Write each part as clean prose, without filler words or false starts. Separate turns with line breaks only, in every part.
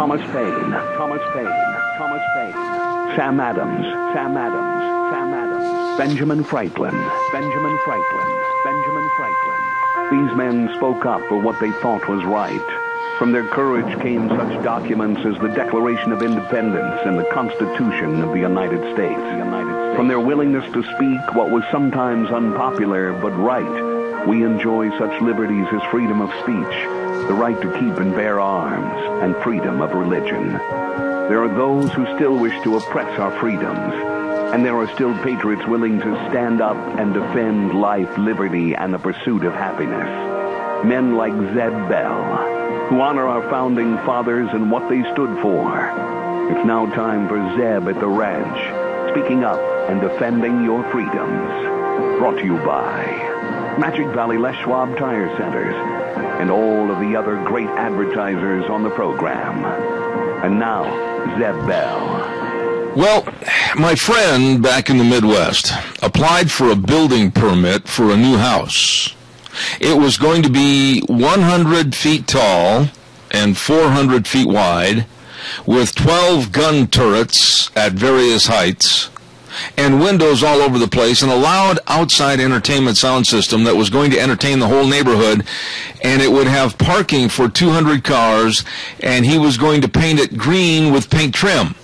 Thomas Paine, Sam Adams, Benjamin Franklin. These men spoke up for what they thought was right. From their courage came such documents as the Declaration of Independence and the Constitution of the United States. From their willingness to speak what was sometimes unpopular but right, we enjoy such liberties as freedom of speech, the right to keep and bear arms, and freedom of religion. There are those who still wish to oppress our freedoms, and there are still patriots willing to stand up and defend life, liberty, and the pursuit of happiness. Men like Zeb Bell, who honor our founding fathers and what they stood for. It's now time for Zeb at the Ranch, speaking up and defending your freedoms. Brought to you by Magic Valley Les Schwab Tire Centers and all of the other great advertisers on the program. And now, Zeb Bell.
Well, my friend back in the Midwest applied for a building permit for a new house. It was going to be 100 feet tall and 400 feet wide, with 12 gun turrets at various heights, and windows all over the place, and a loud outside entertainment sound system that was going to entertain the whole neighborhood, and it would have parking for 200 cars, and he was going to paint it green with pink trim.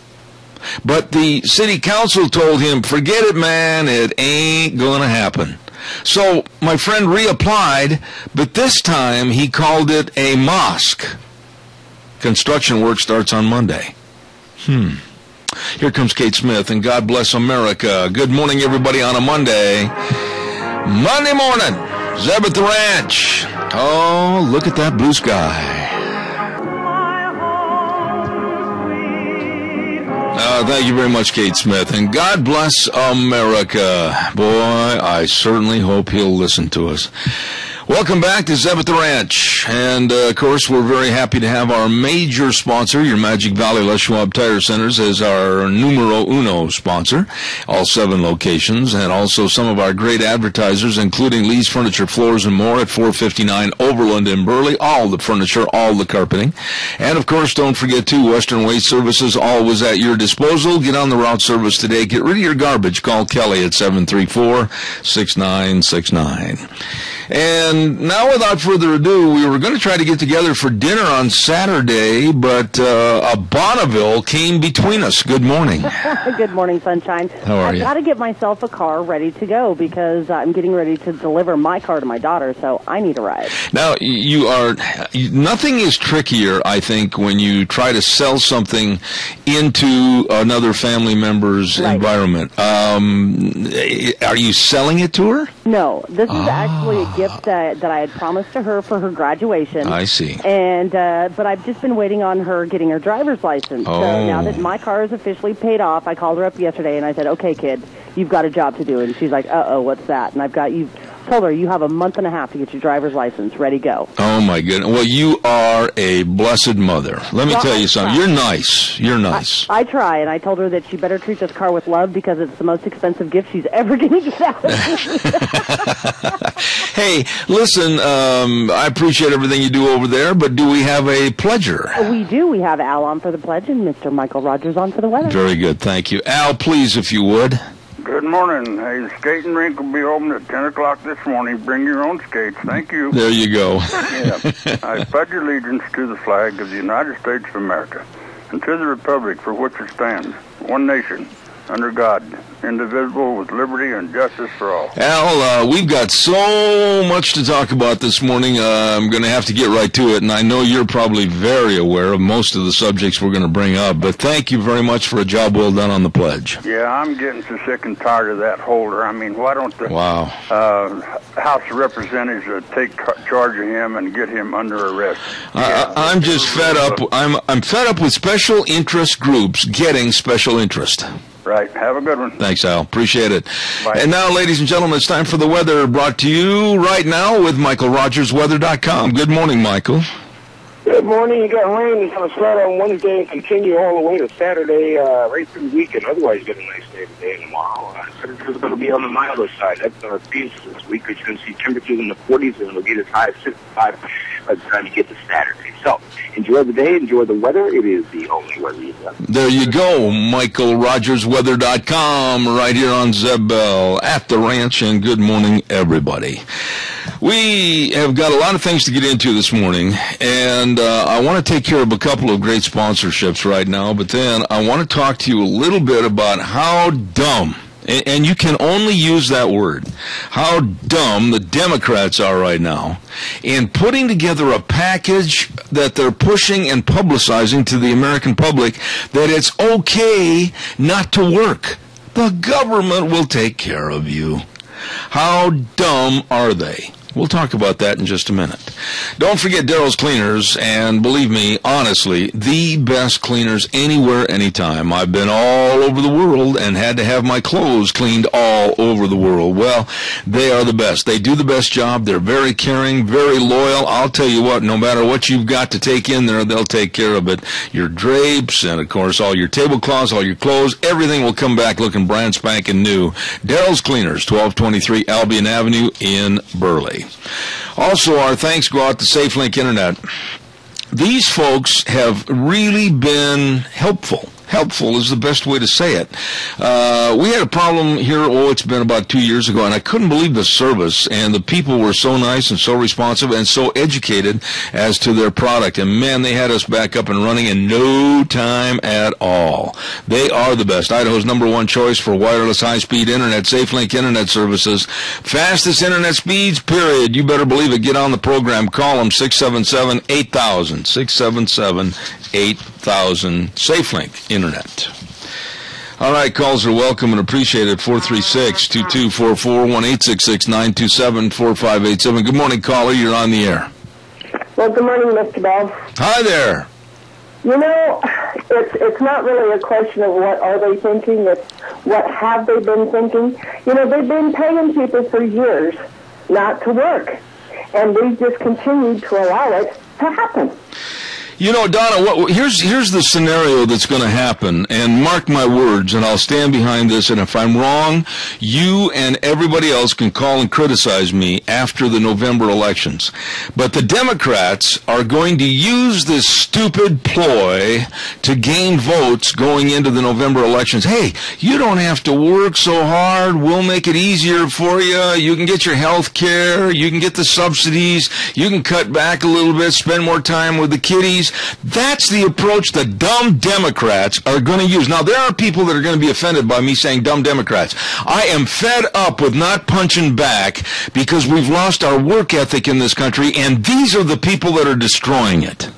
But the city council told him, forget it, man, it ain't going to happen. So my friend reapplied, but this time he called it a mosque. Construction work starts on Monday. Here comes Kate Smith, and God bless America. Good morning, everybody, on a Monday. Monday morning, Zeb at the Ranch. Oh, look at that blue sky. Thank you very much, Kate Smith, and God bless America. Boy, I certainly hope he'll listen to us. Welcome back to Zeb at the Ranch, and of course we're very happy to have our major sponsor, your Magic Valley Les Schwab Tire Centers, as our numero uno sponsor, all 7 locations, and also some of our great advertisers, including Lee's Furniture, Floors, and More at 459 Overland in Burley, all the furniture, all the carpeting, and of course don't forget too, Western Waste Services, always at your disposal. Get on the route service today, get rid of your garbage, call Kelly at 734-6969. And now, without further ado, we were going to try to get together for dinner on Saturday, but a Bonneville came between us. Good morning.
Good morning, Sunshine.
How are you?
I've got to get myself a car ready to go because I'm getting ready to deliver my car to my daughter, so I need a ride.
Now, nothing is trickier, I think, when you try to sell something into another family member's environment. Are you selling it to her?
No, this is actually a gift that I had promised to her for her graduation.
I see.
And but I've just been waiting on her getting her driver's license.
Oh.
So now that my car is officially paid off, I called her up yesterday and I said, okay, kid, you've got a job to do. And she's like, uh-oh, what's that? And told her you have a month and a half to get your driver's license ready to go.
Oh, my goodness. Well, you are a blessed mother. Let me tell you something. You're nice. You're nice. I
try, and I told her that she better treat this car with love because it's the most expensive gift she's ever going to get out of me.
Hey, listen, I appreciate everything you do over there, but do we have a pledger?
We do. We have Al on for the pledge and Mr. Michael Rogers on for the weather.
Very good. Thank you. Al, please, if you would.
Good morning. Hey, the skating rink will be open at 10 o'clock this morning. Bring your own skates. Thank you.
There you go.
Yeah. I pledge allegiance to the flag of the United States of America and to the republic for which it stands, one nation, under God, indivisible, with liberty and justice for all.
Al, we've got so much to talk about this morning. I'm going to have to get right to it, and I know you're probably very aware of most of the subjects we're going to bring up, but thank you very much for a job well done on the pledge.
Yeah, I'm getting so sick and tired of that holder. I mean, why don't the House of Representatives take charge of him and get him under arrest?
I'm just fed up. I'm fed up with special interest groups getting special interest.
Right. Have a good one.
Thanks, Al. Appreciate it.
Bye.
And now, ladies and gentlemen, it's time for the weather, brought to you right now with MichaelRogersWeather.com. Good morning, Michael.
Good morning. You got rain. It's going to start on Wednesday and continue all the way to Saturday, right through the weekend. Otherwise, you get a nice day today and tomorrow. Temperature's going to be on the milder side. That's going to be this week. You're going to see temperatures in the 40s, and it'll get as high as 65 by the time you get to Saturday. So enjoy the day, enjoy the weather. It is the only weather you've got.
There you go, MichaelRogersWeather.com, right here on Zebel at the ranch, and good morning, everybody. We have got a lot of things to get into this morning, and I want to take care of a couple of great sponsorships right now, but then I want to talk to you a little bit about how dumb, and you can only use that word, how dumb the Democrats are right now in putting together a package that they're pushing and publicizing to the American public that it's okay not to work. The government will take care of you. How dumb are they? We'll talk about that in just a minute. Don't forget Daryl's Cleaners, and believe me, honestly, the best cleaners anywhere, anytime. I've been all over the world and had to have my clothes cleaned all over the world. Well, they are the best. They do the best job. They're very caring, very loyal. I'll tell you what, no matter what you've got to take in there, they'll take care of it. Your drapes and, of course, all your tablecloths, all your clothes, everything will come back looking brand spanking new. Daryl's Cleaners, 1223 Albion Avenue in Burley. Also, our thanks go out to SafeLink Internet. These folks have really been helpful. Helpful is the best way to say it. We had a problem here, it's been about 2 years ago, and I couldn't believe the service, and the people were so nice and so responsive and so educated as to their product. And man, they had us back up and running in no time at all. They are the best. Idaho's #1 choice for wireless high-speed internet, SafeLink Internet services. Fastest internet speeds, period. You better believe it. Get on the program. Call them 677-8000. 677-8000. SafeLink Internet. All right, calls are welcome and appreciated. 436-2244, 1-866-927-4587. Good morning, caller. You're on the air.
Well, good morning, Mr. Bell.
Hi there.
You know, it's not really a question of what are they thinking. It's what have they been thinking. You know, they've been paying people for years not to work, and they've just continued to allow it to happen.
You know, Donna, here's the scenario that's going to happen, and mark my words, and I'll stand behind this, and if I'm wrong, you and everybody else can call and criticize me after the November elections. But the Democrats are going to use this stupid ploy to gain votes going into the November elections. Hey, you don't have to work so hard. We'll make it easier for you. You can get your health care. You can get the subsidies. You can cut back a little bit, spend more time with the kiddies. That's the approach the dumb Democrats are going to use. Now, there are people that are going to be offended by me saying dumb Democrats. I am fed up with not punching back because we've lost our work ethic in this country, and these are the people that are destroying it.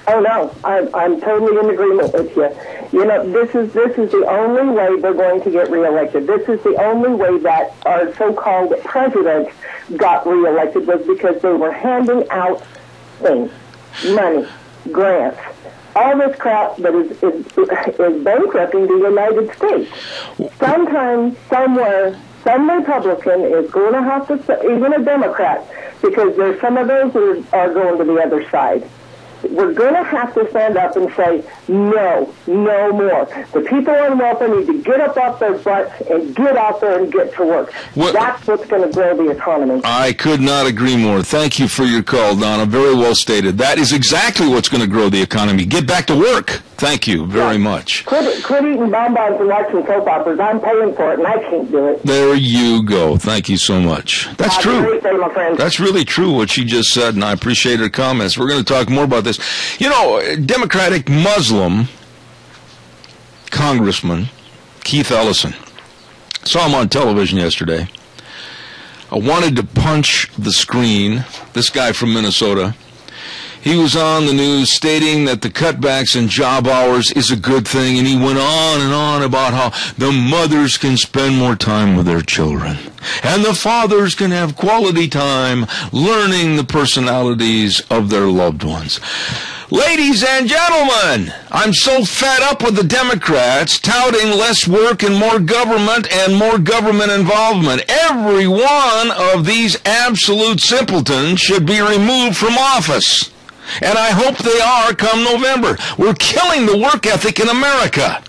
Oh, no, I'm totally in agreement with you. You know, this is the only way they're going to get reelected. This is the only way that our so-called president got reelected, was because they were handing out things. Money, grants, all this crap that is bankrupting the United States. Sometime, somewhere, some Republican is going to have to, even a Democrat, because there's some of those that are going to the other side. We're going to have to stand up and say, no more. The people on welfare need to get up off their butts and get out there and get to work. That's what's going to grow the economy. I
could not agree more. Thank you for your call, Donna. Very well stated. That is exactly what's going to grow the economy. Get back to work. Thank you very much.
Quit eating bonbons and watching soap operas. I'm paying for it, and I can't do it.
There you go. Thank you so much. That's true.
Have a great day, my friend.
That's really true what she just said, and I appreciate her comments. We're going to talk more about this. You know, Democratic Muslim Congressman Keith Ellison, saw him on television yesterday. I wanted to punch the screen. This guy from Minnesota. He was on the news stating that the cutbacks in job hours is a good thing, and he went on and on about how the mothers can spend more time with their children, and the fathers can have quality time learning the personalities of their loved ones. Ladies and gentlemen, I'm so fed up with the Democrats touting less work and more government involvement. Every one of these absolute simpletons should be removed from office. And I hope they are come November. We're killing the work ethic in America.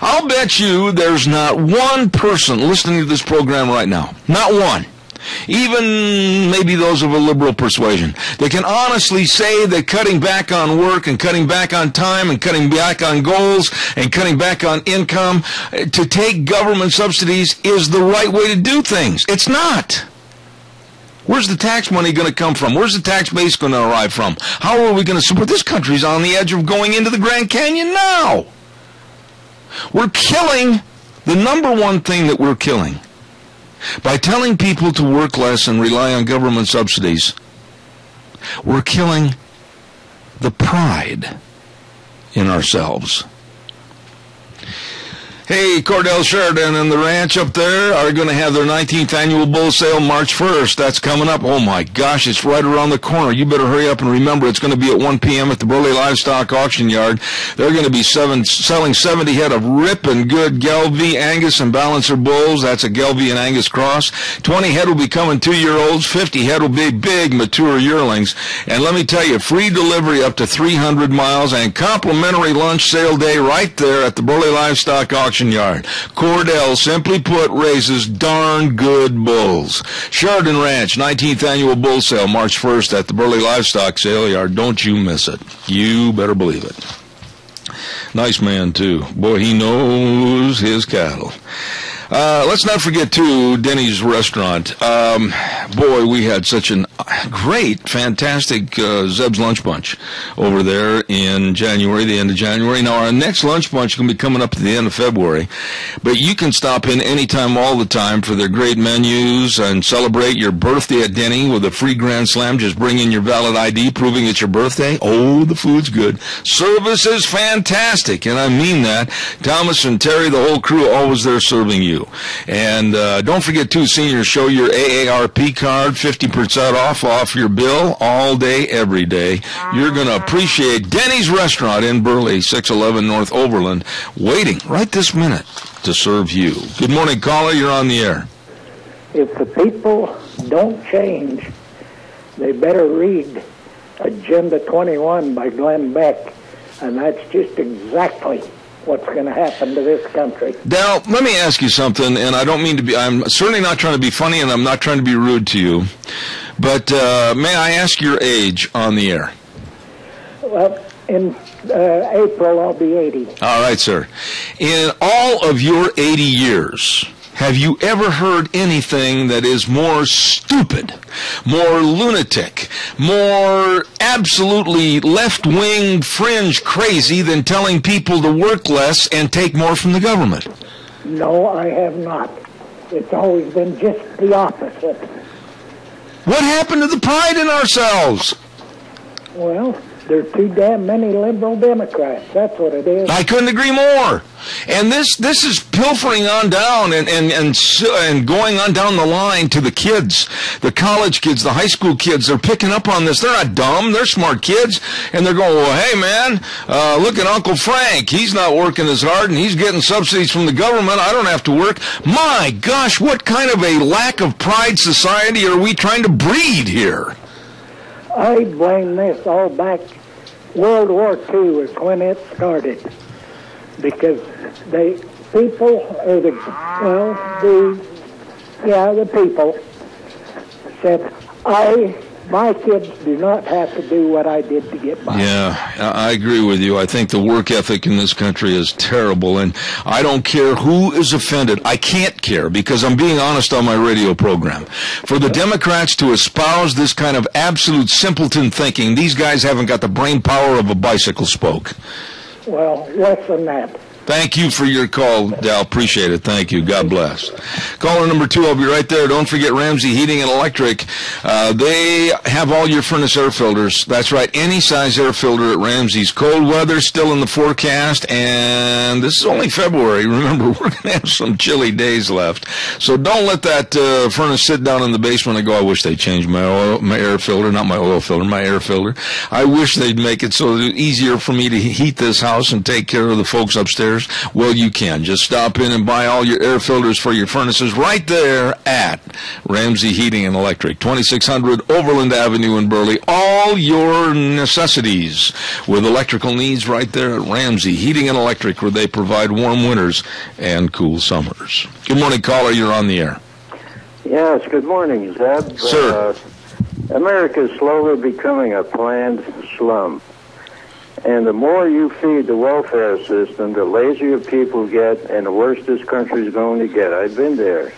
I'll bet you there's not one person listening to this program right now, not one, even maybe those of a liberal persuasion, that can honestly say that cutting back on work and cutting back on time and cutting back on goals and cutting back on income to take government subsidies is the right way to do things. It's not. Where's the tax money going to come from? Where's the tax base going to arrive from? How are we going to support? This country's on the edge of going into the Grand Canyon now. We're killing the number one thing that we're killing. By telling people to work less and rely on government subsidies, we're killing the pride in ourselves. Hey, Cordell Sheridan and the ranch up there are going to have their 19th annual bull sale March 1st. That's coming up. Oh, my gosh, it's right around the corner. You better hurry up and remember it's going to be at 1 p.m. at the Burley Livestock Auction Yard. They're going to be selling 70 head of ripping good Gelbvieh, Angus, and Balancer bulls. That's a Gelbvieh and Angus cross. 20 head will be coming 2-year-olds. 50 head will be big, mature yearlings. And let me tell you, free delivery up to 300 miles and complimentary lunch sale day right there at the Burley Livestock Auction Yard. Cordell, simply put, raises darn good bulls. Sheridan Ranch, 19th annual bull sale, March 1st at the Burley Livestock Sale Yard. Don't you miss it. You better believe it. Nice man, too. Boy, he knows his cattle. Let's not forget, too, Denny's restaurant. Boy, we had such a great, fantastic Zeb's Lunch Bunch over there in January, the end of January. Now, our next lunch bunch is going to be coming up at the end of February, but you can stop in anytime, all the time for their great menus and celebrate your birthday at Denny with a free Grand Slam. Just bring in your valid ID proving it's your birthday. Oh, the food's good. Service is fantastic, and I mean that. Thomas and Terry, the whole crew, always there serving you. And don't forget, too, seniors, show your AARP card, 50% off your bill all day, every day. You're going to appreciate Denny's Restaurant in Burley, 611 North Overland, waiting right this minute to serve you. Good morning, caller. You're on the air.
If the people don't change, they better read Agenda 21 by Glenn Beck, and that's just exactly what's going to happen to this country.
Dal, let me ask you something, and I don't mean to be, I'm certainly not trying to be funny, and I'm not trying to be rude to you, but may I ask your age on the air?
Well, in April, I'll be 80.
All right, sir. In all of your 80 years, have you ever heard anything that is more stupid, more lunatic, more absolutely left-wing fringe crazy than telling people to work less and take more from the government?
No, I have not. It's always been just the opposite.
What happened to the pride in ourselves?
Well, there are too damn many liberal Democrats. That's what it is.
I couldn't agree more. And this is pilfering on down and going on down the line to the kids, the college kids, the high school kids. They're picking up on this. They're not dumb. They're smart kids. And they're going, well, hey, man, look at Uncle Frank. He's not working as hard, and he's getting subsidies from the government. I don't have to work. My gosh, what kind of a lack of pride society are we trying to breed here?
I blame this all back. World War II is when it started, because the people said, my kids do not have to do what I did to get by.
Yeah, I agree with you. I think the work ethic in this country is terrible, and I don't care who is offended. I can't care, because I'm being honest on my radio program. For the Democrats to espouse this kind of absolute simpleton thinking, these guys haven't got the brain power of a bicycle spoke.
Well, less than that.
Thank you for your call, Dal. Appreciate it. Thank you. God bless. Caller number 2, I'll be right there. Don't forget Ramsey Heating and Electric. They have all your furnace air filters. That's right, any size air filter at Ramsey's. Cold weather still in the forecast, and this is only February. Remember, we're going to have some chilly days left. So don't let that furnace sit down in the basement and go, I wish they'd change my air filter, not my oil filter, my air filter. I wish they'd make it so it's easier for me to heat this house and take care of the folks upstairs. Well, you can. Just stop in and buy all your air filters for your furnaces right there at Ramsey Heating and Electric, 2600 Overland Avenue in Burley. All your necessities with electrical needs right there at Ramsey Heating and Electric, where they provide warm winters and cool summers. Good morning, caller. You're on the air.
Yes, good morning, Zeb.
Sir.
America is slowly becoming a planned slum. And the more you feed the welfare system, the lazier people get, and the worse this country is going to get. I've been there.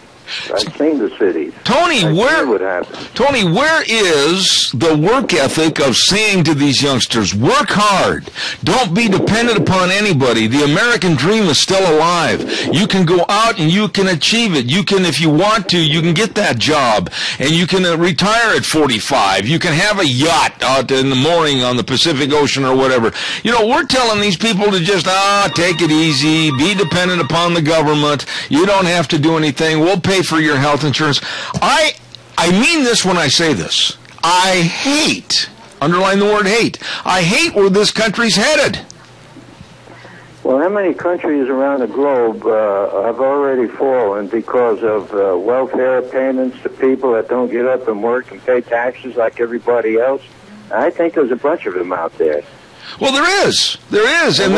I've seen the cities.
Tony,
Tony,
where is the work ethic of saying to these youngsters, work hard, don't be dependent upon anybody. The American dream is still alive. You can go out and you can achieve it. You can, if you want to, you can get that job, and you can retire at 45. You can have a yacht out in the morning on the Pacific Ocean or whatever. You know, we're telling these people to just, take it easy, be dependent upon the government. You don't have to do anything. We'll pay for your health insurance. I mean this when I say this. I hate, underline the word hate, I hate where this country's headed.
Well, how many countries around the globe have already fallen because of welfare payments to people that don't get up and work and pay taxes like everybody else? I think there's a bunch of them out there.
Well, there is.
And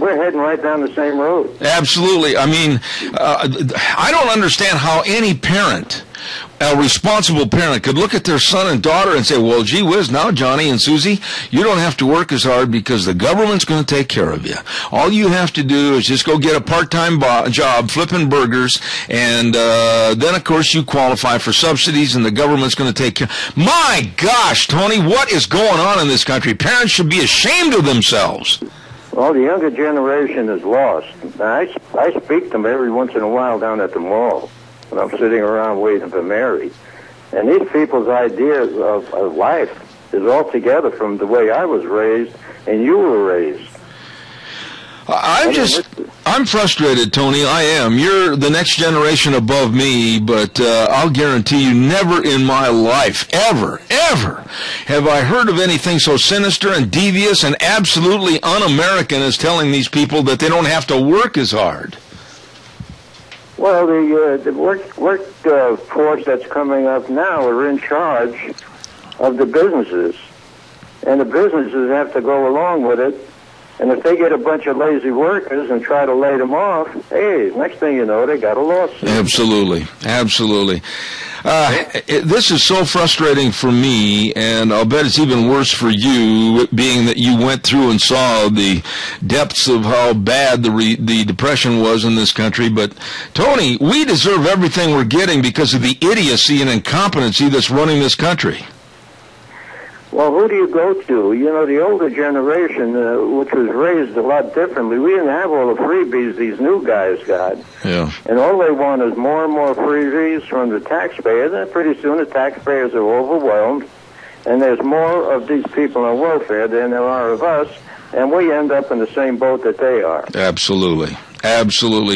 we're heading right down the same road.
Absolutely. I mean, I don't understand how any parent, a responsible parent, could look at their son and daughter and say, well, gee whiz, now, Johnny and Susie, you don't have to work as hard because the government's going to take care of you. All you have to do is just go get a part-time job flipping burgers, and then, of course, you qualify for subsidies, and the government's going to take care. My gosh, Tony, what is going on in this country? Parents should be ashamed of themselves.
Well, the younger generation is lost. I speak to them every once in a while down at the mall when I'm sitting around waiting for Mary. And these people's ideas of life is altogether from the way I was raised and you were raised.
I'm frustrated, Tony. I am. You're the next generation above me, but I'll guarantee you never in my life, ever have I heard of anything so sinister and devious and absolutely un-American as telling these people that they don't have to work as hard.
Well, the workforce that's coming up now are in charge of the businesses, and the businesses have to go along with it. And if they get a bunch of lazy workers and try to lay them off, hey, next thing you know, they got a lawsuit.
Absolutely. This is so frustrating for me, and I'll bet it's even worse for you, being that you went through and saw the depths of how bad the depression was in this country. But, Tony, we deserve everything we're getting because of the idiocy and incompetency that's running this country.
Well, who do you go to? You know, the older generation, which was raised a lot differently, we didn't have all the freebies these new guys got.
Yeah.
And all they want is more and more freebies from the taxpayers, and pretty soon the taxpayers are overwhelmed, and there's more of these people on welfare than there are of us, and we end up in the same boat that they are. Absolutely.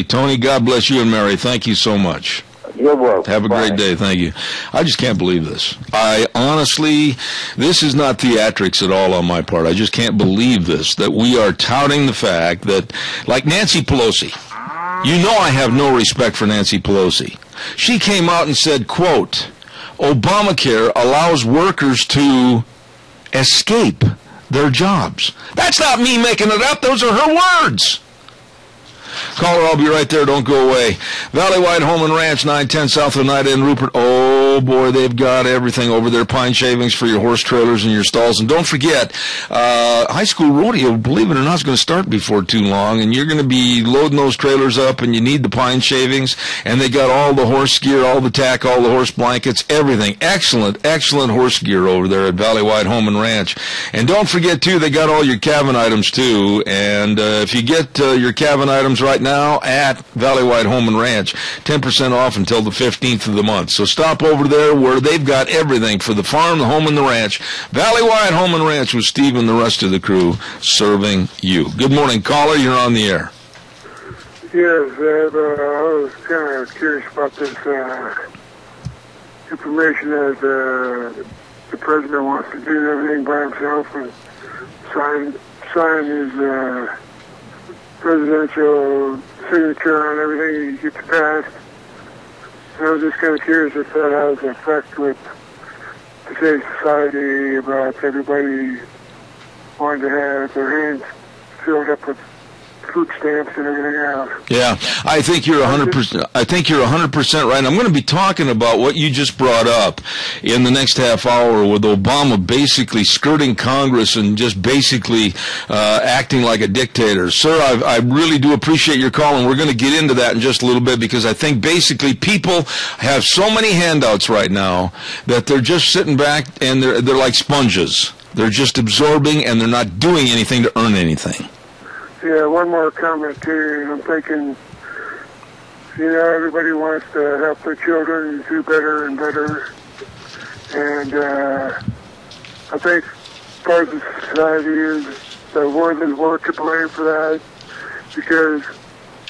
Tony, God bless you and Mary. Thank you so much. You're welcome.
Have a great day. Thank you. I just can't believe this. I honestly, this is not theatrics at all on my part. I just can't believe this, that we are touting the fact that, like Nancy Pelosi, you know I have no respect for Nancy Pelosi. She came out and said, quote, Obamacare allows workers to escape their jobs. That's not me making it up. Those are her words. Caller, I'll be right there. Don't go away. Valley-wide Home and Ranch, 910 South Oneida in Rupert. Oh, boy, they've got everything over there. Pine shavings for your horse trailers and your stalls. And don't forget, high school rodeo, believe it or not, is going to start before too long. And you're going to be loading those trailers up, and you need the pine shavings. And they got all the horse gear, all the tack, all the horse blankets, everything. Excellent horse gear over there at Valley-wide Home and Ranch. And don't forget, too, they got all your cabin items, too. And if you get your cabin items right now at Valley-wide Home and Ranch, 10% off until the 15th of the month. So stop over there where they've got everything for the farm, the home, and the ranch. Valley-wide Home and Ranch with Steve and the rest of the crew serving you. Good morning, caller. You're on the air.
Yes, I was kind of curious about this information that the president wants to do everything by himself and sign his presidential signature on everything he gets passed. And I was just kind of curious if that has an effect with today's society about everybody wanting to have their hands filled up with food stamps and everything else.
Yeah, I think you're 100%. I think you're 100% right. I'm going to be talking about what you just brought up in the next half hour, with Obama basically skirting Congress and just basically acting like a dictator. Sir, I really do appreciate your call, and we're going to get into that in just a little bit, because I think basically people have so many handouts right now that they're just sitting back and they're like sponges. They're just absorbing, and they're not doing anything to earn anything.
Yeah, one more comment too. I'm thinking, everybody wants to help their children do better and better. And I think part of the society is that we're to blame for that, because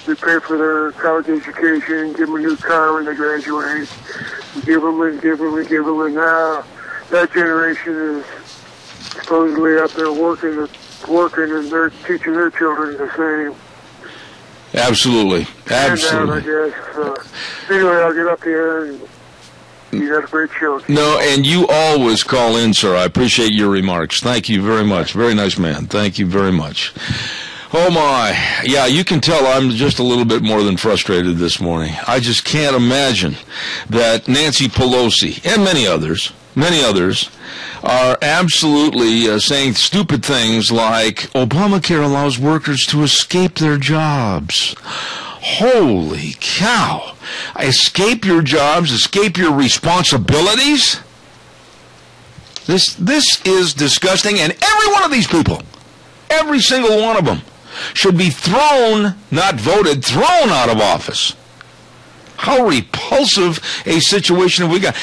we pay for their college education, give them a new car when they graduate, we give them and give them and give them, and now that generation is supposedly out there working, and they're teaching their children the same.
Absolutely. Absolutely.
I guess. Anyway, I'll get up here, and you got a great show.
No, and you always call in, sir. I appreciate your remarks. Thank you very much. Very nice man. Thank you very much. Oh, my. Yeah, you can tell I'm just a little bit more than frustrated this morning. I just can't imagine that Nancy Pelosi and many others are absolutely saying stupid things like Obamacare allows workers to escape their jobs. Holy cow. Escape your jobs, escape your responsibilities? This is disgusting, and every one of these people, every single one of them, should be thrown, not voted, thrown out of office. How repulsive a situation have we got.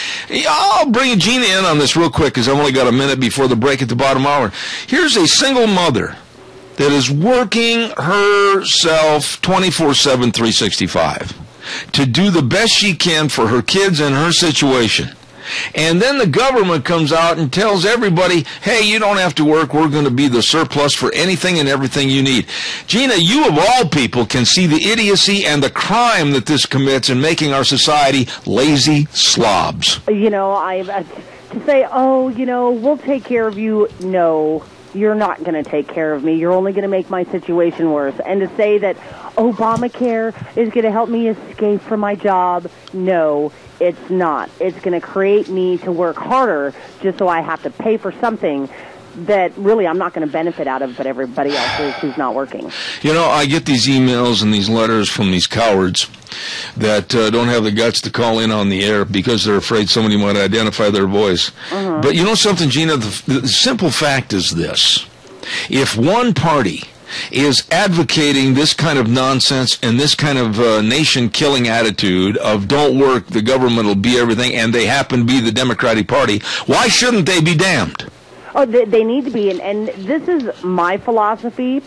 I'll bring Gina in on this real quick, because I've only got a minute before the break at the bottom hour. Here's a single mother that is working herself 24/7, 365 to do the best she can for her kids and her situation. And then the government comes out and tells everybody, hey, you don't have to work. We're going to be the surplus for anything and everything you need. Gina, you of all people can see the idiocy and the crime that this commits in making our society lazy slobs.
To say, we'll take care of you. No, you're not going to take care of me. You're only going to make my situation worse. And to say that Obamacare is going to help me escape from my job, no, it's not. It's going to create me to work harder just so I have to pay for something that really I'm not going to benefit out of, but everybody else is who's not working. I get these emails and these letters from these cowards that don't have the guts to call in on the air because they're afraid somebody might identify their voice. Mm-hmm. But you know something, Gina? The simple fact is this. If one party is advocating this kind of nonsense and this kind of nation-killing attitude of don't work, the government will be everything, and they happen to be the Democratic Party, why shouldn't they be damned? Oh, they need to be, and this is my philosophy.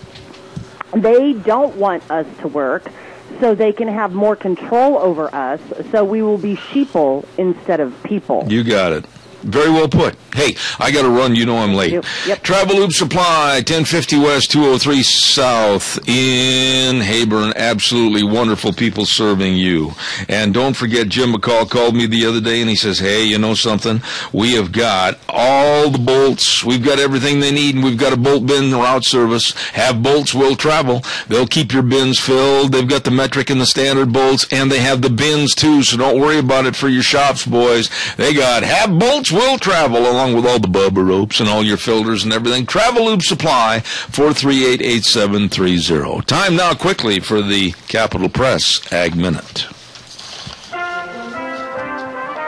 They don't want us to work so they can have more control over us, so we will be sheeple instead of people.
You got it. Very well put. Hey, I got to run. You know I'm late.
Yep.
Travel Loop Supply, 1050 West, 203 South in Hayburn. Absolutely wonderful people serving you. And don't forget, Jim McCall called me the other day, and he says, hey, you know something? We have got all the bolts. We've got everything they need, and we've got a bolt bin route service. Have bolts, will travel. They'll keep your bins filled. They've got the metric and the standard bolts, and they have the bins, too, so don't worry about it for your shops, boys. They got have bolts, will travel, along with all the Bubba ropes and all your filters and everything. Travel Loop Supply, 438-8730. Time now quickly for the Capital Press Ag Minute.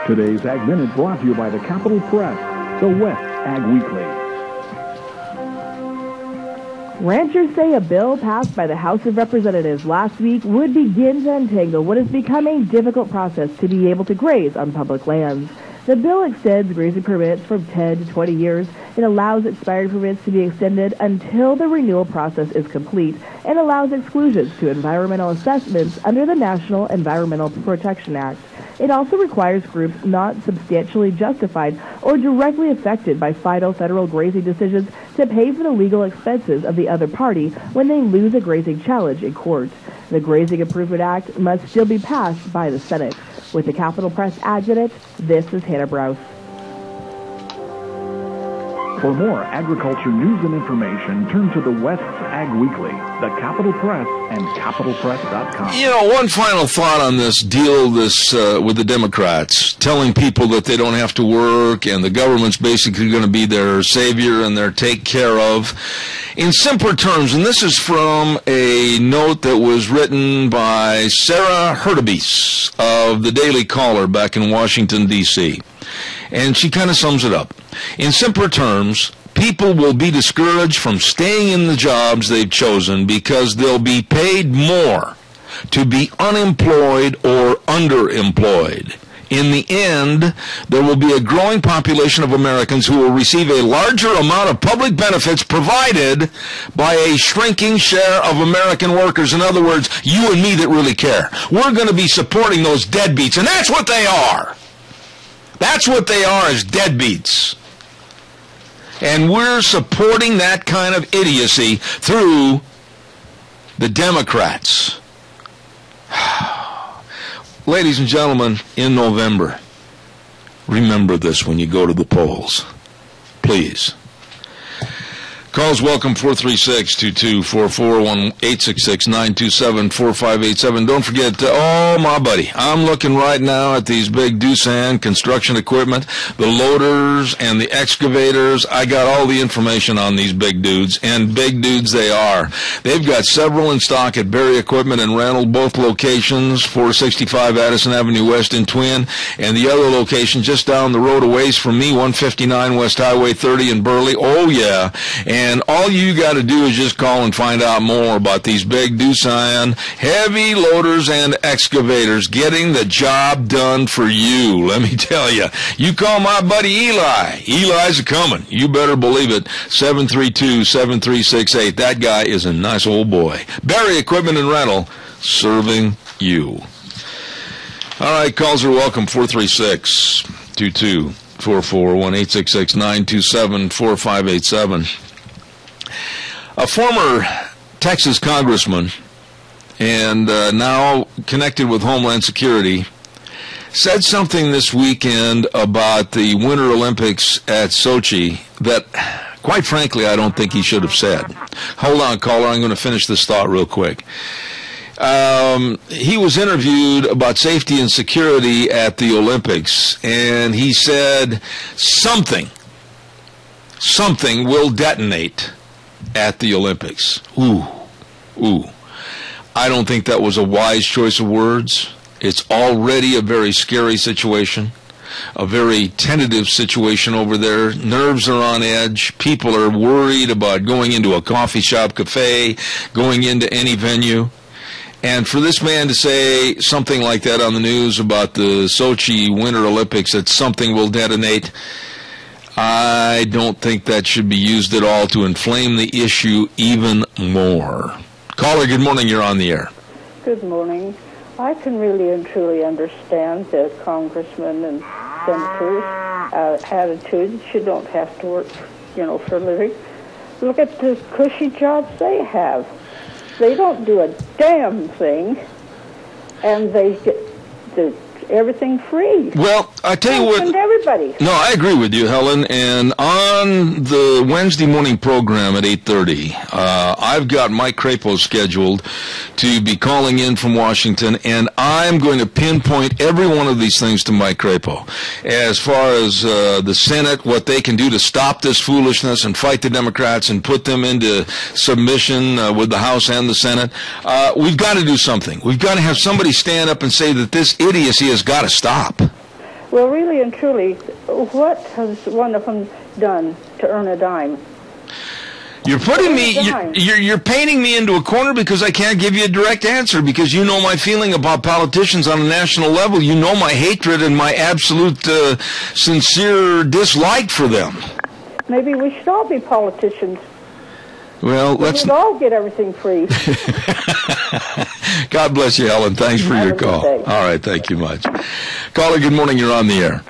Today's Ag Minute brought to you by the Capital Press, the West Ag Weekly.
Ranchers say a bill passed by the House of Representatives last week would begin to untangle what has become a difficult process to be able to graze on public lands. The bill extends grazing permits from 10 to 20 years. It allows expired permits to be extended until the renewal process is complete and allows exclusions to environmental assessments under the National Environmental Protection Act. It also requires groups not substantially justified or directly affected by final federal grazing decisions to pay for the legal expenses of the other party when they lose a grazing challenge in court. The Grazing Improvement Act must still be passed by the Senate. With the Capital Press Ag Minute, this is Hannah Brous.
For more agriculture news and information, turn to the West's Ag Weekly, the Capital Press, and capitalpress.com.
You know, one final thought on this deal with the Democrats, telling people that they don't have to work and the government's basically going to be their savior and their take care of. In simpler terms, and this is from a note that was written by Sarah Hurtubise of the Daily Caller back in Washington, D.C., and she kind of sums it up. In simpler terms, people will be discouraged from staying in the jobs they've chosen because they'll be paid more to be unemployed or underemployed. In the end, there will be a growing population of Americans who will receive a larger amount of public benefits provided by a shrinking share of American workers. In other words, you and me that really care. We're going to be supporting those deadbeats, and that's what they are. That's what they are, as deadbeats. And we're supporting that kind of idiocy through the Democrats. Ladies and gentlemen, in November, remember this when you go to the polls. Please. Calls welcome, 436-2244, 1-866-927-4587. Don't forget, my buddy, I'm looking right now at these big Doosan construction equipment, the loaders and the excavators. I got all the information on these big dudes, and big dudes they are. They've got several in stock at Berry Equipment and Rental, both locations, 465 Addison Avenue West in Twin, and the other location just down the road a ways from me, 159 West Highway 30 in Burley. Oh, yeah. And all you got to do is just call and find out more about these big Doosan heavy loaders and excavators getting the job done for you. Let me tell you, you call my buddy Eli. Eli's a-coming. You better believe it. 732-7368. That guy is a nice old boy. Berry Equipment and Rental, serving you. All right, calls are welcome, 436-2244, 1-866-927-4587. A former Texas congressman and now connected with Homeland Security said something this weekend about the Winter Olympics at Sochi that, quite frankly, I don't think he should have said. Hold on, caller. I'm going to finish this thought real quick. He was interviewed about safety and security at the Olympics, and he said something will detonate at the Olympics. Ooh. I don't think that was a wise choice of words. It's already a very scary situation, a very tentative situation over there. Nerves are on edge. People are worried about going into a coffee shop, cafe, going into any venue. And for this man to say something like that on the news about the Sochi Winter Olympics, that something will detonate, I don't think that should be used at all to inflame the issue even more. Caller, good morning. You're on the air.
Good morning. I can really and truly understand the congressmen and senators' attitude. You don't have to work, for a living. Look at the cushy jobs they have. They don't do a damn thing, and they get everything free.
Well, I tell you what.
And everybody.
No, I agree with you, Helen. And on the Wednesday morning program at 8:30, I've got Mike Crapo scheduled to be calling in from Washington, and I'm going to pinpoint every one of these things to Mike Crapo. As far as the Senate, what they can do to stop this foolishness and fight the Democrats and put them into submission with the House and the Senate, we've got to do something. We've got to have somebody stand up and say that this idiocy has got to stop.
Well, really and truly, what has one of them done to earn a dime?
You're putting me, you're painting me into a corner because I can't give you a direct answer, because you know my feeling about politicians on a national level. You know my hatred and my absolute sincere dislike for them.
Maybe we should all be politicians.
Well,
let's all get everything free.
God bless you, Helen. Thanks for your call. All right, thank you much. Caller, good morning. You're on the air.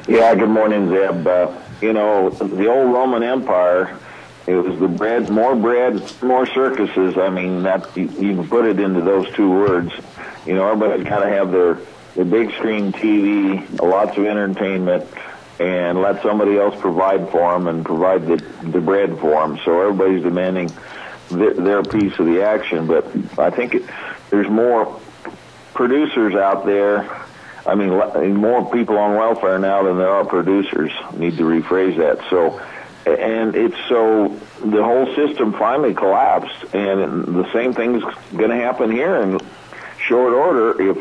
Yeah, good morning, Zeb. The old Roman Empire, it was the bread, more circuses. I mean, that you can put it into those two words. Everybody's got to have their big screen TV, lots of entertainment, and let somebody else provide for them and provide the bread for them. So everybody's demanding their piece of the action. But I think there's more producers out there. I mean, more people on welfare now than there are producers. Need to rephrase that. So, and it's so the whole system finally collapsed, and the same thing's going to happen here in short order if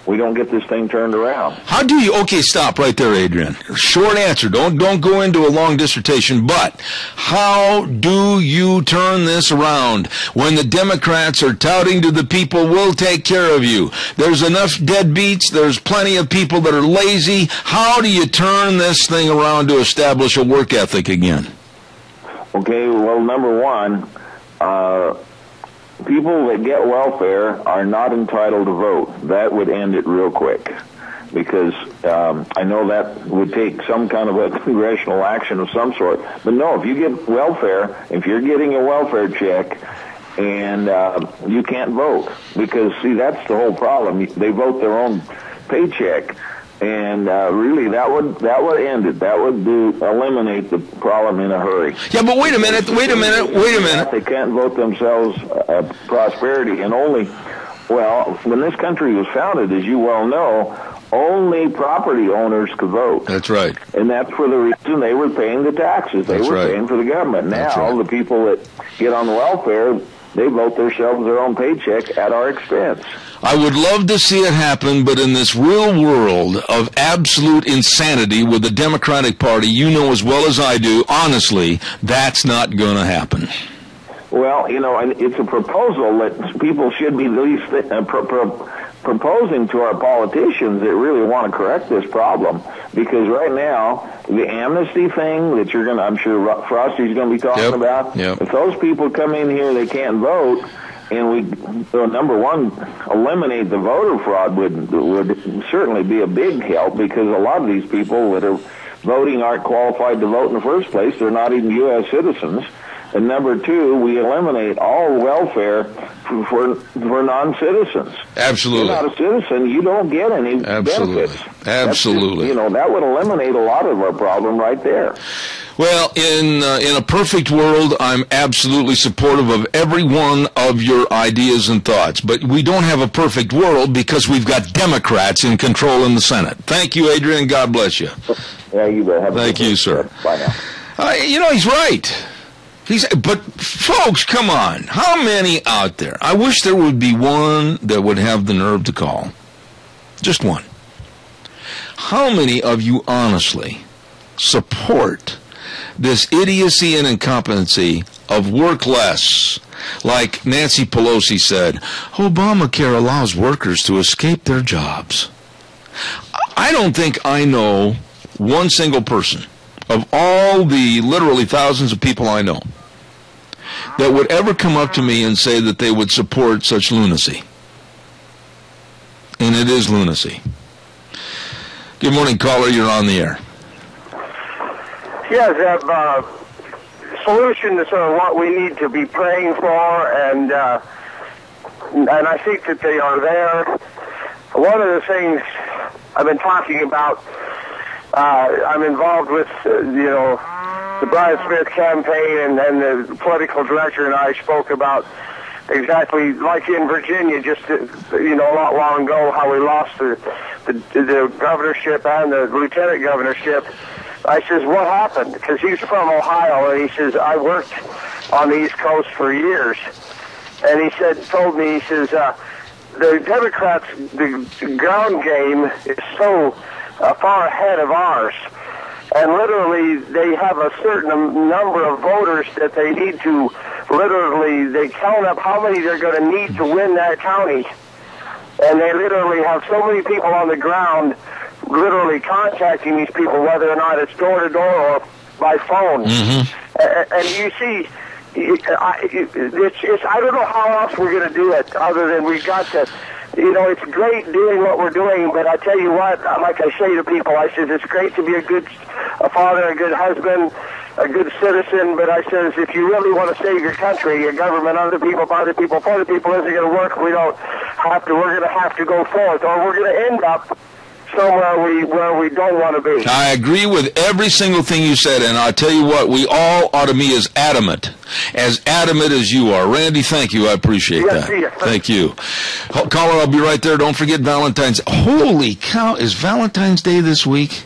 we don't get this thing turned around.
How do you? Okay, stop right there, Adrian. Short answer. Don't go into a long dissertation. But how do you turn this around when the Democrats are touting to the people, "We'll take care of you"? There's enough deadbeats. There's plenty of people that are lazy. How do you turn this thing around to establish a work ethic again?
Okay. Well, number one. People that get welfare are not entitled to vote. That would end it real quick, because I know that would take some kind of a congressional action of some sort. But no, if you get welfare, if you're getting a welfare check, and you can't vote, because see, that's the whole problem. They vote their own paycheck. And really, that would end it. That would eliminate the problem in a hurry.
Yeah, but wait a minute.
They can't vote themselves prosperity, and when this country was founded, as you well know, only property owners could vote.
That's right.
And that's for the reason they were paying the taxes. They were paying for the government. Now, the people that get on the welfare, they vote themselves their own paycheck at our expense.
I would love to see it happen, but in this real world of absolute insanity with the Democratic Party, you know as well as I do, honestly, that's not going to happen.
Well, it's a proposal that people should be at least proposing to our politicians that really want to correct this problem. Because right now, the amnesty thing that I'm sure Frosty's going to be talking about, if those people come in here, they can't vote, and number one, eliminate the voter fraud would certainly be a big help, because a lot of these people that are voting aren't qualified to vote in the first place. They're not even U.S. citizens. And number two, we eliminate all welfare for non-citizens.
Absolutely.
If you're not a citizen, you don't get any benefits.
Absolutely.
That would eliminate a lot of our problem right there.
Well, in a perfect world, I'm absolutely supportive of every one of your ideas and thoughts. But we don't have a perfect world because we've got Democrats in control in the Senate. Thank you, Adrian. God bless you.
Yeah, you bet.
Thank you, sir.
Bye now.
He's right. But folks, come on. How many out there? I wish there would be one that would have the nerve to call. Just one. How many of you honestly support this idiocy and incompetency of work less? Like Nancy Pelosi said, Obamacare allows workers to escape their jobs. I don't think I know one single person of all the literally thousands of people I know that would ever come up to me and say that they would support such lunacy. And it is lunacy. Good morning, caller. You're on the air.
Yes, solutions are what we need to be praying for, and I think that they are there. One of the things I've been talking about, I'm involved with, the Brian Smith campaign, and the political director and I spoke about exactly like in Virginia, just a lot long ago, how we lost the governorship and the lieutenant governorship. I says, what happened? Because he's from Ohio, and he says, I worked on the East Coast for years. And he told me, the Democrats, the ground game is so far ahead of ours. And literally, they have a certain number of voters that they need to, they count up how many they're going to need to win that county. And they literally have so many people on the ground literally contacting these people, whether or not it's door to door or by phone. Mm-hmm. And you see, I don't know how else we're going to do it other than we've got to, it's great doing what we're doing, but I tell you what, like I say to people, I says it's great to be a good father, a good husband, a good citizen, but I says if you really want to save your country, your government, other people, for the people isn't going to work. We're going to have to go forth, or we're going to end up somewhere where we don't want to be.
I agree with every single thing you said, and I'll tell you what, we all ought to be as adamant as you are. Randy, thank you. I appreciate that.
Yes.
Thank you. Caller, I'll be right there. Don't forget Valentine's. Holy cow, is Valentine's Day this week?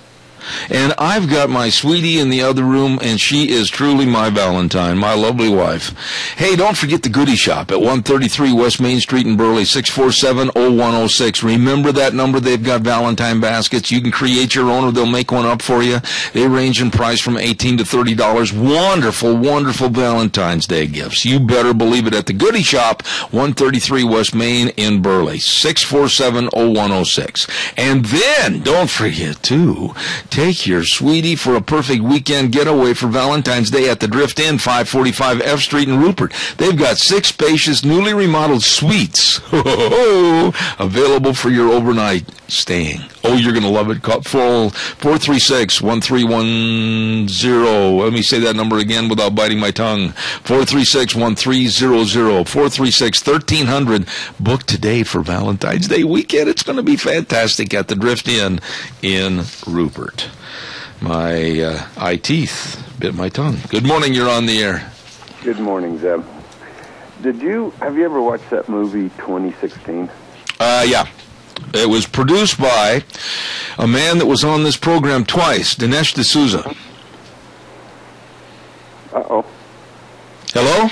And I've got my sweetie in the other room, and she is truly my Valentine, my lovely wife. Hey, don't forget the Goodie Shop at 133 West Main Street in Burley, 647-0106. Remember that number? They've got Valentine baskets. You can create your own, or they'll make one up for you. They range in price from $18 to $30. Wonderful, wonderful Valentine's Day gifts. You better believe it at the Goodie Shop, 133 West Main in Burley, 647-0106. And then, don't forget, too, take your sweetie for a perfect weekend getaway for Valentine's Day at the Drift Inn, 545 F Street in Rupert. They've got 6 spacious, newly remodeled suites available for your overnight staying. Oh, you're going to love it. Call 436-1310. Let me say that number again without biting my tongue. 436-1300. 436-1300. Book today for Valentine's Day weekend. It's going to be fantastic at the Drift Inn in Rupert. My eye teeth bit my tongue. Good morning. You're on the air.
Good morning, Zeb. Have you ever watched that movie 2016?
Yeah. It was produced by a man that was on this program twice, Dinesh D'Souza.
Uh-oh.
Hello?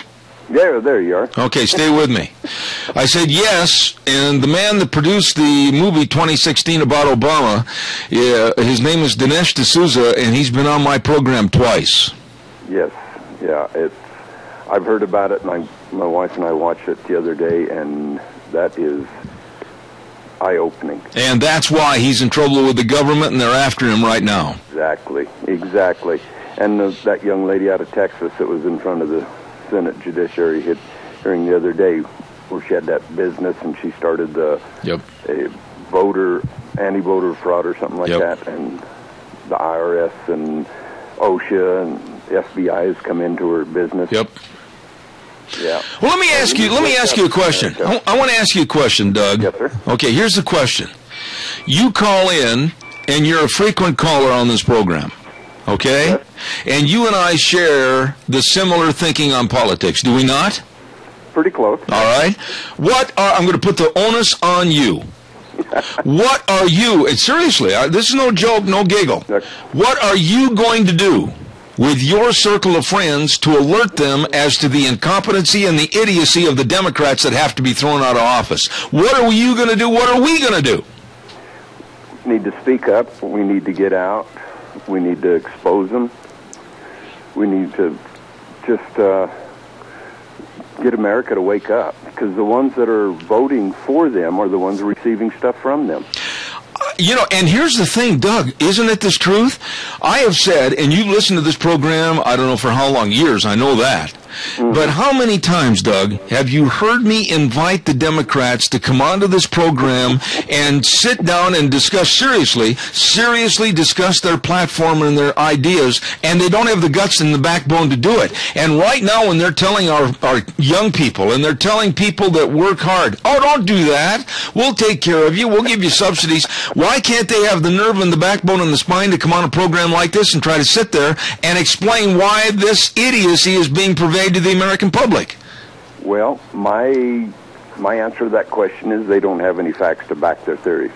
Yeah, there you are.
Okay, stay with me. I said yes, and the man that produced the movie 2016 about Obama, his name is Dinesh D'Souza, and he's been on my program twice.
Yes, yeah. I've heard about it, and my wife and I watched it the other day, and that is eye-opening.
And that's why he's in trouble with the government, and they're after him right now.
Exactly. And that young lady out of Texas that was in front of the Senate Judiciary hearing the other day, where she had that business and she started a anti-voter fraud or something like that, and the IRS and OSHA and the FBI has come into her business.
Yep.
Yeah.
Well, let me ask you a question. I want to ask you a question, Doug.
Yes, sir.
Okay, here's the question. You call in, and you're a frequent caller on this program. Okay?
Yes.
And you and I share the similar thinking on politics, do we not?
Pretty close.
All right. I'm going to put the onus on you. What are you, and seriously, this is no joke, no giggle. What are you going to do with your circle of friends to alert them as to the incompetency and the idiocy of the Democrats that have to be thrown out of office? What are you going to do? What are we going to do?
We need to speak up. We need to get out. We need to expose them. We need to just get America to wake up, because the ones that are voting for them are the ones receiving stuff from them.
And here's the thing, Doug, isn't it this truth? I have said, and you listen to this program, I don't know for how long, years, I know that. Mm-hmm. But how many times, Doug, have you heard me invite the Democrats to come onto this program and sit down and discuss seriously discuss their platform and their ideas, and they don't have the guts and the backbone to do it. And right now, when they're telling our young people, and they're telling people that work hard, oh, don't do that, we'll take care of you, we'll give you subsidies, why can't they have the nerve and the backbone and the spine to come on a program like this and try to sit there and explain why this idiocy is being pervaded to the American public?
Well, my answer to that question is they don't have any facts to back their theories.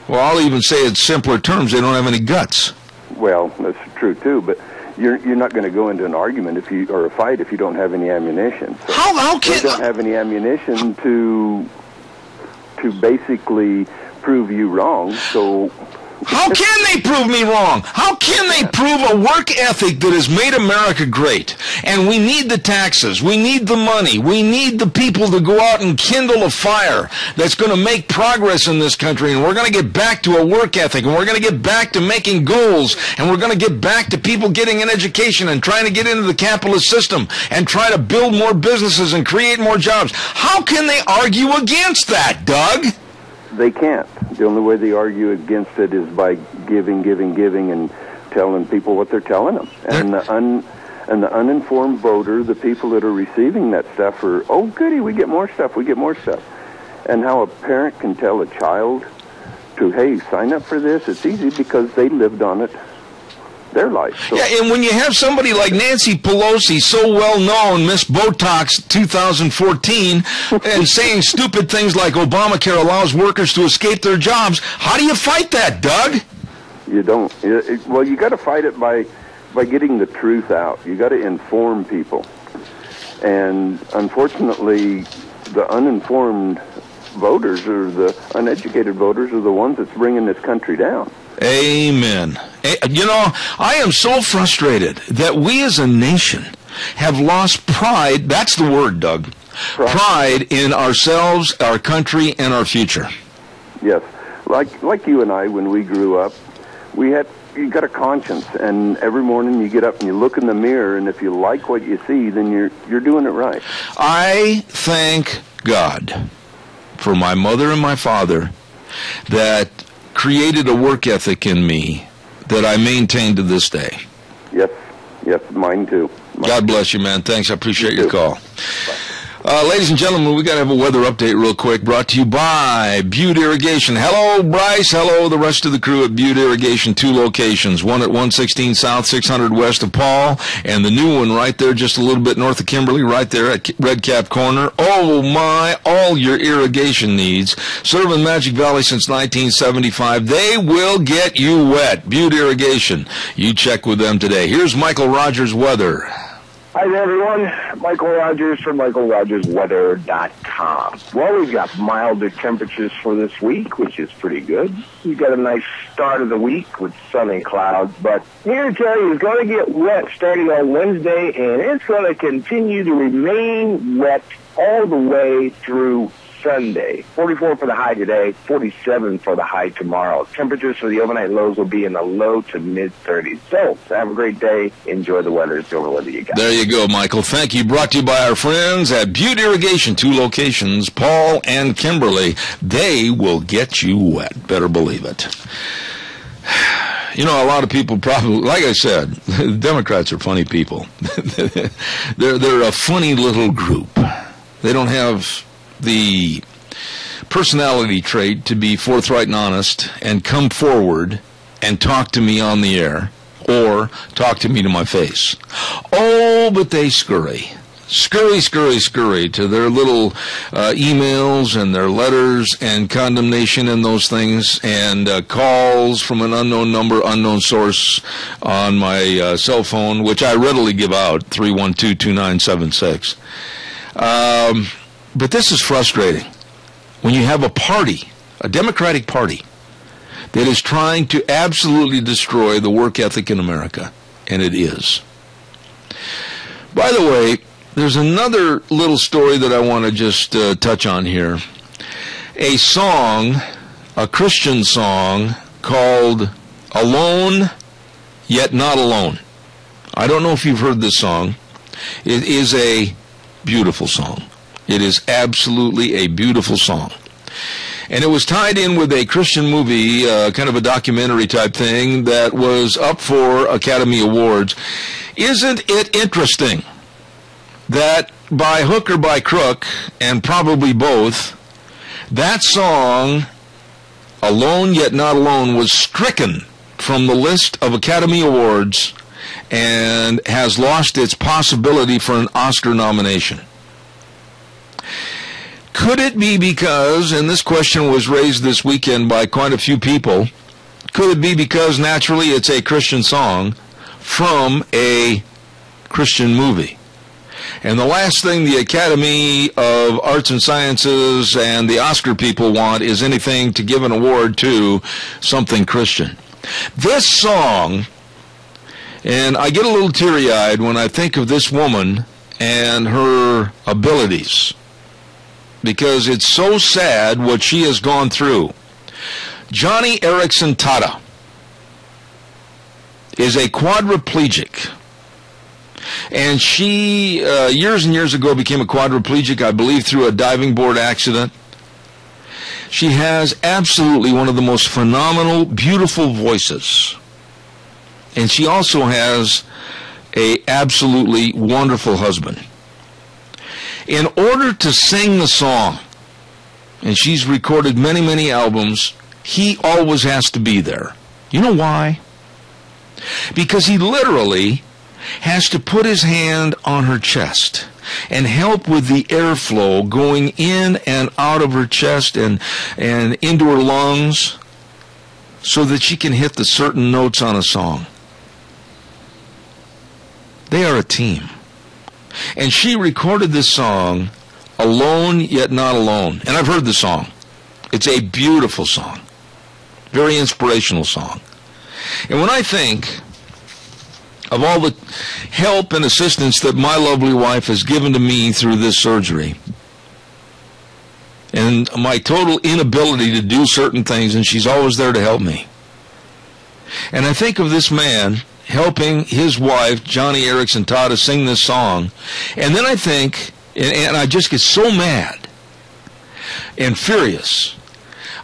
Well, I'll even say in simpler terms, they don't have any guts.
Well, that's true too, but you're not going to go into an argument or a fight if you don't have any ammunition. So
how can
you don't have any ammunition to basically prove you wrong? So
how can they prove me wrong? How can they prove a work ethic that has made America great? And we need the taxes. We need the money. We need the people to go out and kindle a fire that's going to make progress in this country. And we're going to get back to a work ethic. And we're going to get back to making goals. And we're going to get back to people getting an education and trying to get into the capitalist system and try to build more businesses and create more jobs. How can they argue against that, Doug?
They can't. The only way they argue against it is by giving, and telling people what they're telling them. And the uninformed voter, the people that are receiving that stuff are, oh, goody, we get more stuff. And how a parent can tell a child to, hey, sign up for this. It's easy because they lived on it their life. So.
Yeah, and when you have somebody like Nancy Pelosi, so well known, Miss Botox 2014, and saying stupid things like Obamacare allows workers to escape their jobs, how do you fight that, Doug?
You don't. Well, you got to fight it by getting the truth out. You got to inform people. And unfortunately, the uninformed voters or the uneducated voters are the ones that's bringing this country down.
Amen. You know, I am so frustrated that we as a nation have lost pride. That's the word, Doug. Pride in ourselves, our country, and our future.
Yes. Like you and I, when we grew up, you got a conscience, and every morning you get up and you look in the mirror, and if you like what you see, then you're doing it right.
I thank God for my mother and my father that created a work ethic in me that I maintain to this day.
Yes, mine too.
God bless you, man. Thanks. I appreciate your call. Ladies and gentlemen, we got to have a weather update real quick, brought to you by Butte Irrigation. Hello, Bryce. Hello, the rest of the crew at Butte Irrigation. 2 locations, one at 116 South, 600 west of Paul, and the new one right there just a little bit north of Kimberly, right there at Red Cap Corner. Oh, my, all your irrigation needs. Serving Magic Valley since 1975. They will get you wet. Butte Irrigation. You check with them today. Here's Michael Rogers' weather.
Hi there, everyone. Michael Rogers from MichaelRogersWeather.com. Well, we've got milder temperatures for this week, which is pretty good. We've got a nice start of the week with sun and clouds, but here to tell you, it's going to get wet starting on Wednesday, and it's going to continue to remain wet all the way through Sunday. 44 for the high today, 47 for the high tomorrow. Temperatures for the overnight lows will be in the low to mid-30s. So, have a great day. Enjoy the weather. It's over weather you got.
There you go, Michael. Thank you. Brought to you by our friends at Butte Irrigation. 2 locations, Paul and Kimberly. They will get you wet. Better believe it. You know, a lot of people probably, like I said, Democrats are funny people. They're a funny little group. They don't have the personality trait to be forthright and honest and come forward and talk to me on the air or talk to me to my face. Oh, but they scurry to their little emails and their letters and condemnation and those things and calls from an unknown number, unknown source on my cell phone, which I readily give out, 312-2976. But this is frustrating. When you have a party, a Democratic Party, that is trying to absolutely destroy the work ethic in America, and it is. By the way, there's another little story that I want to just touch on here. A song, a Christian song, called Alone, Yet Not Alone. I don't know if you've heard this song. It is a beautiful song. It is absolutely a beautiful song. And it was tied in with a Christian movie, kind of a documentary type thing that was up for Academy Awards. Isn't it interesting that by hook or by crook, and probably both, that song, Alone Yet Not Alone, was stricken from the list of Academy Awards and has lost its possibility for an Oscar nomination? Could it be because, and this question was raised this weekend by quite a few people, could it be because naturally it's a Christian song from a Christian movie? And the last thing the Academy of Arts and Sciences and the Oscar people want is anything to give an award to something Christian. This song, and I get a little teary-eyed when I think of this woman and her abilities, because it's so sad what she has gone through. Johnny Erickson Tata is a quadriplegic. And she, years and years ago, became a quadriplegic, I believe, through a diving board accident. She has absolutely one of the most phenomenal, beautiful voices. And she also has a absolutely wonderful husband. In order to sing the song, and she's recorded many, many albums, he always has to be there. You know why? Because he literally has to put his hand on her chest and help with the airflow going in and out of her chest and into her lungs so that she can hit the certain notes on a song. They are a team. And she recorded this song, Alone Yet Not Alone. And I've heard the song. It's a beautiful song. Very inspirational song. And when I think of all the help and assistance that my lovely wife has given to me through this surgery, and my total inability to do certain things, and she's always there to help me. And I think of this man helping his wife, Johnny Erickson Todd, to sing this song, and then I think, and I just get so mad and furious,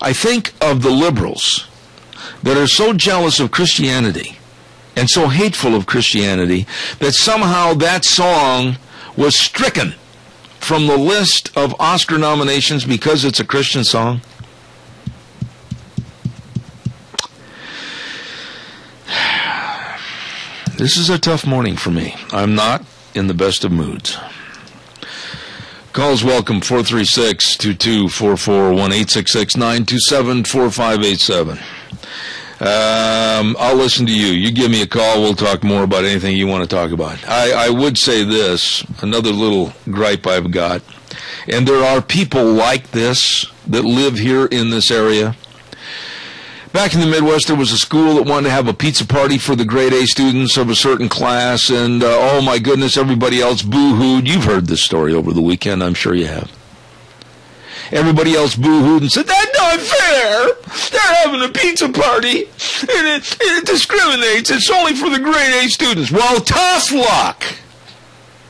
I think of the liberals that are so jealous of Christianity and so hateful of Christianity that somehow that song was stricken from the list of Oscar nominations because it's a Christian song. This is a tough morning for me. I'm not in the best of moods. Calls welcome, 436-2244, 1-866-927-4587. I'll listen to you. You give me a call, we'll talk more about anything you want to talk about. I would say this, another little gripe I've got, and there are people like this that live here in this area. Back in the Midwest, there was a school that wanted to have a pizza party for the grade A students of a certain class, and oh my goodness, everybody else boo-hooed. You've heard this story over the weekend, I'm sure you have. Everybody else boo-hooed and said, that's not fair. They're having a pizza party, and it discriminates. It's only for the grade A students. Well, tough luck.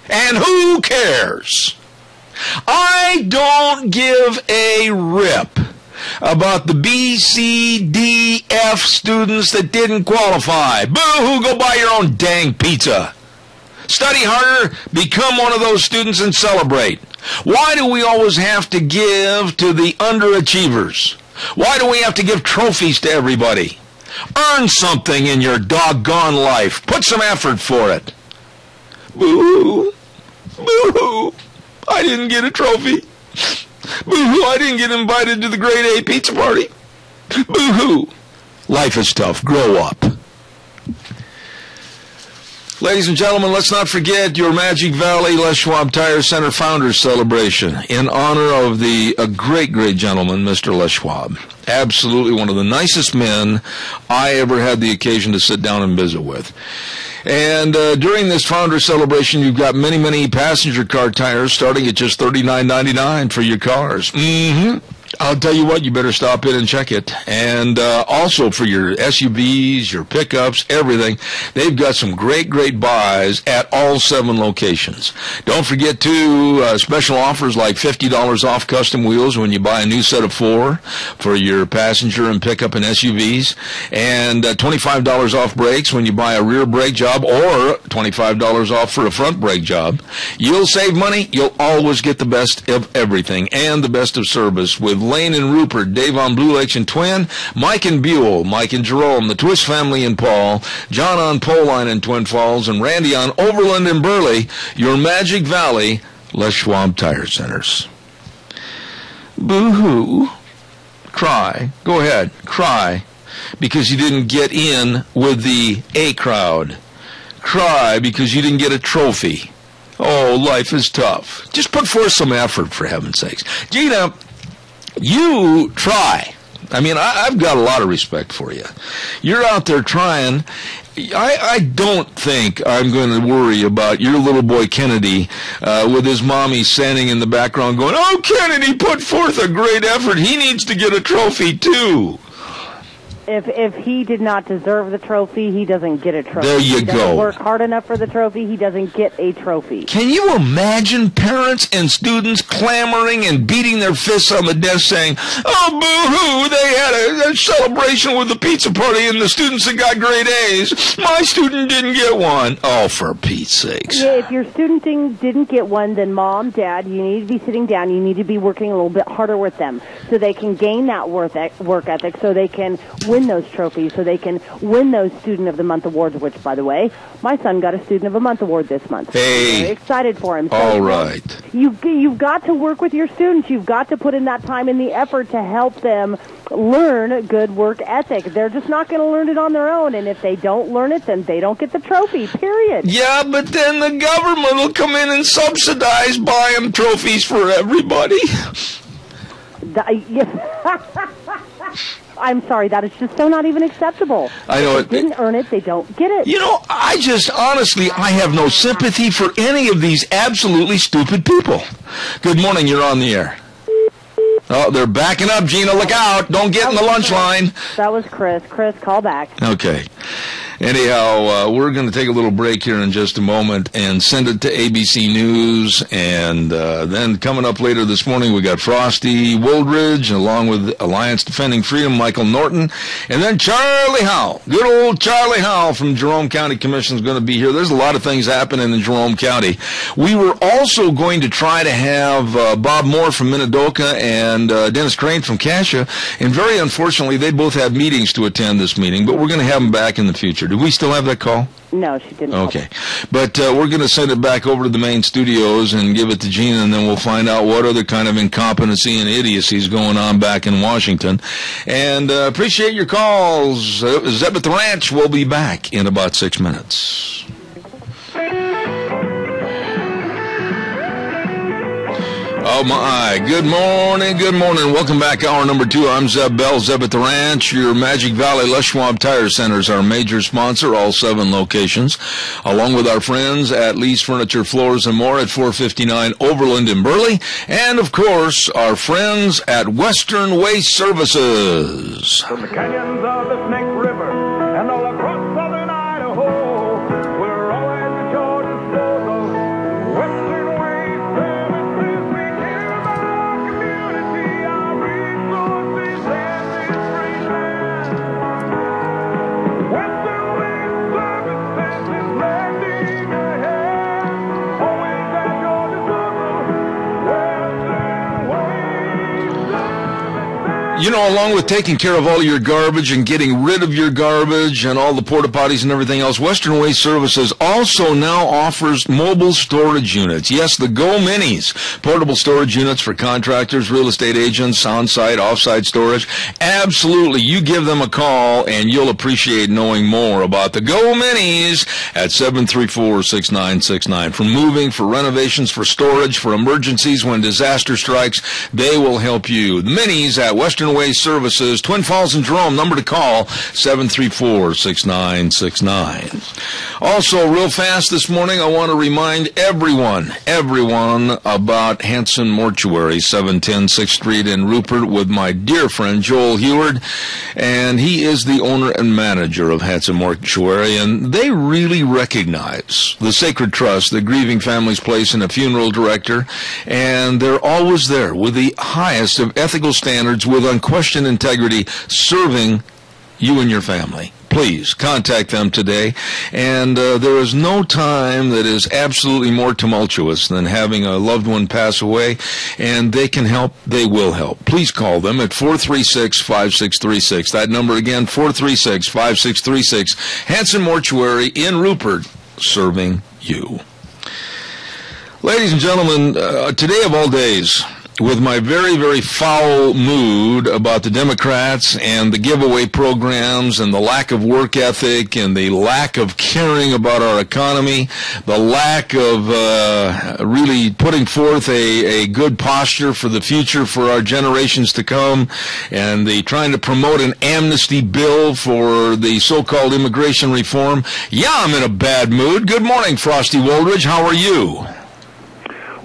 And who cares? I don't give a rip about the B, C, D, F students that didn't qualify. Boo-hoo, go buy your own dang pizza. Study harder, become one of those students and celebrate. Why do we always have to give to the underachievers? Why do we have to give trophies to everybody? Earn something in your doggone life. Put some effort for it. Boo-hoo. Boo-hoo. I didn't get a trophy. Boo-hoo, I didn't get invited to the grade A pizza party. Boo-hoo. Life is tough. Grow up. Ladies and gentlemen, let's not forget your Magic Valley Les Schwab Tire Center Founders Celebration in honor of a great, great gentleman, Mr. Les Schwab. Absolutely one of the nicest men I ever had the occasion to sit down and visit with. And during this founder celebration, you've got many, many passenger car tires starting at just $39.99 for your cars. I'll tell you what, you better stop in and check it. And also for your SUVs, your pickups, everything, they've got some great, great buys at all 7 locations. Don't forget, too, special offers like $50 off custom wheels when you buy a new set of 4 for your passenger and pickup and SUVs, and $25 off brakes when you buy a rear brake job, or $25 off for a front brake job. You'll save money. You'll always get the best of everything and the best of service with Lane and Rupert, Dave on Blue Lakes and Twin, Mike and Buell, Mike and Jerome, the Twist family and Paul, John on Poline and Twin Falls, and Randy on Overland and Burley, your Magic Valley Les Schwab Tire Centers. Boo-hoo. Cry. Go ahead. Cry. Because you didn't get in with the A crowd. Cry because you didn't get a trophy. Oh, life is tough. Just put forth some effort, for heaven's sakes. Gina, you try. I mean, I've got a lot of respect for you. You're out there trying. I don't think I'm going to worry about your little boy Kennedy with his mommy standing in the background going, oh, Kennedy put forth a great effort. He needs to get a trophy, too.
If he did not deserve the trophy, he doesn't get a trophy.
There you
he doesn't
go.
Work hard enough for the trophy, he doesn't get a trophy.
Can you imagine parents and students clamoring and beating their fists on the desk saying, "Oh, boo-hoo, they had a celebration with the pizza party and the students that got grade A's. My student didn't get one." Oh, for Pete's sakes.
Yeah, if your student didn't get one, then Mom, Dad, you need to be sitting down. You need to be working a little bit harder with them so they can gain that work ethic, so they can win those trophies, so they can win those Student of the Month awards, which, by the way, my son got a Student of the Month award this month.
Hey.
I'm very excited for him. So
all right.
You've got to work with your students. You've got to put in that time and the effort to help them learn good work ethic. They're just not going to learn it on their own, and if they don't learn it, then they don't get the trophy, period.
Yeah, but then the government will come in and subsidize buying trophies for everybody.
I'm sorry, that is just so not even acceptable.
I know
if they didn't earn it, they don't get it.
You know, I have no sympathy for any of these absolutely stupid people. Good morning, you're on the air. Oh, they're backing up, Gina. Look out. Don't get in the lunch line.
That was Chris. Chris, call back.
Okay. Anyhow, we're going to take a little break here in just a moment and send it to ABC News. And then coming up later this morning, we got Frosty Woldridge, along with Alliance Defending Freedom, Michael Norton. And then Charlie Howell. Good old Charlie Howell from Jerome County Commission is going to be here. There's a lot of things happening in Jerome County. We were also going to try to have Bob Moore from Minidoka and Dennis Crane from Cassia. And very unfortunately, they both had meetings to attend this meeting. But we're going to have them back in the future. Do we still have that call?
No, she didn't.
Okay. But we're going to send it back over to the main studios and give it to Gina, and then we'll find out what other kind of incompetency and idiocy is going on back in Washington. And appreciate your calls. Zeb at the Ranch will be back in about 6 minutes. Oh, my. Good morning. Welcome back. Hour number 2. I'm Zeb Bell, Zeb at the Ranch. Your Magic Valley Les Schwab Tire Center is our major sponsor, all 7 locations, along with our friends at Lee's Furniture, Floors, and More at 459 Overland in Burley, and, of course, our friends at Western Waste Services.
From the canyons of the Snake River and all across southern Idaho, we're always at your disposal. Western Waste Services, we care about our community, our resources, and the free land. Western Waste Services is lending a hand, always at your disposal. Western Waste Services.
You know, along with taking care of all your garbage and getting rid of your garbage and all the porta potties and everything else, Western Waste Services also now offers mobile storage units. Yes, the Go Minis, portable storage units for contractors, real estate agents, on-site, off-site storage. Absolutely. You give them a call and you'll appreciate knowing more about the Go Minis at 734-6969. For moving, for renovations, for storage, for emergencies when disaster strikes, they will help you. The Minis at Western Waste Services, Twin Falls and Jerome. Number to call, 734-6969. Also, real fast this morning, I want to remind everyone about Hanson Mortuary, 710 6th Street in Rupert, with my dear friend Joel Heward. And he is the owner and manager of Hanson Mortuary. And they really recognize the sacred trust that grieving families place in a funeral director. And they're always there with the highest of ethical standards, with unquestioned integrity, serving you and your family. Please contact them today. And there is no time that is absolutely more tumultuous than having a loved one pass away, and they can help. They will help. Please call them at 436-5636. That number again, 436-5636. Hanson Mortuary in Rupert, serving you. Ladies and gentlemen, today of all days, with my very, very foul mood about the Democrats and the giveaway programs and the lack of work ethic and the lack of caring about our economy, the lack of really putting forth a good posture for the future for our generations to come, and the trying to promote an amnesty bill for the so-called immigration reform. Yeah, I'm in a bad mood. Good morning, Frosty Woldridge. How are you?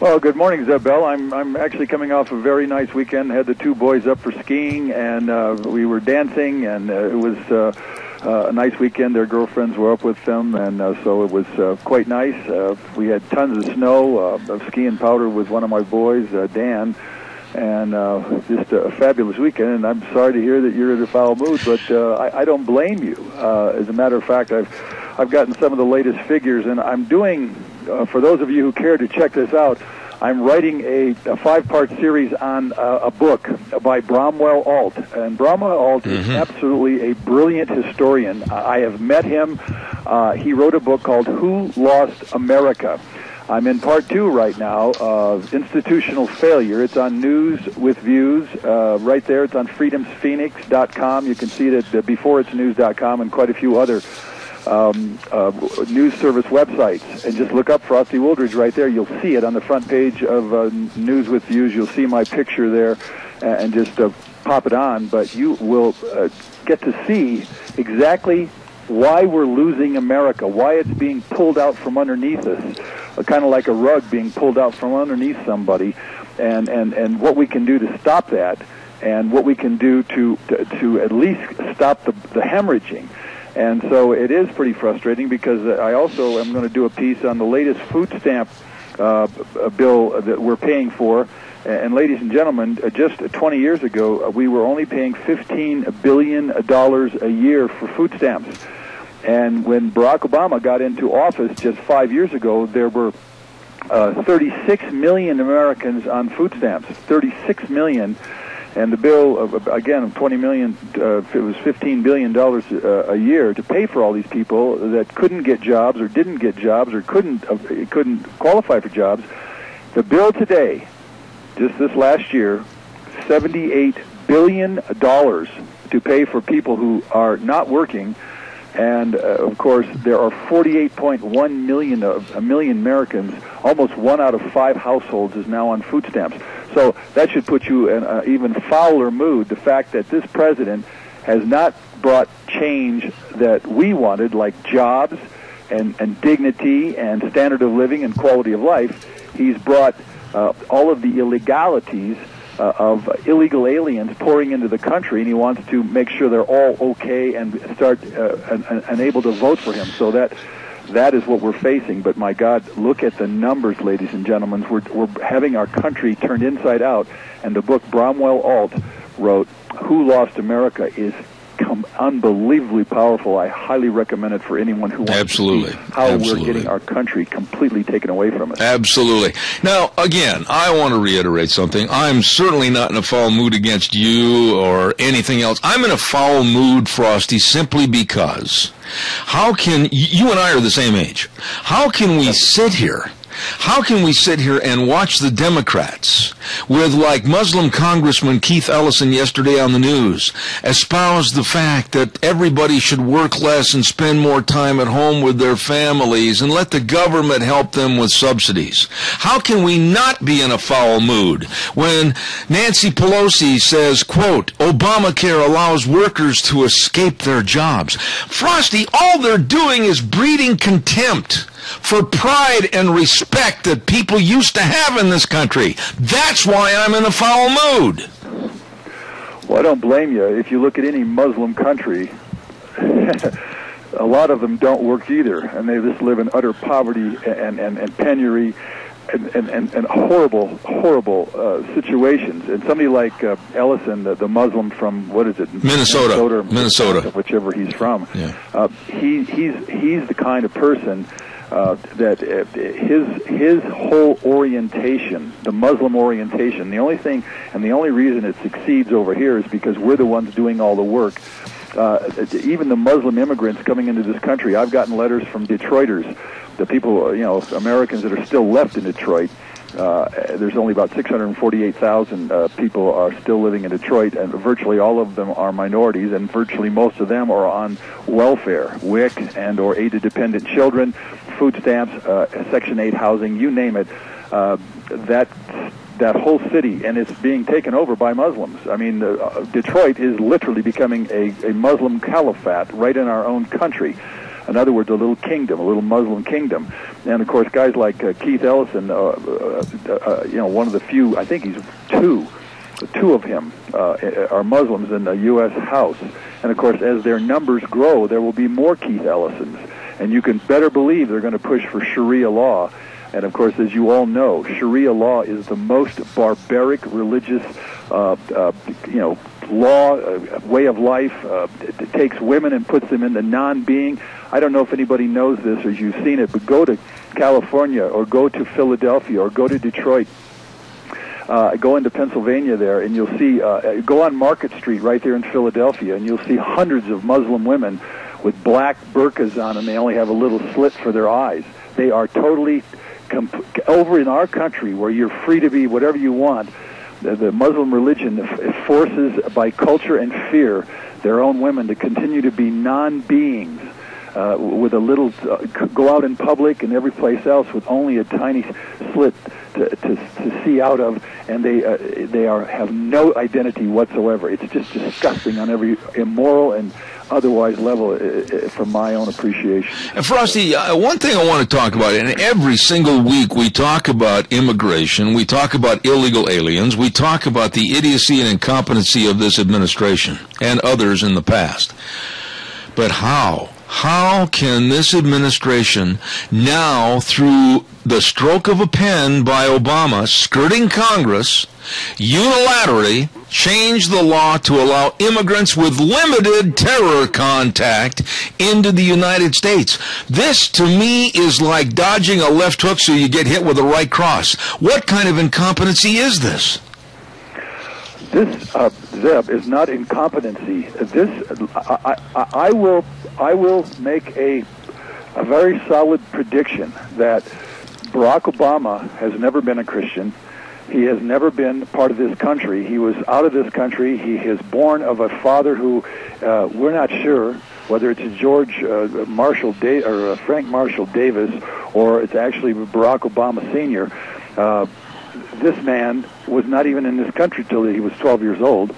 Well, good morning, Isabel. I'm actually coming off a very nice weekend. Had the two boys up for skiing, and we were dancing, and it was a nice weekend. Their girlfriends were up with them, and so it was quite nice. We had tons of snow. Skiing powder with one of my boys, Dan, and just a fabulous weekend. And I'm sorry to hear that you're in a foul mood, but I don't blame you. As a matter of fact, I've gotten some of the latest figures, and I'm doing, for those of you who care to check this out, I'm writing a 5-part series on a book by Bromwell Alt. And Bromwell Alt is absolutely a brilliant historian. I have met him. He wrote a book called Who Lost America? I'm in part 2 right now of Institutional Failure. It's on News with Views right there. It's on freedomsphoenix.com. You can see it at beforeitsnews.com and quite a few other news service websites, and just look up Frosty Wooldridge right there. You'll see it on the front page of News with Views. You'll see my picture there, and just pop it on. But you will get to see exactly why we're losing America, why it's being pulled out from underneath us, kind of like a rug being pulled out from underneath somebody, and what we can do to stop that, and what we can do to at least stop the hemorrhaging. And so it is pretty frustrating, because I also am going to do a piece on the latest food stamp bill that we're paying for. And ladies and gentlemen, just 20 years ago, we were only paying $15 billion a year for food stamps. And when Barack Obama got into office just 5 years ago, there were 36 million Americans on food stamps, 36 million. And the bill, again, $20 million, it was $15 billion a year to pay for all these people that couldn't get jobs or didn't get jobs or couldn't qualify for jobs. The bill today, just this last year, $78 billion to pay for people who are not working. And, of course, there are 48.1 million Americans. Almost 1 out of 5 households is now on food stamps. So that should put you in an even fouler mood, the fact that this president has not brought change that we wanted, like jobs and dignity and standard of living and quality of life. He's brought all of the illegalities of illegal aliens pouring into the country, and he wants to make sure they're all okay and start and able to vote for him. So that is what we're facing. But my God, look at the numbers, ladies and gentlemen. We're having our country turned inside out, and the book Bromwell Alt wrote, Who Lost America, is unbelievably powerful. I highly recommend it for anyone who wants to see how we're getting our country completely taken away from us.
Absolutely. Now, again, I want to reiterate something. I'm certainly not in a foul mood against you or anything else. I'm in a foul mood, Frosty, simply because how can you and I are the same age? How can we sit here? How can we sit here and watch the Democrats with, like Muslim Congressman Keith Ellison yesterday on the news, espouse the fact that everybody should work less and spend more time at home with their families and let the government help them with subsidies? How can we not be in a foul mood when Nancy Pelosi says, quote, Obamacare allows workers to escape their jobs? Frosty, all they're doing is breeding contempt for pride and respect that people used to have in this country. That's why I'm in a foul mood.
Well, I don't blame you. If you look at any Muslim country, a lot of them don't work either, and they just live in utter poverty and penury and horrible situations. And somebody like Ellison, the Muslim from, what is it?
Minnesota.
Whichever he's from.
Yeah.
He's the kind of person that his whole orientation, the Muslim orientation, the only thing and the only reason it succeeds over here is because we're the ones doing all the work. Even the Muslim immigrants coming into this country, I've gotten letters from Detroiters, the people, Americans that are still left in Detroit. There's only about 648,000 people are still living in Detroit, and virtually all of them are minorities, and virtually most of them are on welfare, WIC and or aid-dependent children, food stamps, Section 8 housing, you name it. That whole city, and it's being taken over by Muslims. I mean, Detroit is literally becoming a Muslim caliphate right in our own country. In other words, a little kingdom, a little Muslim kingdom. And of course, guys like Keith Ellison, one of the few, I think he's two of him are Muslims in the U.S. House. And of course, as their numbers grow, there will be more Keith Ellisons. And you can better believe they're going to push for Sharia law. And of course, as you all know, Sharia law is the most barbaric religious, law, way of life. It takes women and puts them into non-being. I don't know if anybody knows this or you've seen it, but go to California or go to Philadelphia or go to Detroit. Go into Pennsylvania there, and you'll see, go on Market Street right there in Philadelphia, and you'll see hundreds of Muslim women with black burqas on, and they only have a little slit for their eyes. They are totally, over in our country, where you're free to be whatever you want, the Muslim religion forces, by culture and fear, their own women to continue to be non-beings, with a little, go out in public and every place else with only a tiny slit to see out of, and they have no identity whatsoever. It's just disgusting on every immoral and otherwise level, from my own appreciation.
And Frosty, one thing I want to talk about, and every single week we talk about immigration, we talk about illegal aliens, we talk about the idiocy and incompetency of this administration and others in the past. But how? How can this administration now, through the stroke of a pen by Obama, skirting Congress, unilaterally change the law to allow immigrants with limited terror contact into the United States? This, to me, is like dodging a left hook so you get hit with a right cross. What kind of incompetency is this?
This, Zeb, is not incompetency. This, I will make a very solid prediction that Barack Obama has never been a Christian. He has never been part of this country. He was out of this country. He is born of a father who, we're not sure whether it's George Marshall or Frank Marshall Davis, or it's actually Barack Obama Sr. This man was not even in this country till he was 12 years old.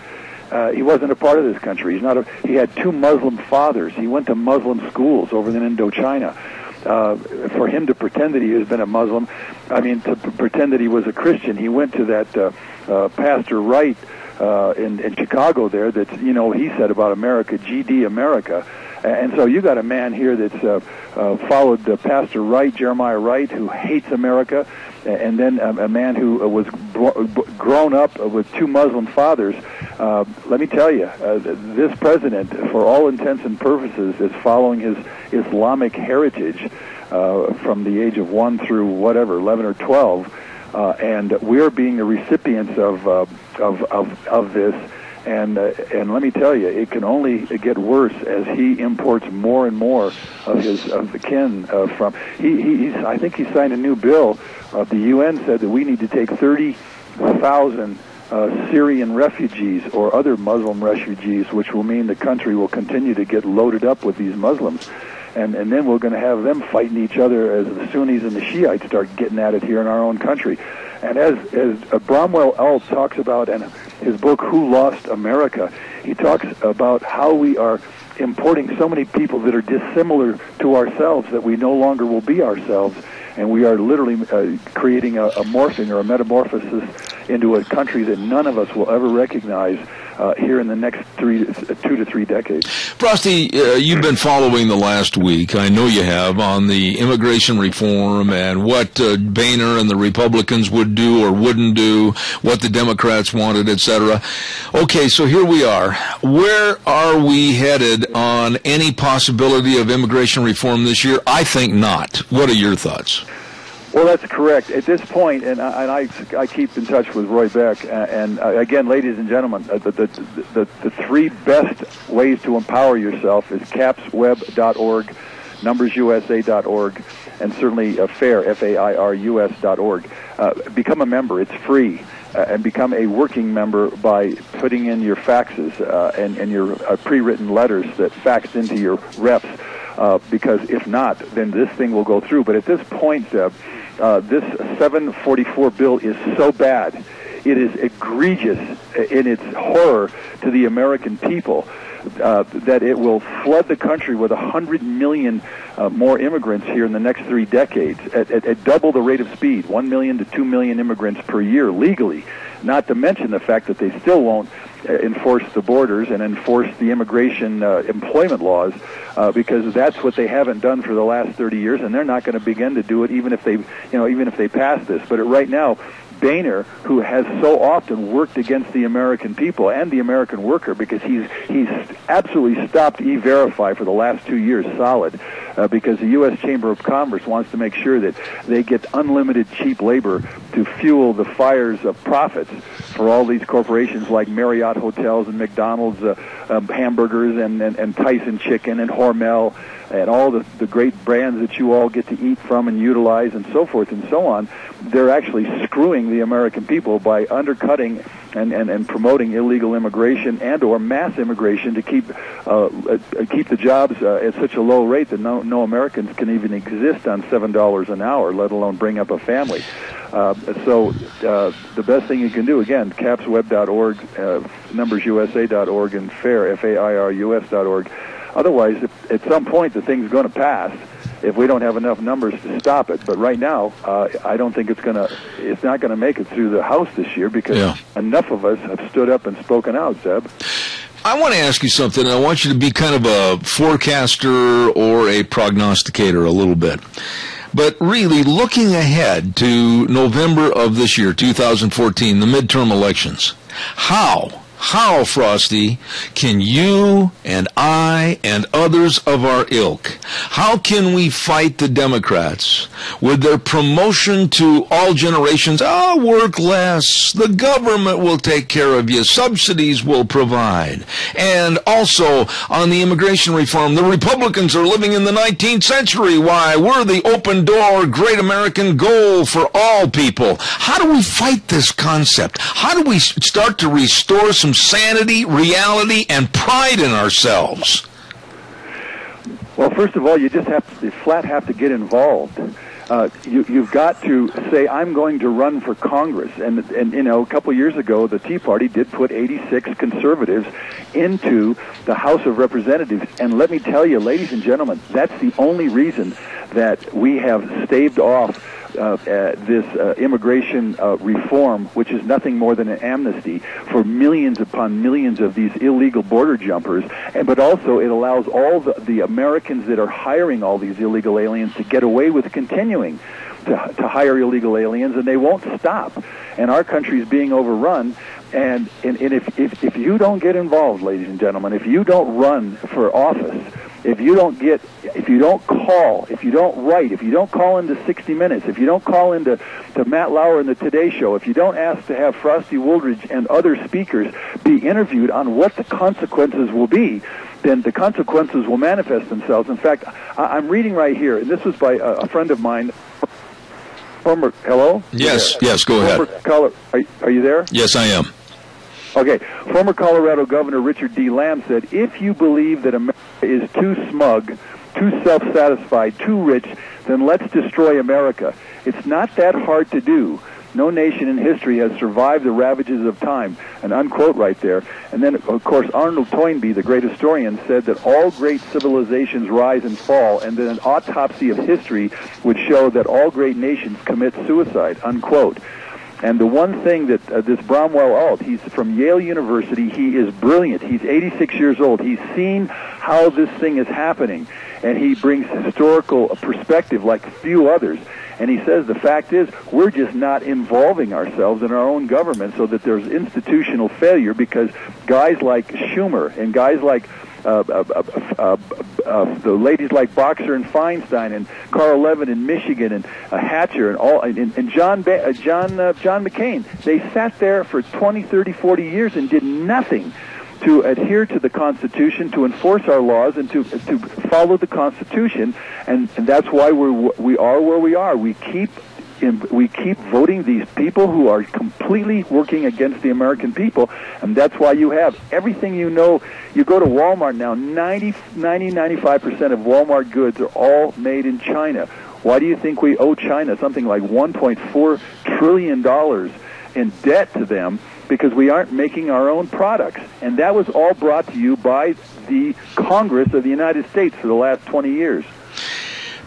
He wasn't a part of this country. He had two Muslim fathers. He went to Muslim schools over in Indochina. For him to pretend that he has been a Muslim, to pretend that he was a Christian, he went to that Pastor Wright in Chicago there that, he said about America, GD America. And so you got a man here that's followed Pastor Wright, Jeremiah Wright, who hates America, and then a man who was grown up with two Muslim fathers. Let me tell you, this president, for all intents and purposes, is following his Islamic heritage from the age of 1 through 11 or 12, and we're being the recipients of this. And let me tell you, it can only get worse as he imports more and more of the kin from. I think he signed a new bill. The UN said that we need to take 30,000 Syrian refugees or other Muslim refugees, which will mean the country will continue to get loaded up with these Muslims. And then we're going to have them fighting each other as the Sunnis and the Shiites start getting at it here in our own country. And as Bromwell Alt talks about in his book, Who Lost America, he talks about how we are importing so many people that are dissimilar to ourselves that we no longer will be ourselves. And we are literally creating a morphing or a metamorphosis into a country that none of us will ever recognize here in the next 2 to 3 decades.
Frosty, you've been following the last week, I know you have, on the immigration reform and what Boehner and the Republicans would do or wouldn't do, what the Democrats wanted, etc. Okay, so here we are. Where are we headed on any possibility of immigration reform this year? I think not. What are your thoughts?
Well, that's correct. At this point, and I keep in touch with Roy Beck, and again, ladies and gentlemen, the 3 best ways to empower yourself is capsweb.org, numbersusa.org, and certainly FAIR, FAIRUS.org. Become a member. It's free. And become a working member by putting in your faxes and your pre-written letters that faxed into your reps. Because if not, then this thing will go through. But at this point, this 744 bill is so bad, It is egregious in its horror to the American people that it will flood the country with 100 million more immigrants here in the next 3 decades at double the rate of speed, 1 million to 2 million immigrants per year legally, not to mention the fact that they still won't enforce the borders and enforce the immigration employment laws because that's what they haven't done for the last 30 years, and they're not going to begin to do it even if they pass this. But right now, Boehner, who has so often worked against the American people and the American worker, because he's absolutely stopped E-Verify for the last 2 years solid, because the U.S. Chamber of Commerce wants to make sure that they get unlimited cheap labor to fuel the fires of profits for all these corporations like Marriott Hotels and McDonald's hamburgers and Tyson Chicken and Hormel and all the great brands that you all get to eat from and utilize and so forth and so on. They're actually screwing the American people by undercutting and promoting illegal immigration and or mass immigration to keep the jobs at such a low rate that no Americans can even exist on $7 an hour, let alone bring up a family. So the best thing you can do, again, capsweb.org, numbersusa.org, and FAIR, FAIRUS.org. Otherwise, at some point, the thing's going to pass if we don't have enough numbers to stop it. But right now, I don't think it's not going to make it through the House this year because enough of us have stood up and spoken out, Zeb.
I want to ask you something. I want you to be kind of a forecaster or a prognosticator a little bit. But really, looking ahead to November of this year, 2014, the midterm elections, how, Frosty, can you and I and others of our ilk, how can we fight the Democrats with their promotion to all generations? Work less. The government will take care of you. Subsidies will provide. And also, on the immigration reform, the Republicans are living in the 19th century. Why? We're the open door, great American goal for all people. How do we fight this concept? How do we start to restore some sanity, reality, and pride in ourselves?
Well, first of all, you just have to get involved. You've got to say, I'm going to run for Congress. And a couple of years ago, the Tea Party did put 86 conservatives into the House of Representatives. And let me tell you, ladies and gentlemen, that's the only reason that we have staved off this immigration reform, which is nothing more than an amnesty for millions upon millions of these illegal border jumpers, but also it allows all the Americans that are hiring all these illegal aliens to get away with continuing to hire illegal aliens, and they won't stop. And our country is being overrun. And if you don't get involved, ladies and gentlemen, if you don't run for office, if you don't call, if you don't write, if you don't call into 60 Minutes, if you don't call into Matt Lauer and the Today Show, if you don't ask to have Frosty Woolridge and other speakers be interviewed on what the consequences will be, then the consequences will manifest themselves. In fact, I'm reading right here, and this was by a friend of mine, hello?
Yes, go ahead.
Are you there?
Yes, I am.
Okay. Former Colorado Governor Richard D. Lamb said, if you believe that America is too smug, too self-satisfied, too rich, then let's destroy America. It's not that hard to do. No nation in history has survived the ravages of time. An unquote right there. And then, of course, Arnold Toynbee, the great historian, said that all great civilizations rise and fall, and that an autopsy of history would show that all great nations commit suicide, unquote. And the one thing that this Bromwell Alt, he's from Yale University, he is brilliant. He's 86 years old. He's seen how this thing is happening, and he brings historical perspective like few others. And he says the fact is we're just not involving ourselves in our own government, so that there's institutional failure because guys like Schumer and guys like the ladies like Boxer and Feinstein and Carl Levin in Michigan and Hatcher and John McCain, they sat there for 20, 30, 40 years and did nothing to adhere to the Constitution, to enforce our laws, and to follow the Constitution, and that's why we are where we are. We keep voting these people who are completely working against the American people, and that's why you have everything you know. You go to Walmart now, 95% of Walmart goods are all made in China. Why do you think we owe China something like $1.4 trillion in debt to them because we aren't making our own products. And that was all brought to you by the Congress of the United States for the last 20 years.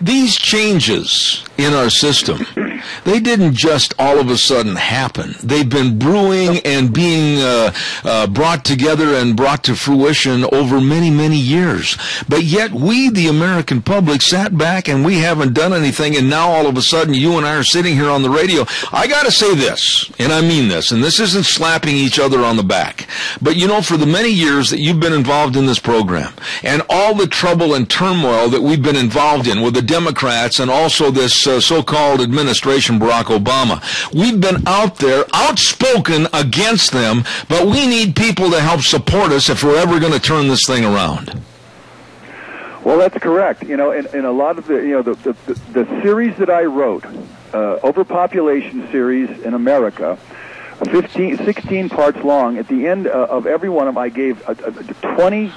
These changes in our system, they didn't just all of a sudden happen. They've been brewing and being brought together and brought to fruition over many, many years. But yet we, the American public, sat back and we haven't done anything, and now all of a sudden you and I are sitting here on the radio. I got to say this, and I mean this, and this isn't slapping each other on the back. But you know, for the many years that you've been involved in this program, and all the trouble and turmoil that we've been involved in with the Democrats and also this so-called administration, Barack Obama. We've been out there, outspoken against them, but we need people to help support us if we're ever going to turn this thing around.
Well, that's correct. You know, in a lot of the series that I wrote, Overpopulation series in America, 16 parts long. At the end of every one of them, I gave 20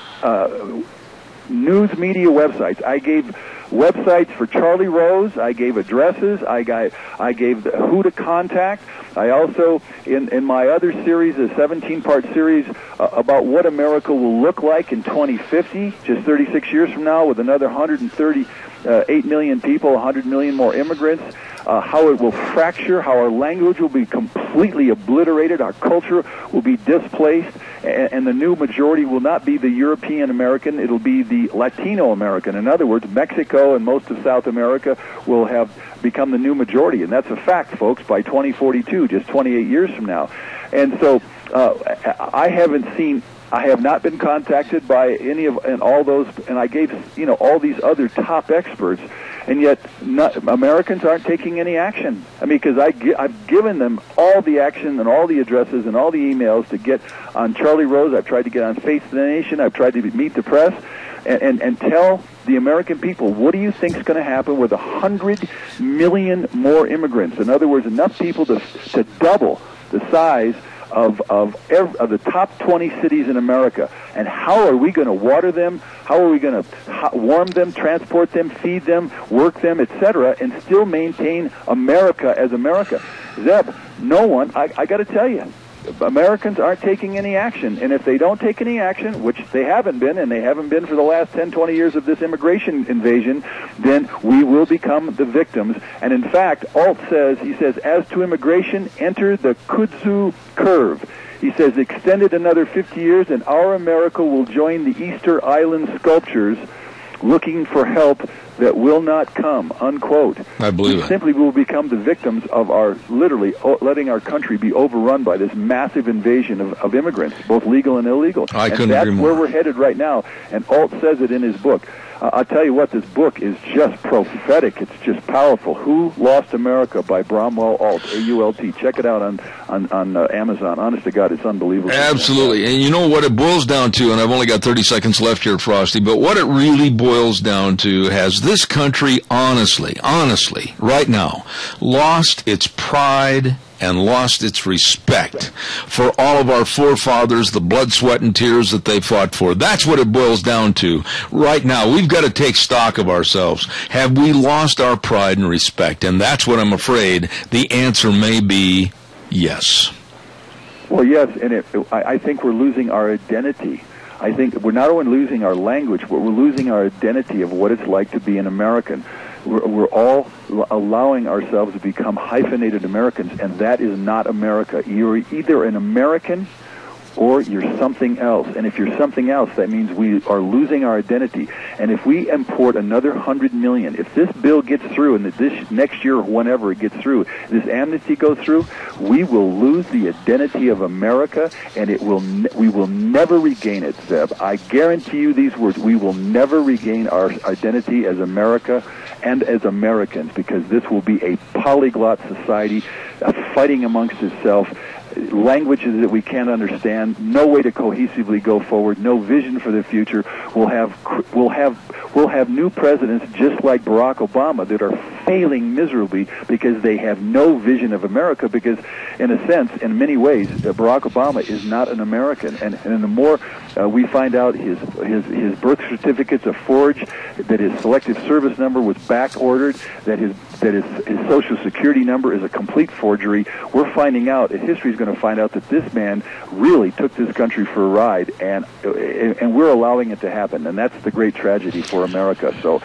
news media websites. I gave websites for Charlie Rose. I gave addresses. I gave who to contact. I also, in my other series, a 17-part series about what America will look like in 2050, just 36 years from now, with another 138 million people, 100 million more immigrants, how it will fracture, how our language will be completely obliterated, our culture will be displaced, and the new majority will not be the European American, it'll be the Latino American. In other words, Mexico and most of South America will have become the new majority, and that's a fact, folks, by 2042, just 28 years from now. And so I have not been contacted by any of and all those, and I gave all these other top experts, and yet Americans aren't taking any action. I mean, because I've given them all the action and all the addresses and all the emails to get on Charlie Rose. I've tried to get on Face the Nation. I've tried to meet the press and tell the American people, what do you think is going to happen with 100 million more immigrants? In other words, enough people to double the size of the top 20 cities in America. And how are we going to water them? How are we going to warm them, transport them, feed them, work them, etc., and still maintain America as America? Zeb, no one, I got to tell you, Americans aren't taking any action. And if they don't take any action, which they haven't been, and they haven't been for the last 10, 20 years of this immigration invasion, then we will become the victims. And in fact, Alt says, he says, as to immigration, enter the kudzu curve. He says, extended another 50 years, and our America will join the Easter Island sculptures looking for help that will not come, unquote.
I believe it.
Simply will become the victims of our, literally, letting our country be overrun by this massive invasion of immigrants, both legal and illegal.
I couldn't agree more.
That's where we're headed right now, and Alt says it in his book. I'll tell you what, this book is just prophetic. It's just powerful. Who Lost America by Bromwell Alt, A-U-L-T. Check it out on Amazon. Honest to God, it's unbelievable.
Absolutely. And you know what it boils down to, and I've only got 30 seconds left here, Frosty, but what it really boils down to, has this country honestly, right now, lost its pride and lost its respect for all of our forefathers, the blood, sweat, and tears that they fought for. That's what it boils down to right now. We've got to take stock of ourselves. Have we lost our pride and respect? And that's what I'm afraid the answer may be yes.
Well, yes, and I think we're losing our identity. I think we're not only losing our language, but we're losing our identity of what it's like to be an American. We're all allowing ourselves to become hyphenated Americans, and that is not America. You're either an American or you're something else. And if you're something else, that means we are losing our identity. And if we import another 100 million, if this bill gets through, and this next year, whenever it gets through, this amnesty goes through, we will lose the identity of America, and we will never regain it, Zeb. I guarantee you these words. We will never regain our identity as America and as Americans, because this will be a polyglot society, fighting amongst itself, languages that we can't understand, no way to cohesively go forward, no vision for the future. We'll have new presidents just like Barack Obama that are failing miserably because they have no vision of America, because in a sense, in many ways, Barack Obama is not an American. And the more we find out his birth certificates are forged, that his selective service number was back ordered, that his that his Social Security number is a complete forgery. We're finding out, history's going to find out that this man really took this country for a ride, and we're allowing it to happen, and that's the great tragedy for America. So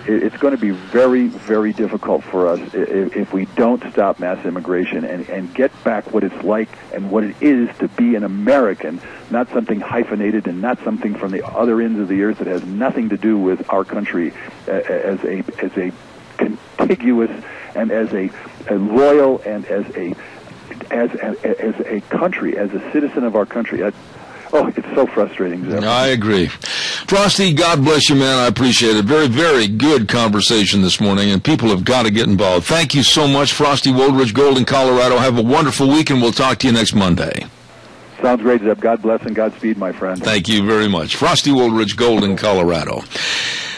it's going to be very, very difficult for us if we don't stop mass immigration and get back what it's like and what it is to be an American, not something hyphenated and not something from the other ends of the earth that has nothing to do with our country as a contiguous and as a loyal and as a country, as a citizen of our country. It's so frustrating, Zeb.
I agree. Frosty, God bless you, man. I appreciate it. Very, very good conversation this morning, and people have got to get involved. Thank you so much, Frosty Woldridge, Golden, Colorado. Have a wonderful week, and we'll talk to you next Monday.
Sounds great, Zeb. God bless and Godspeed, my friend.
Thank you very much. Frosty Woldridge, Golden, Colorado.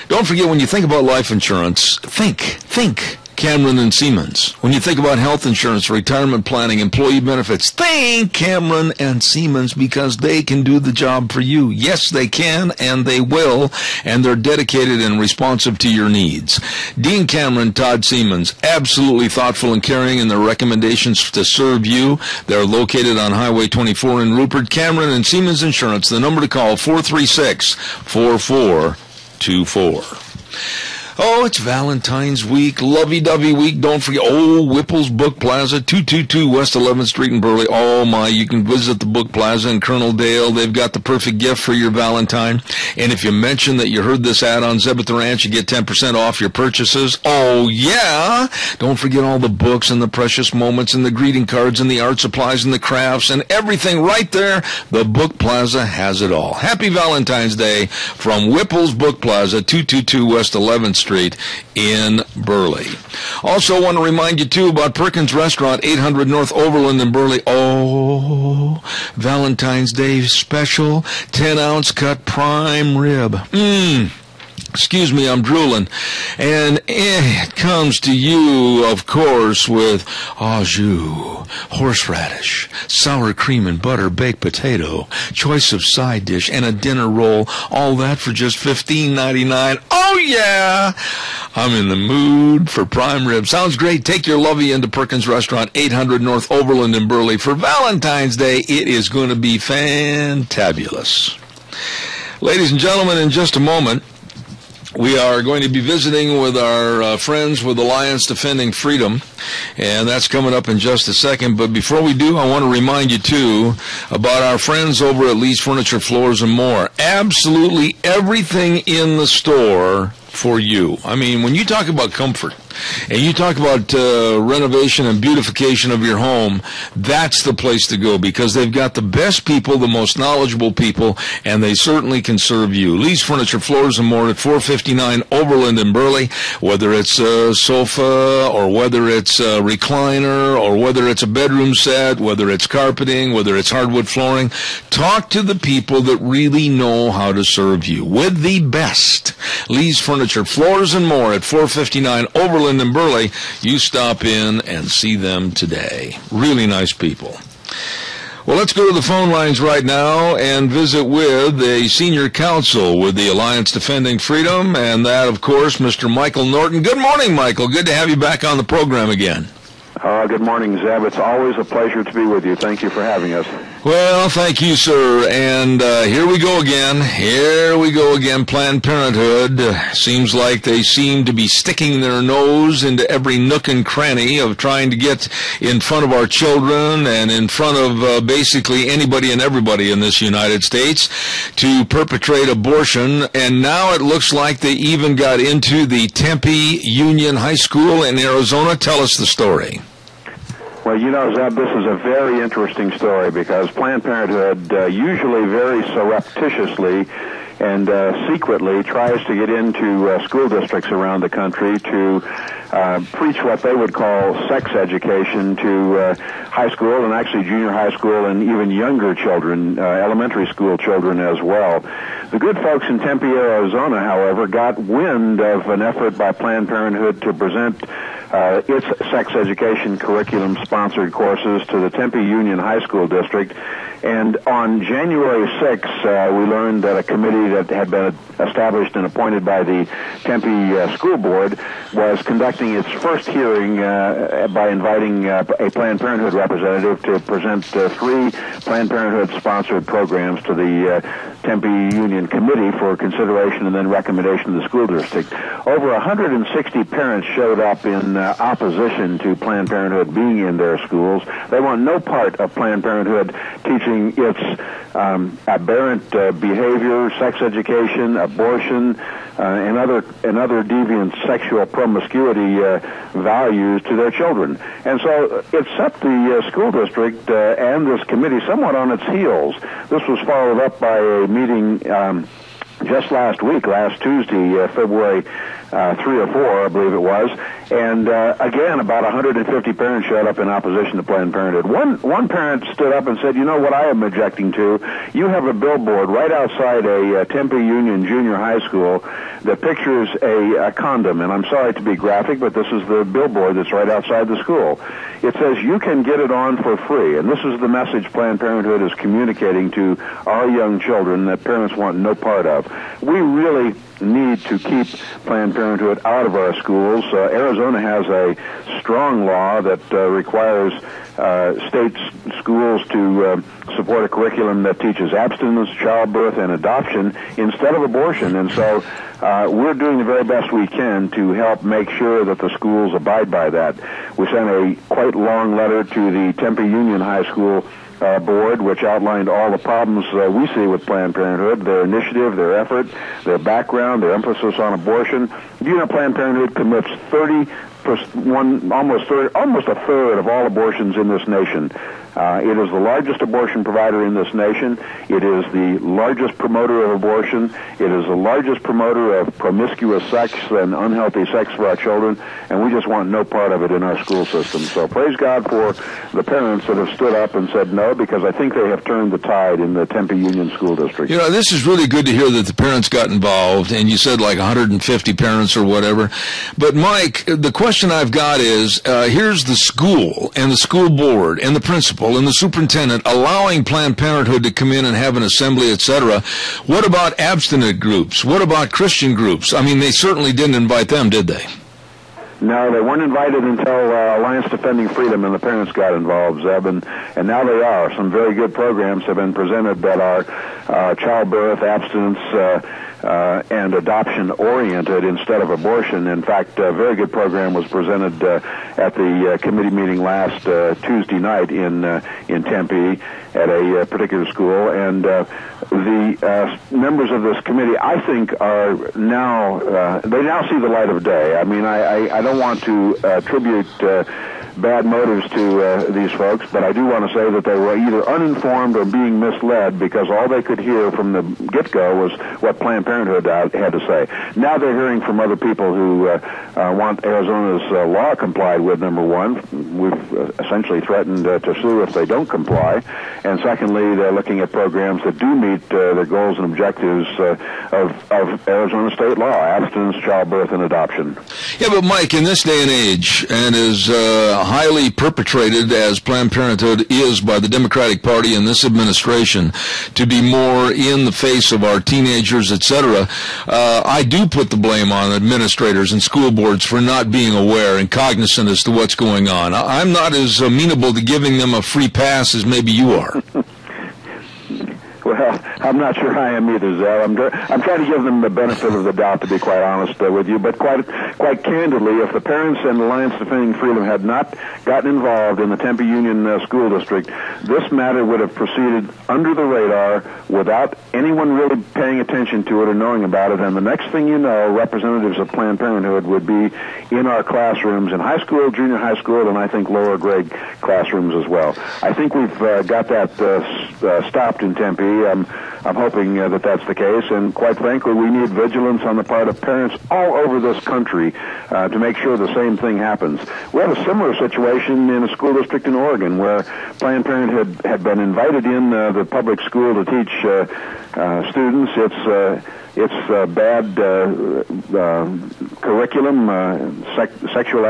Don't forget, when you think about life insurance, think Cameron and Siemens. When you think about health insurance, retirement planning, employee benefits, think Cameron and Siemens, because they can do the job for you. Yes, they can, and they will, and they're dedicated and responsive to your needs. Dean Cameron, Todd Siemens, absolutely thoughtful and caring in their recommendations to serve you. They're located on Highway 24 in Rupert. Cameron and Siemens Insurance, the number to call, 436-4424. Oh, it's Valentine's week, lovey-dovey week. Don't forget, Whipple's Book Plaza, 222 West 11th Street in Burley. Oh, my, you can visit the Book Plaza in Colonel Dale. They've got the perfect gift for your Valentine. And if you mention that you heard this ad on Zeb at the Ranch, you get 10% off your purchases. Oh, yeah. Don't forget all the books and the precious moments and the greeting cards and the art supplies and the crafts and everything right there. The Book Plaza has it all. Happy Valentine's Day from Whipple's Book Plaza, 222 West 11th Street in Burley. Also want to remind you, too, about Perkins Restaurant, 800 North Overland in Burley. Oh, Valentine's Day special, 10-ounce cut prime rib. Excuse me, I'm drooling. And it comes to you, of course, with au jus, horseradish, sour cream and butter, baked potato, choice of side dish, and a dinner roll. All that for just $15.99. Oh, yeah! I'm in the mood for prime rib. Sounds great. Take your lovey into Perkins Restaurant, 800 North Overland in Burley. For Valentine's Day, it is going to be fantabulous. Ladies and gentlemen, in just a moment, we are going to be visiting with our friends with Alliance Defending Freedom, and that's coming up in just a second. But before we do, I want to remind you, too, about our friends over at Lee's Furniture, Floors, and More. Absolutely everything in the store for you. I mean, when you talk about comfort and you talk about renovation and beautification of your home, that's the place to go, because they've got the best people, the most knowledgeable people, and they certainly can serve you. Lee's Furniture, Floors, and More at 459 Overland in Burley. Whether it's a sofa or whether it's a recliner or whether it's a bedroom set, whether it's carpeting, whether it's hardwood flooring, talk to the people that really know how to serve you with the best. Lee's Furniture, Floors, and More at 459 Overland in Burley. You stop in and see them today. Really nice people. Well, let's go to the phone lines right now and visit with a senior counsel with the Alliance Defending Freedom, and that, of course, Mr. Michael Norton. Good morning, Michael. Good to have you back on the program again.
Good morning, Zeb. It's always a pleasure to be with you. Thank you for having us.
Well, thank you, sir. And here we go again. Here we go again. Planned Parenthood. Seems like they seem to be sticking their nose into every nook and cranny of trying to get in front of our children and in front of basically anybody and everybody in this United States to perpetrate abortion. And now it looks like they even got into the Tempe Union High School in Arizona. Tell us the story.
Well, you know, Zeb, this is a very interesting story because Planned Parenthood usually very surreptitiously and secretly tries to get into school districts around the country to preach what they would call sex education to high school and actually junior high school and even younger children, elementary school children as well. The good folks in Tempe, Arizona, however, got wind of an effort by Planned Parenthood to present
its sex education curriculum-sponsored courses to the Tempe Union High School District. And on January 6th, we learned that a committee that had been established and appointed by the Tempe School Board was conducting its first hearing by inviting a Planned Parenthood representative to present 3 Planned Parenthood-sponsored programs to the Tempe Union Committee for consideration and then recommendation to the school district. Over 160 parents showed up in opposition to Planned Parenthood being in their schools. They want no part of Planned Parenthood teaching its aberrant behavior, sex education, abortion, and other deviant sexual promiscuity values to their children. And so it set the school district and this committee somewhat on its heels. This was followed up by a meeting just last week, last Tuesday, February 3 or 4, I believe it was, and again, about 150 parents showed up in opposition to Planned Parenthood. One parent stood up and said, "You know what I am objecting to? You have a billboard right outside a Tempe Union Junior High School that pictures a condom, and I'm sorry to be graphic, but this is the billboard that's right outside the school. It says you can get it on for free, and this is the message Planned Parenthood is communicating to our young children that parents want no part of. We really need to keep Planned Parenthood out of our schools. Arizona has a strong law that requires state schools to support a curriculum that teaches abstinence, childbirth, and adoption instead of abortion. And so we're doing the very best we can to help make sure that the schools abide by that. We sent a quite long letter to the Tempe Union High School board, which outlined all the problems we see with Planned Parenthood, their initiative, their effort, their background, their emphasis on abortion. You know, Planned Parenthood commits almost a third of all abortions in this nation. It is the largest abortion provider in this nation. It is the largest promoter of abortion. It is the largest promoter of promiscuous sex and unhealthy sex for our children, and we just want no part of it in our school system. So praise God for the parents that have stood up and said no, because I think they have turned the tide in the Tempe Union School District.
You know, this is really good to hear that the parents got involved, and you said like 150 parents or whatever. But Mike, the question I've got is, here's the school and the school board and the principal and the superintendent allowing Planned Parenthood to come in and have an assembly, etc. What about abstinent groups? What about Christian groups? I mean, they certainly didn't invite them, did they?
No, they weren't invited until Alliance Defending Freedom and the parents got involved, Zeb, and now they are. Some very good programs have been presented that are childbirth, abstinence, and adoption-oriented instead of abortion. In fact, a very good program was presented at the committee meeting last Tuesday night in Tempe at a particular school, and the members of this committee, I think, are now they now see the light of day. I mean, I don't want to attribute bad motives to these folks, but I do want to say that they were either uninformed or being misled, because all they could hear from the get-go was what Planned Parenthood had to say. Now they're hearing from other people who want Arizona's law complied with, number one. We've essentially threatened to sue if they don't comply. And secondly, they're looking at programs that do meet the goals and objectives of Arizona state law, abstinence, childbirth, and adoption.
Yeah, but Mike, in this day and age, and as highly perpetrated as Planned Parenthood is by the Democratic Party and this administration to be more in the face of our teenagers, etc., I do put the blame on administrators and school boards for not being aware and cognizant as to what's going on. I'm not as amenable to giving them a free pass as maybe you are.
Well, I'm not sure I am either, Zell. I'm trying to give them the benefit of the doubt, to be quite honest with you. But quite candidly, if the parents and Alliance Defending Freedom had not gotten involved in the Tempe Union School District, this matter would have proceeded under the radar without anyone really paying attention to it or knowing about it. And the next thing you know, representatives of Planned Parenthood would be in our classrooms in high school, junior high school, and I think lower grade classrooms as well. I think we've got that stopped in Tempe. I'm hoping that that's the case. And quite frankly, we need vigilance on the part of parents all over this country to make sure the same thing happens. We have a similar situation in a school district in Oregon where Planned Parenthood had been invited in the public school to teach students its bad curriculum, sexual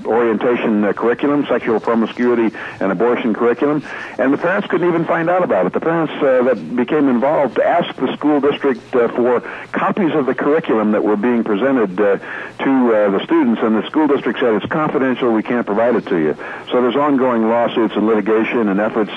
orientation curriculum, sexual promiscuity and abortion curriculum, and the parents couldn't even find out about it. The parents that became involved asked the school district for copies of the curriculum that were being presented to the students, and the school district said, it's confidential, we can't provide it to you. So there's ongoing lawsuits and litigation and efforts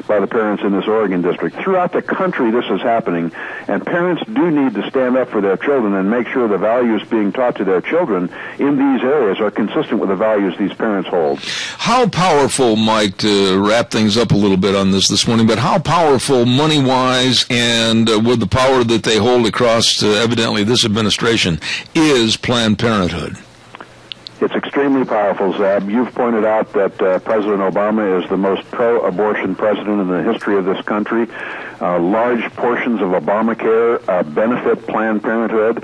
by the parents in this Oregon district. Throughout the country, this is happening, and parents do need to stand up for their children and make sure the values being taught to their children in these areas are consistent with the values these parents hold.
How powerful, Mike, to wrap things up a little bit on this morning, but how powerful money-wise and with the power that they hold across evidently this administration is Planned Parenthood?
It's extremely powerful, Zab. You've pointed out that President Obama is the most pro-abortion president in the history of this country. Large portions of Obamacare benefit Planned Parenthood.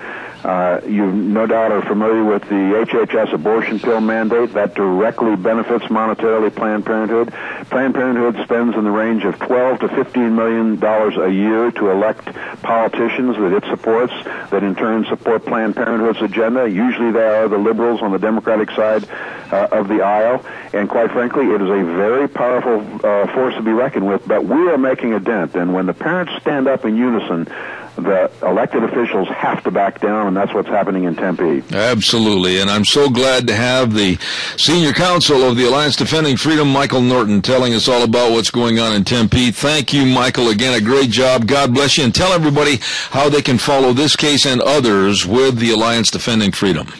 You no doubt are familiar with the HHS abortion pill mandate. That directly benefits monetarily Planned Parenthood. Planned Parenthood spends in the range of $12 to $15 million a year to elect politicians that it supports, that in turn support Planned Parenthood's agenda. Usually they are the liberals on the Democratic side of the aisle. And quite frankly, it is a very powerful force to be reckoned with. But we are making a dent. And when the parents stand up in unison, the elected officials have to back down, and that's what's happening in Tempe.
Absolutely, and I'm so glad to have the senior counsel of the Alliance Defending Freedom, Michael Norton, telling us all about what's going on in Tempe. Thank you, Michael. Again, a great job. God bless you, and tell everybody how they can follow this case and others with the Alliance Defending Freedom.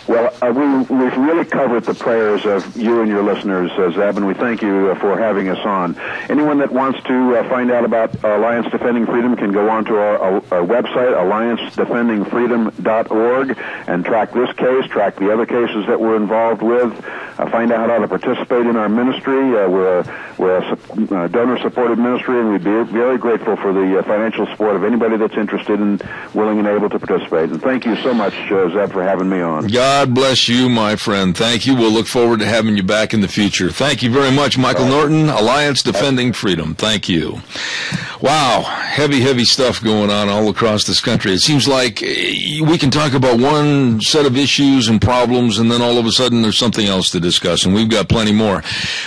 Well, we've really covered the prayers of you and your listeners, Zeb, and we thank you for having us on. Anyone that wants to find out about Alliance Defending Freedom can go on to our website, alliancedefendingfreedom.org, and track this case, track the other cases that we're involved with, find out how to participate in our ministry. We're a donor-supported ministry, and we'd be very grateful for the financial support of anybody that's interested and willing and able to participate. And thank you so much, Zeb, for having me on.
God bless you, my friend. Thank you. We'll look forward to having you back in the future. Thank you very much, Michael Norton, Alliance Defending Freedom. Thank you. Wow, heavy stuff going on all across this country. It seems like we can talk about one set of issues and problems, and then all of a sudden there's something else to discuss, and we've got plenty more.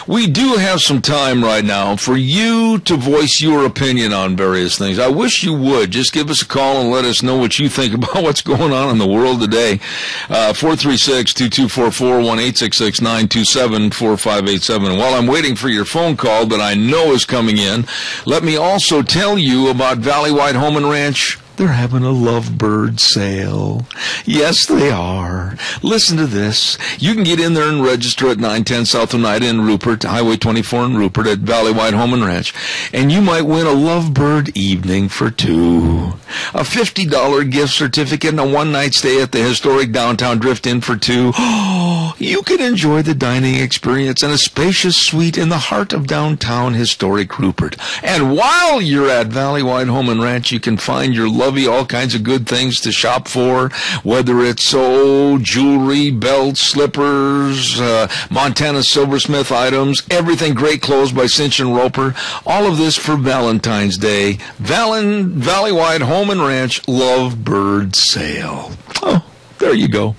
We do have some time right now for you to voice your opinion on various things. I wish you would. Just give us a call and let us know what you think about what's going on in the world today. 436-2244, 1-866-927-4587. And while I'm waiting for your phone call that I know is coming in, let me also tell you about Valley-Wide Home and Ranch. They're having a lovebird sale. Yes, they are. Listen to this. You can get in there and register at 910 South Oneida in Rupert, Highway 24 in Rupert at Valley-Wide Home and Ranch, and you might win a lovebird evening for two. A $50 gift certificate and a one-night stay at the historic downtown Drift-In for two. Oh, you can enjoy the dining experience in a spacious suite in the heart of downtown historic Rupert. And while you're at Valley-Wide Home and Ranch, you can find your all kinds of good things to shop for, whether it's jewelry, belts, slippers, Montana silversmith items, everything, great clothes by Cinch and Roper. All of this for Valentine's Day. Valley-Wide Home and Ranch Lovebird Sale. Oh, there you go.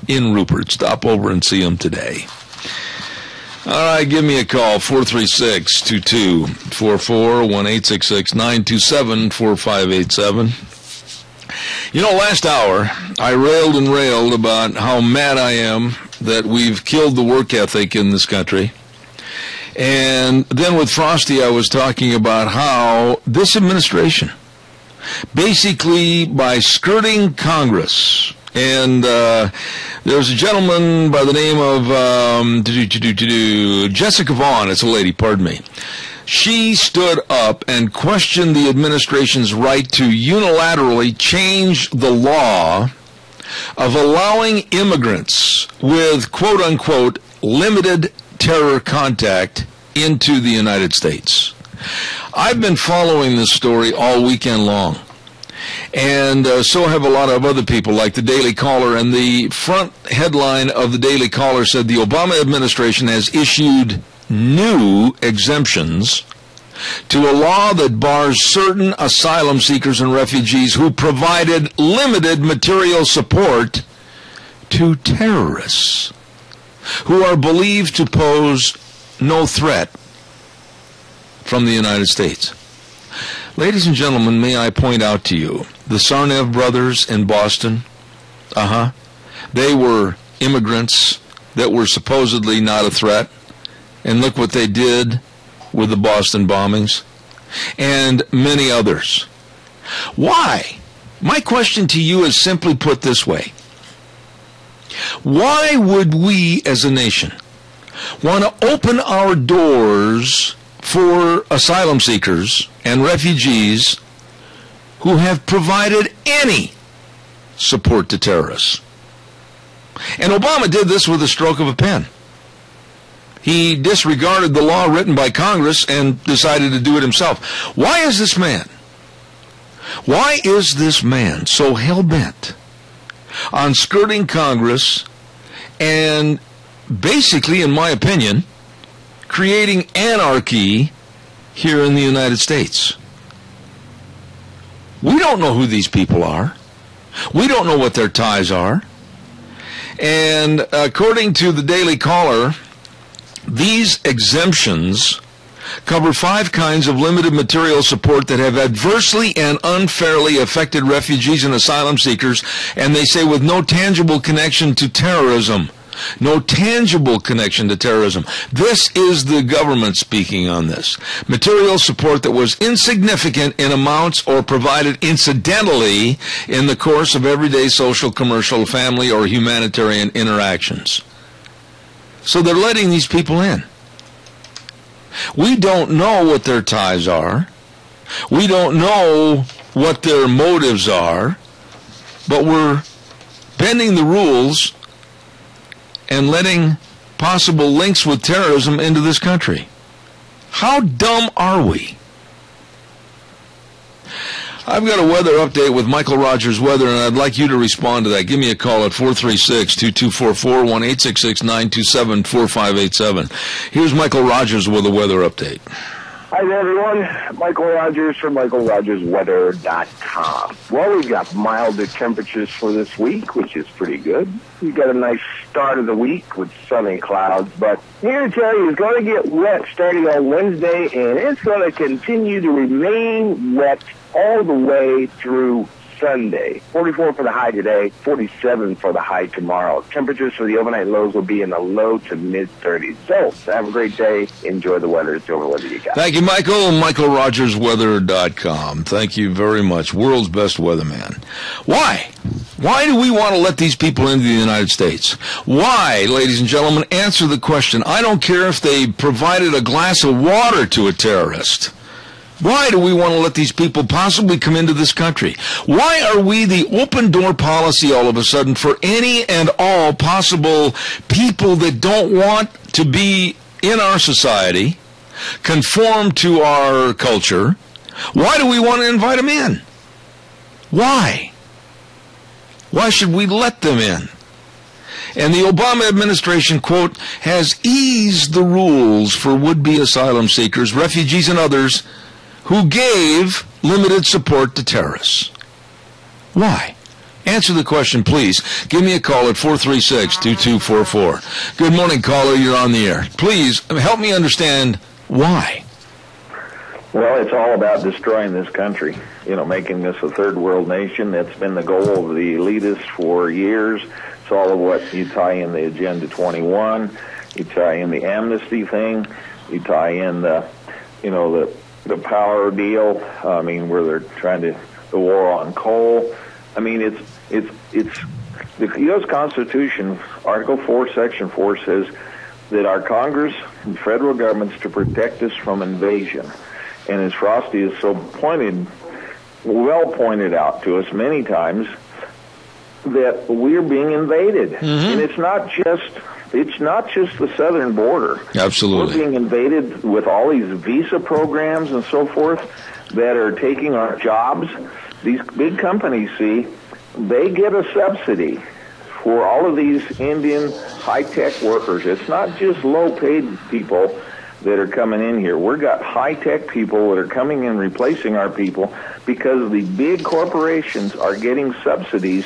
In Rupert. Stop over and see them today. All right, give me a call, 436-2244, 1-866-927-4587. You know, last hour, I railed and railed about how mad I am that we've killed the work ethic in this country. And then with Frosty, I was talking about how this administration, basically by skirting Congress, and there's a gentleman by the name of Jessica Vaughn. It's a lady, pardon me. She stood up and questioned the administration's right to unilaterally change the law of allowing immigrants with, quote-unquote, limited terror contact into the United States. I've been following this story all weekend long. And so have a lot of other people, like the Daily Caller. And the front headline of the Daily Caller said the Obama administration has issued new exemptions to a law that bars certain asylum seekers and refugees who provided limited material support to terrorists who are believed to pose no threat from the United States. Ladies and gentlemen, may I point out to you, the Sarnev brothers in Boston, they were immigrants that were supposedly not a threat, and look what they did with the Boston bombings, and many others. Why? My question to you is simply put this way. Why would we as a nation want to open our doors for asylum seekers and refugees who have provided any support to terrorists? And Obama did this with a stroke of a pen. He disregarded the law written by Congress and decided to do it himself. Why is this man so hell-bent on skirting Congress and basically, in my opinion, creating anarchy here in the United States? We don't know who these people are. We don't know what their ties are. And according to the Daily Caller, these exemptions cover 5 kinds of limited material support that have adversely and unfairly affected refugees and asylum seekers, and they say with no tangible connection to terrorism. No tangible connection to terrorism. This is the government speaking on this. Material support that was insignificant in amounts or provided incidentally in the course of everyday social, commercial, family, or humanitarian interactions. So they're letting these people in. We don't know what their ties are. We don't know what their motives are. But we're bending the rules and letting possible links with terrorism into this country. How dumb are we? I've got a weather update with Michael Rogers Weather, and I'd like you to respond to that. Give me a call at 436-2244, 1-866-927-4587. Here's Michael Rogers with a weather update.
Hi there, everyone. Michael Rogers from MichaelRogersWeather.com. Well, we've got milder temperatures for this week, which is pretty good. We've got a nice start of the week with sunny clouds, but here to tell you, it's going to get wet starting on Wednesday, and it's going to continue to remain wet all the way through Sunday. 44 for the high today, 47 for the high tomorrow. Temperatures for the overnight lows will be in the low to mid-30s. So, have a great day. Enjoy the weather. It's over weather you got.
Thank you, Michael. MichaelRogersWeather.com. Thank you very much. World's best weatherman. Why? Why do we want to let these people into the United States? Why, ladies and gentlemen? Answer the question. I don't care if they provided a glass of water to a terrorist. Why do we want to let these people possibly come into this country? Why are we the open door policy all of a sudden for any and all possible people that don't want to be in our society, conform to our culture? Why do we want to invite them in? Why? Why should we let them in? And the Obama administration, quote, has eased the rules for would-be asylum seekers, refugees, and others who gave limited support to terrorists. Why? Answer the question, please. Give me a call at 436-2244. Good morning, caller. You're on the air. Please, help me understand why.
Well, it's all about destroying this country, making this a third world nation. That's been the goal of the elitists for years. It's all of what you tie in the Agenda 21, you tie in the amnesty thing, you tie in the power deal, where they're trying to, the war on coal. It's the U.S. Constitution, Article 4, Section 4 says that our Congress and federal government's to protect us from invasion. And as Frosty has so well pointed out to us many times, that we're being invaded. Mm-hmm. And it's not just It's not just the southern border.
Absolutely.
We're being invaded with all these visa programs and so forth that are taking our jobs. These big companies, see, they get a subsidy for all of these Indian high-tech workers. It's not just low-paid people that are coming in here. We've got high-tech people that are coming in replacing our people because the big corporations are getting subsidies,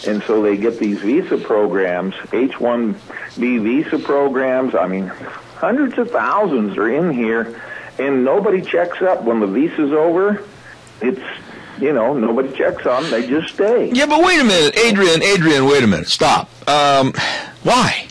and so they get these visa programs, H-1B visa programs. I mean, hundreds of thousands are in here, and nobody checks up. When the visa's over, it's, nobody checks on them. They just stay.
Yeah, but wait a minute. Adrian, wait a minute. Stop. Why?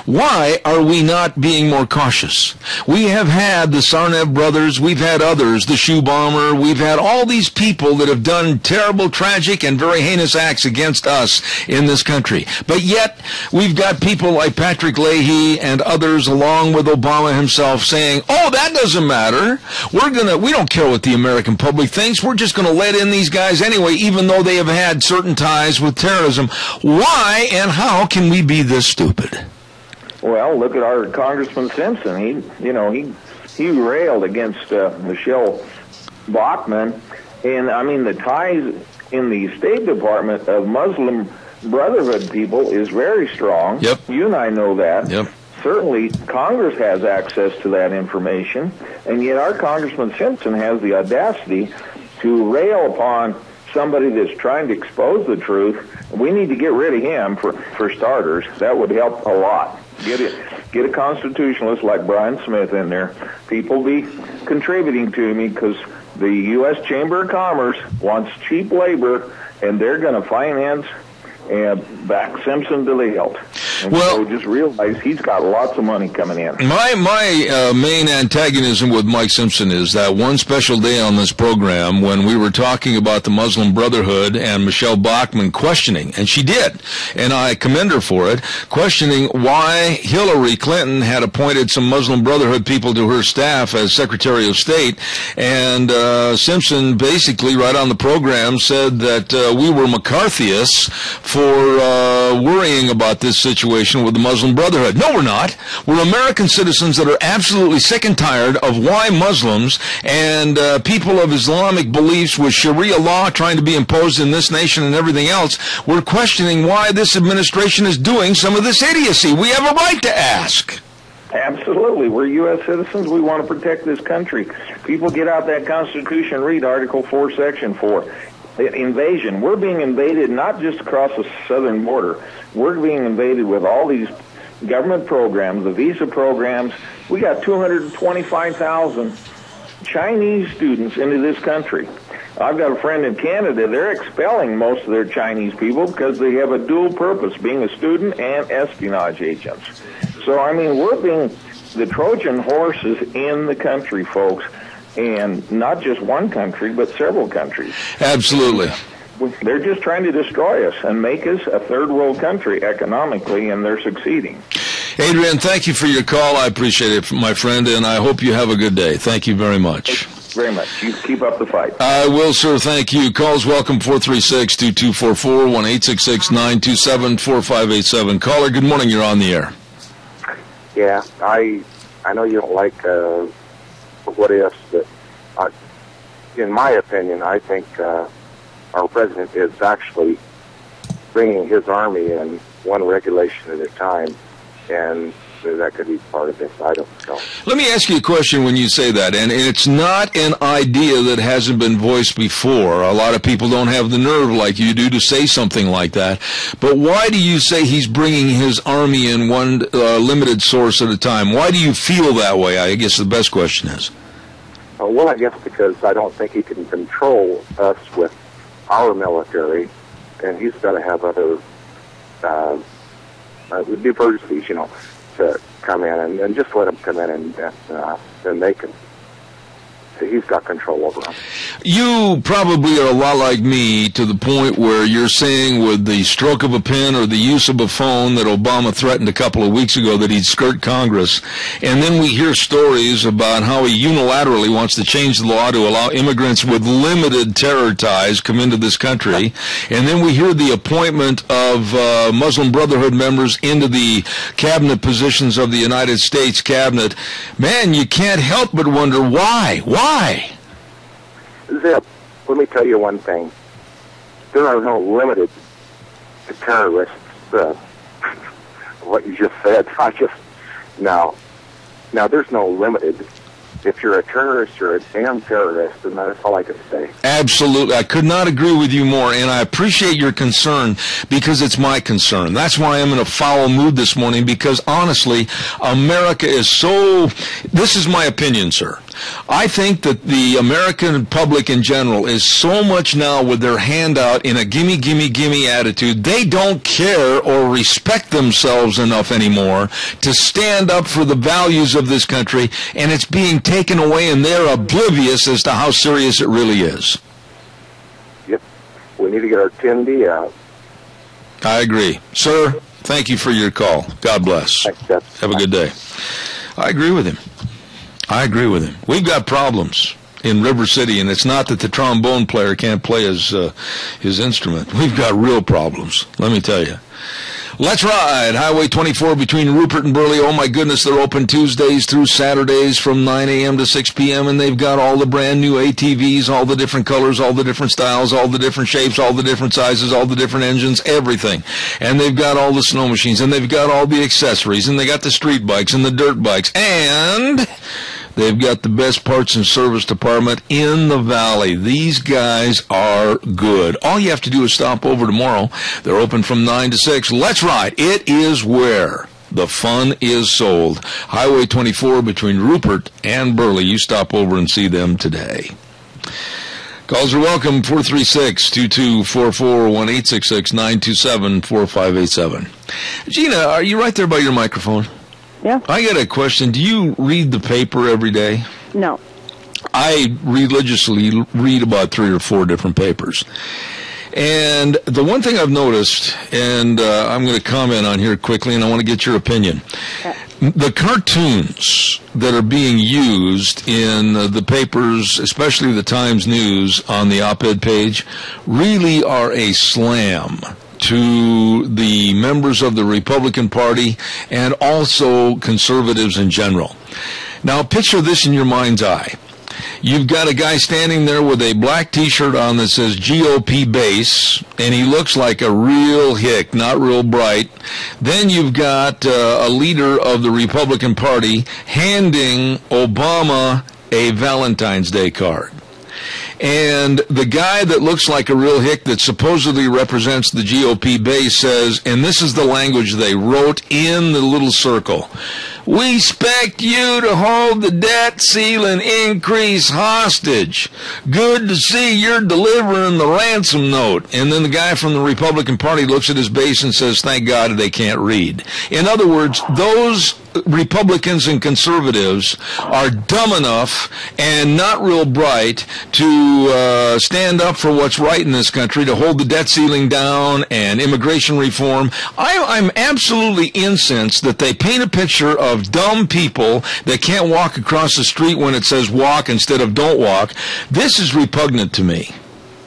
Why are we not being more cautious? We have had the Sarnev brothers, we've had others, the shoe bomber, we've had all these people that have done terrible, tragic, and very heinous acts against us in this country. But yet, we've got people like Patrick Leahy and others, along with Obama himself, saying, oh, that doesn't matter. We don't care what the American public thinks. We're just going to let in these guys anyway, even though they have had certain ties with terrorism. Why and how can we be this stupid?
Well, look at our Congressman Simpson. He railed against Michelle Bachmann, and I mean the ties in the State Department of Muslim Brotherhood people is very strong.
Yep.
You and I know that.
Yep.
Certainly, Congress has access to that information, and yet our Congressman Simpson has the audacity to rail upon somebody that's trying to expose the truth. We need to get rid of him for starters. That would help a lot. Get a constitutionalist like Brian Smith in there. People be contributing to me because the U.S. Chamber of Commerce wants cheap labor, and they're going to finance and back Simpson to the hilt. And so just realize he's got lots of money coming in.
My main antagonism with Mike Simpson is that one special day on this program when we were talking about the Muslim Brotherhood and Michelle Bachmann questioning, and she did, and I commend her for it, questioning why Hillary Clinton had appointed some Muslim Brotherhood people to her staff as Secretary of State, and Simpson basically right on the program said that we were McCarthyists for worrying about this situation with the Muslim Brotherhood. No, we're not. We're American citizens that are absolutely sick and tired of why Muslims and people of Islamic beliefs with Sharia law trying to be imposed in this nation and everything else, we're questioning why this administration is doing some of this idiocy. We have a right to ask.
Absolutely. We're U.S. citizens. We want to protect this country. People get out that Constitution, read Article 4, Section 4. Invasion. We're being invaded not just across the southern border. We're being invaded with all these government programs, the visa programs. We got 225,000 Chinese students into this country. I've got a friend in Canada. They're expelling most of their Chinese people because they have a dual purpose, being a student and espionage agents. So, I mean, we're being the Trojan horses in the country, folks. And not just one country, but several countries.
Absolutely.
They're just trying to destroy us and make us a third world country economically, and they're succeeding.
Adrian, thank you for your call. I appreciate it, my friend, and I hope you have a good day. Thank you very much.
Very much. You keep up the fight.
I will, sir. Thank you. Calls welcome 436-2244, 1-866-927-4587. Caller, good morning. You're on the air.
Yeah, I know you don't like what ifs, but in my opinion, I think our president is actually bringing his army in one regulation at a time, and that could be part of this. I don't know.
Let me ask you a question when you say that, and it's not an idea that hasn't been voiced before. A lot of people don't have the nerve like you do to say something like that. But why do you say he's bringing his army in one limited source at a time? Why do you feel that way? I guess the best question is.
Well, I guess because I don't think he can control us with our military, and he's got to have other diversities, to come in and just let them come in, and then they can he's got control over them.
You probably are a lot like me to the point where you're saying with the stroke of a pen or the use of a phone that Obama threatened a couple of weeks ago that he'd skirt Congress. And then we hear stories about how he unilaterally wants to change the law to allow immigrants with limited terror ties come into this country. And then we hear the appointment of Muslim Brotherhood members into the cabinet positions of the United States cabinet. Man, you can't help but wonder why. Why?
Zip, let me tell you one thing. There are no limited to terrorists. What you just said, now, there's no limited. If you're a terrorist, you're a damn terrorist, and that's all I can say.
Absolutely. I could not agree with you more, and I appreciate your concern because it's my concern. That's why I'm in a foul mood this morning, because honestly, America is so... This is my opinion, sir. I think that the American public in general is so much now with their hand out in a gimme, gimme, gimme attitude. They don't care or respect themselves enough anymore to stand up for the values of this country, and it's being taken away, and they're oblivious as to how serious it really is.
Yep. We need to get our 10D out.
I agree. Sir, thank you for your call. God bless.
Thanks,
have a good day. I agree with him. We've got problems in River City, and it's not that the trombone player can't play his instrument. We've got real problems, let me tell you. Let's ride. Highway 24 between Rupert and Burley. Oh, my goodness, they're open Tuesdays through Saturdays from 9 a.m. to 6 p.m., and they've got all the brand new ATVs, all the different colors, all the different styles, all the different shapes, all the different sizes, all the different engines, everything. And they've got all the snow machines, and they've got all the accessories, and they got the street bikes and the dirt bikes, and... they've got the best parts and service department in the valley. These guys are good. All you have to do is stop over tomorrow. They're open from 9 to 6. Let's ride. It is where the fun is sold. Highway 24 between Rupert and Burley. You stop over and see them today. Calls are welcome, 436-2244, 1-866-927-4587. Gina, are you right there by your microphone?
Yeah.
I got a question. Do you read the paper every day?
No.
I religiously read about 3 or 4 different papers. And the one thing I've noticed, and I'm going to comment on here quickly, and I want to get your opinion. The cartoons that are being used in the papers, especially the Times News on the op-ed page, really are a slam to the members of the Republican Party and also conservatives in general. Now, picture this in your mind's eye. You've got a guy standing there with a black T-shirt on that says GOP base, and he looks like a real hick, not real bright. Then you've got a leader of the Republican Party handing Obama a Valentine's Day card. And the guy that looks like a real hick that supposedly represents the GOP base says, and this is the language they wrote in the little circle, "We expect you to hold the debt ceiling increase hostage. Good to see you're delivering the ransom note." And then the guy from the Republican Party looks at his base and says, "Thank God they can't read." In other words, those Republicans and conservatives are dumb enough and not real bright to stand up for what's right in this country, to hold the debt ceiling down and immigration reform. I'm absolutely incensed that they paint a picture of dumb people that can't walk across the street when it says walk instead of don't walk. This is repugnant to me.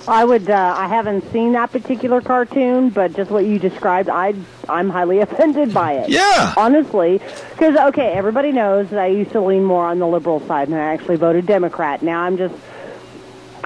I haven't seen that particular cartoon, but just what you described, I'm highly offended by it.
Yeah.
Honestly, because, okay, everybody knows that I used to lean more on the liberal side, and I actually voted Democrat. Now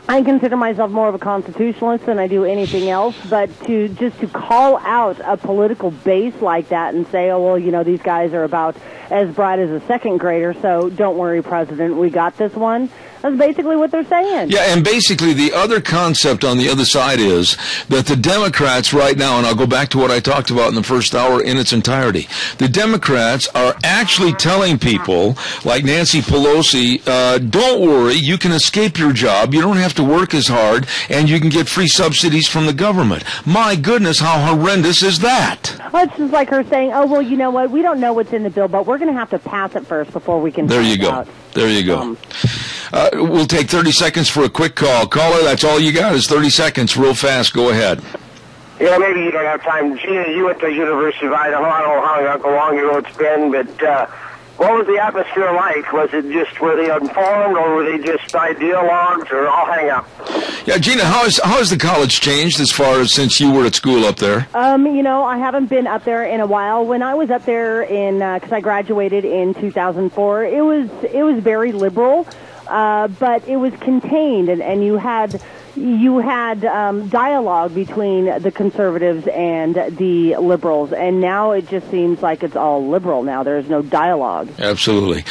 I consider myself more of a constitutionalist than I do anything else, but to call out a political base like that and say, oh, well, these guys are about as bright as a second grader, so don't worry, President, we got this one. That's basically what they're saying.
Yeah, and basically the other concept on the other side is that the Democrats right now, and I'll go back to what I talked about in the first hour in its entirety, the Democrats are actually telling people, like Nancy Pelosi, don't worry, you can escape your job, you don't have to work as hard, and you can get free subsidies from the government. My goodness, how horrendous is that?
Well, it's just like her saying, oh, well, you know what, we don't know what's in the bill, but we're going to have to pass it first before we can
There you go.
out.
There you go. We'll take 30 seconds for a quick call. Caller, that's all you got is 30 seconds. Real fast. Go ahead.
Yeah, maybe you don't have time. Gina, you went to the University of Idaho. I don't know how long ago it's been, but what was the atmosphere like? Was it just, were they informed, or were they just ideologues, or I'll hang up?
Yeah, Gina, how has the college changed as far as since you were at school up there?
I haven't been up there in a while. When I was up there because I graduated in 2004, it was very liberal, but it was contained, and you had dialogue between the conservatives and the liberals, and now it just seems like it's all liberal now. There's no dialogue.
Absolutely.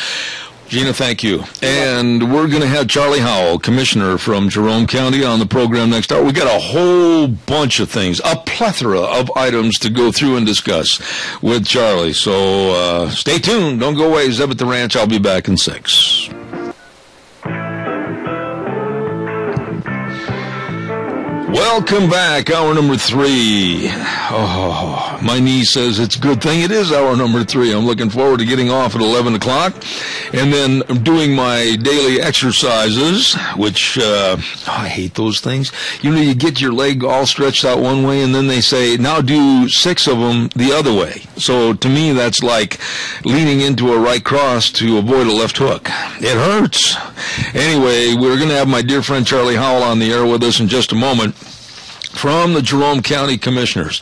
Gina, thank you. And we're going to have Charlie Howell, Commissioner from Jerome County, on the program next hour. We got a whole bunch of things, a plethora of items to go through and discuss with Charlie. So stay tuned. Don't go away. Zeb at the Ranch. I'll be back in 6. Welcome back, hour number 3. Oh, my niece says it's a good thing it is hour number 3. I'm looking forward to getting off at 11 o'clock and then doing my daily exercises, which I hate those things. You get your leg all stretched out one way, and then they say, now do 6 of them the other way. So to me, that's like leaning into a right cross to avoid a left hook. It hurts. Anyway, we're going to have my dear friend Charlie Howell on the air with us in just a moment from the Jerome County Commissioners.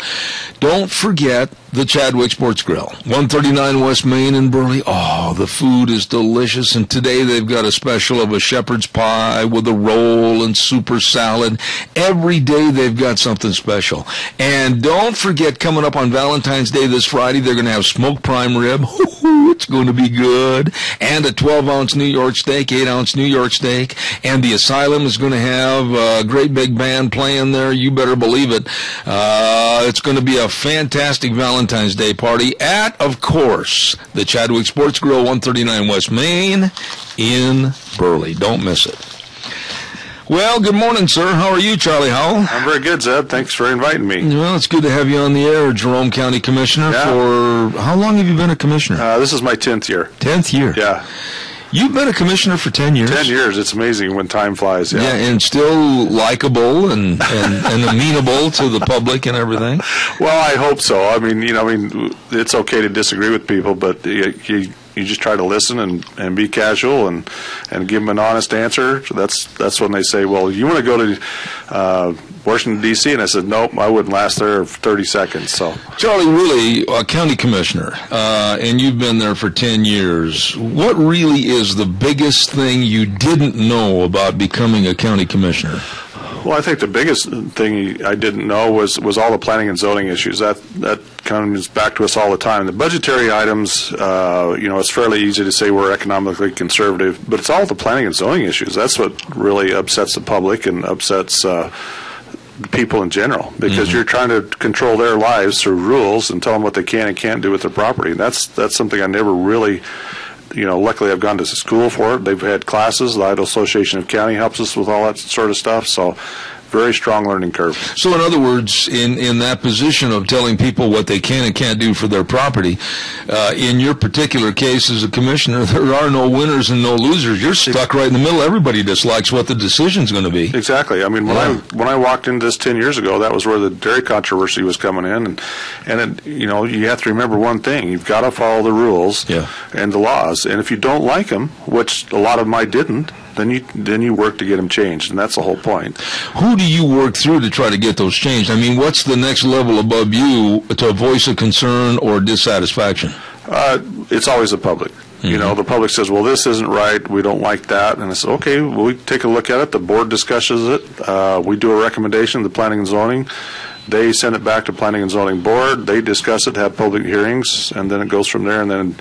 Don't forget the Chadwick Sports Grill, 139 West Main in Burley. Oh, the food is delicious, and today they've got a special of a shepherd's pie with a roll and super salad. Every day they've got something special. And don't forget, coming up on Valentine's Day this Friday, they're going to have smoked prime rib. It's going to be good. And a 12-ounce New York steak, 8-ounce New York steak. And the Asylum is going to have a great big band playing there. You better believe it. It's going to be a fantastic Valentine's Day party at, of course, the Chadwick Sports Grill, 139 West Main in Burley. Don't miss it. Well, good morning, sir. How are you, Charlie Howell?
I'm very good, Zeb. Thanks for inviting me.
Well, it's good to have you on the air, Jerome County Commissioner.
Yeah.
For how long have you been a commissioner?
This is my 10th year.
10th year?
Yeah.
You've been a commissioner for 10 years?
10 years. It's amazing when time flies. Yeah,
and still likable and amenable to the public and everything?
Well, I hope so. I mean, it's okay to disagree with people, but you just try to listen and be casual and give them an honest answer. So that's when they say, well, you want to go to Washington, D.C.? And I said, nope, I wouldn't last there 30 seconds. So,
Charlie, really, county commissioner, and you've been there for 10 years. What really is the biggest thing you didn't know about becoming a county commissioner?
Well, I think the biggest thing I didn't know was all the planning and zoning issues. That comes back to us all the time. The budgetary items, it's fairly easy to say we're economically conservative, but it's all the planning and zoning issues. That's what really upsets the public and upsets people in general, because you're trying to control their lives through rules and tell them what they can and can't do with their property. And that's something I never really. Luckily I've gone to school for it. They've had classes. The Idaho Association of County helps us with all that sort of stuff. So very strong learning curve.
So in other words, in that position of telling people what they can and can't do for their property, in your particular case as a commissioner, there are no winners and no losers. You're stuck right in the middle. Everybody dislikes what the decision's going to be.
Exactly. I mean, when I walked into this 10 years ago, that was where the dairy controversy was coming in. And you have to remember one thing. You've got to follow the rules and the laws. And if you don't like them, which a lot of them I didn't, then you work to get them changed, and that's the whole point.
Who do you work through to try to get those changed? I mean, what's the next level above you to voice a concern or dissatisfaction?
It's always the public. The public says, well, this isn't right, we don't like that. And I said, okay, well, we take a look at it. The board discusses it. We do a recommendation to the planning and zoning. They send it back to Planning and Zoning Board. They discuss it, have public hearings, and then it goes from there. And then,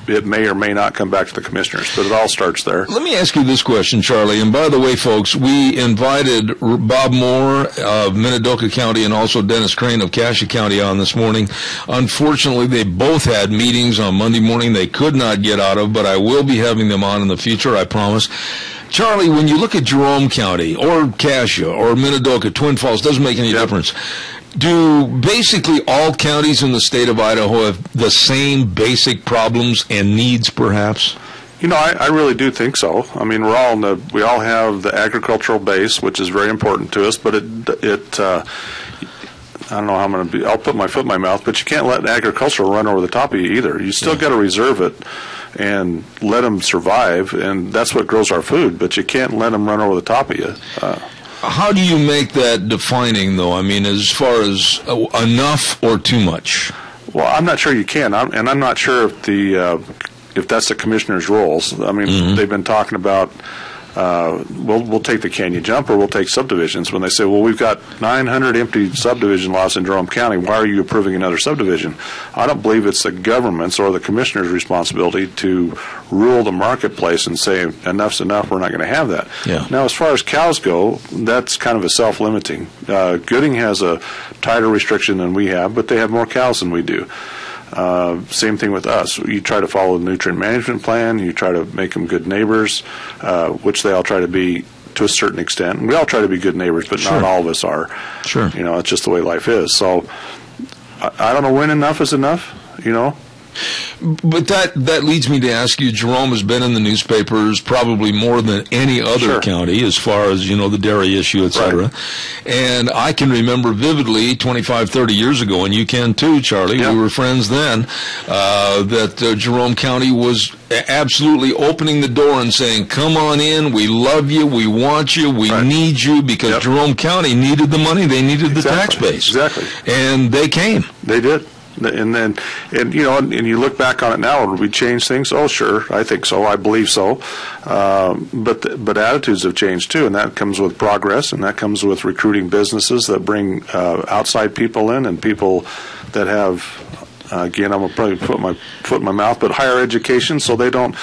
it may or may not come back to the commissioners, but it all starts there.
Let me ask you this question, Charlie. And by the way, folks, we invited Bob Moore of Minidoka County and also Dennis Crane of Cassia County on this morning. Unfortunately, they both had meetings on Monday morning they could not get out of, but I will be having them on in the future, I promise. Charlie, when you look at Jerome County or Cassia or Minidoka, Twin Falls, doesn't make any difference. Do basically all counties in the state of Idaho have the same basic problems and needs, perhaps?
I really do think so. I mean, we all have the agricultural base, which is very important to us, but I don't know how I'm going to be. I'll put my foot in my mouth, but you can't let agriculture run over the top of you either. You still got to reserve it and let them survive, and that's what grows our food. But you can't let them run over the top of you.
How do you make that defining, though? I mean, as far as enough or too much?
Well, I'm not sure you can, and I'm not sure if that's the commissioner's roles. I mean, they've been talking about. We'll take the can you jump, or we'll take subdivisions. When they say, well, we've got 900 empty subdivision lots in Jerome County, why are you approving another subdivision? I don't believe it's the government's or the commissioner's responsibility to rule the marketplace and say, enough's enough, we're not going to have that.
Yeah.
Now, as far as cows go, that's kind of a self-limiting. Gooding has a tighter restriction than we have, but they have more cows than we do. Same thing with us. You try to follow the nutrient management plan. You try to make them good neighbors, which they all try to be to a certain extent. We all try to be good neighbors, but not all of us are.
Sure.
It's just the way life is. So I don't know when enough is enough,
But that leads me to ask you, Jerome has been in the newspapers probably more than any other county as far as, the dairy issue, et cetera. Right. And I can remember vividly 25, 30 years ago, and you can too, Charlie, we were friends then, that Jerome County was absolutely opening the door and saying, come on in, we love you, we want you, we need you, because Jerome County needed the money, they needed the tax base.
Exactly.
And they came.
They did. And you look back on it now, would we change things? Oh, sure, I think so, I believe so. But attitudes have changed too, and that comes with progress, and that comes with recruiting businesses that bring outside people in, and people that have, again, I'm gonna probably put my foot in my mouth, but higher education, so they don't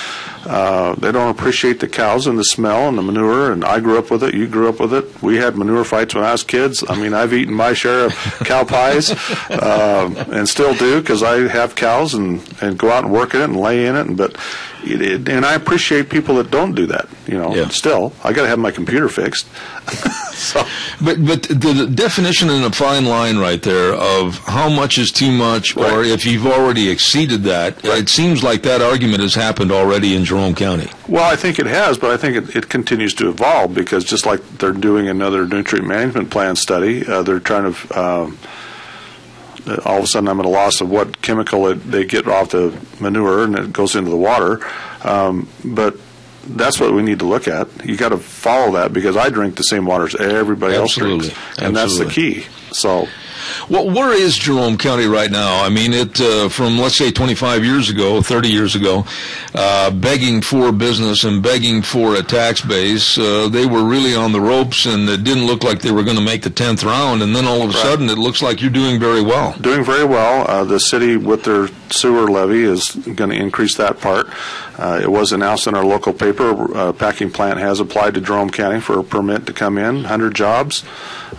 appreciate the cows and the smell and the manure. And I grew up with it. You grew up with it. We had manure fights when I was kids. I mean, I've eaten my share of cow pies, and still do, because I have cows and go out and work in it and lay in it. And I appreciate people that don't do that. Still, I got to have my computer fixed.
But the definition and a fine line right there of how much is too much, or if you've already exceeded that, it seems like that argument has happened already in Jerome County.
Well, I think it has, but I think it continues to evolve, because just like they're doing another nutrient management plan study, they're trying to. All of a sudden, I'm at a loss of what chemical they get off the manure, and it goes into the water. But that's what we need to look at. You got to follow that, because I drink the same water as everybody else drinks, and that's the key. So.
Well, where is Jerome County right now? I mean, from, let's say, 25 years ago, 30 years ago, begging for business and begging for a tax base, they were really on the ropes, and it didn't look like they were going to make the 10th round, and then all of a sudden it looks like you're doing very well.
Doing very well. The city, with their sewer levy, is going to increase that part. It was announced in our local paper, a packing plant has applied to Jerome County for a permit to come in, 100 jobs.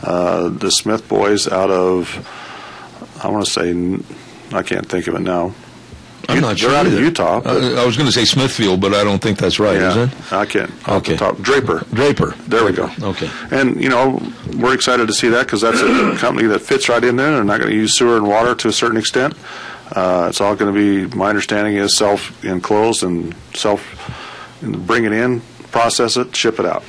The Smith boys out of, I want to say, I can't think of it now.
I'm not sure.
They're out of Utah.
I was going to say Smithfield, but I don't think that's right, is it?
I can't.
Okay.
Draper. There we go.
Okay.
And, we're excited to see that, because that's a company that fits right in there. They're not going to use sewer and water to a certain extent. It's all going to be, my understanding is, self-enclosed and bring it in, process it, ship it out.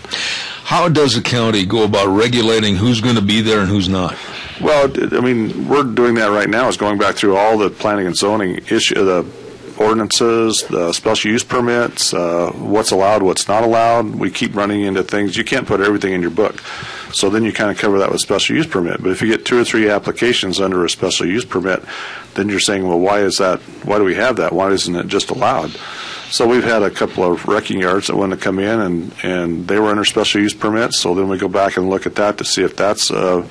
How does a county go about regulating who's going to be there and who's not?
Well, I mean, we're doing that right now, is going back through all the planning and zoning the ordinances, the special use permits, what's allowed, what's not allowed. We keep running into things. You can't put everything in your book. So then you kind of cover that with special use permit. But if you get 2 or 3 applications under a special use permit, then you're saying, well, why is that? Why do we have that? Why isn't it just allowed? So we've had a couple of wrecking yards that want to come in, and they were under special use permits. So then we go back and look at that to see if that's a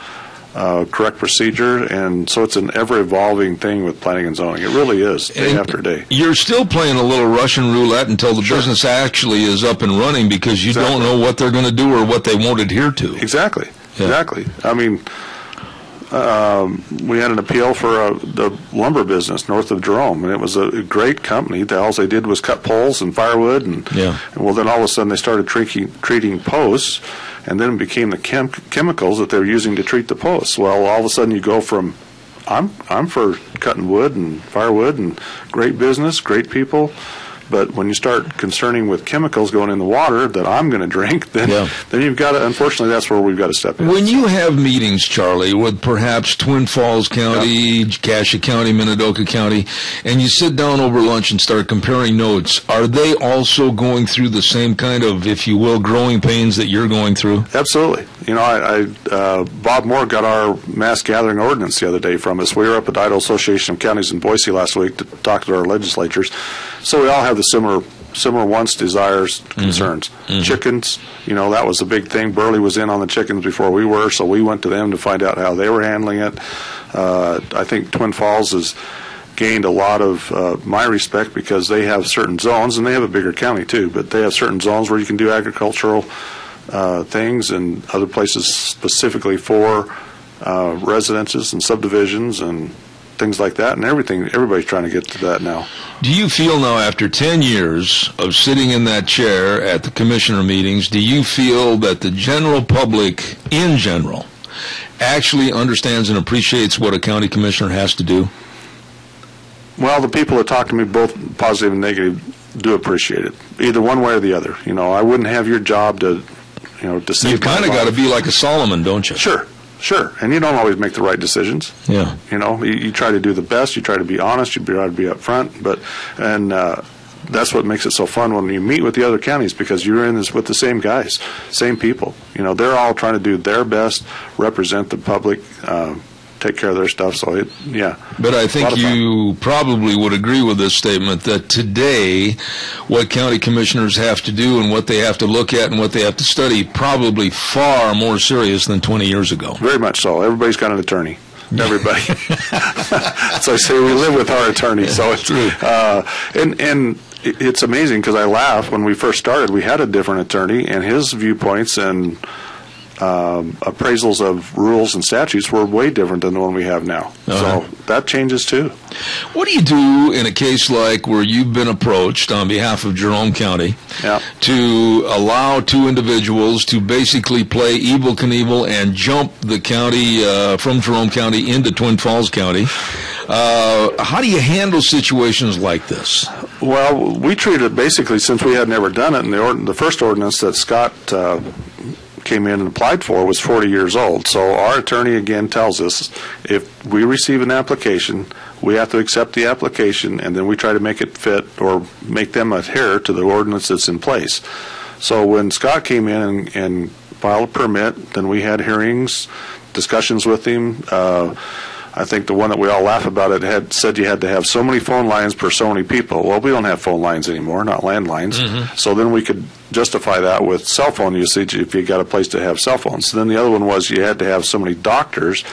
correct procedure. And so it's an ever-evolving thing with planning and zoning. It really is, day after day.
You're still playing a little Russian roulette until the business actually is up and running, because you don't know what they're going to do or what they won't adhere to.
Exactly. I mean, we had an appeal for the lumber business north of Jerome, and it was a great company. All they did was cut poles and firewood, and well, then all of a sudden they started treating posts, and then it became the chemicals that they were using to treat the posts. Well, all of a sudden you go from, I'm for cutting wood and firewood and great business, great people, but when you start concerning with chemicals going in the water that I'm going to drink, then you've got to, unfortunately, that's where we've got to step in.
When you have meetings, Charlie, with perhaps Twin Falls County, Cassia County, Minidoka County, and you sit down over lunch and start comparing notes, are they also going through the same kind of, if you will, growing pains that you're going through?
Absolutely. You know, Bob Moore got our mass gathering ordinance the other day from us. We were up at the Idaho Association of Counties in Boise last week to talk to our legislatures. So we all have the similar wants, desires, concerns. Chickens, you know, that was a big thing. Burley was in on the chickens before we were, so we went to them to find out how they were handling it. I think Twin Falls has gained a lot of my respect because they have certain zones, and they have a bigger county too, but they have certain zones where you can do agricultural things, and other places specifically for residences and subdivisions and things like that, and everybody's trying to get to that now.
Do you feel now, after 10 years of sitting in that chair at the commissioner meetings, do you feel that the general public, in general, actually understands and appreciates what a county commissioner has to do?
Well, the people that talk to me, both positive and negative, do appreciate it, either one way or the other. You know, I wouldn't have your job to save.
You've kind of got to be like a Solomon, don't you?
Sure, and you don't always make the right decisions.
Yeah.
You know, you try to do the best, you try to be honest, you try to be upfront, and that's what makes it so fun when you meet with the other counties, because you're in this with the same guys, same people. You know, they're all trying to do their best, represent the public, take care of their stuff. So
But I think you probably would agree with this statement that today, what county commissioners have to do and what they have to look at and what they have to study, probably far more serious than 20 years ago.
Very much so. Everybody's got an attorney. Everybody. So I say we live with our attorney. So it's and it's amazing because I laugh. When we first started, we had a different attorney, and his viewpoints and appraisals of rules and statutes were way different than the one we have now. So that changes too.
What do you do in a case like where you've been approached on behalf of Jerome County to allow two individuals to basically play Evel Knievel and jump the county from Jerome County into Twin Falls County? How do you handle situations like this?
Well, we treat it basically, since we had never done it, and the first ordinance that Scott came in and applied for was 40 years old. So our attorney again tells us if we receive an application, we have to accept the application, and then we try to make it fit or make them adhere to the ordinance that's in place. So when Scott came in and filed a permit, then we had hearings, discussions with him. I think the one that we all laugh about it had said you had to have so many phone lines per so many people. Well, we don't have phone lines anymore, not landlines. So then we could justify that with cell phone usage if you got a place to have cell phones. So then the other one was you had to have so many doctors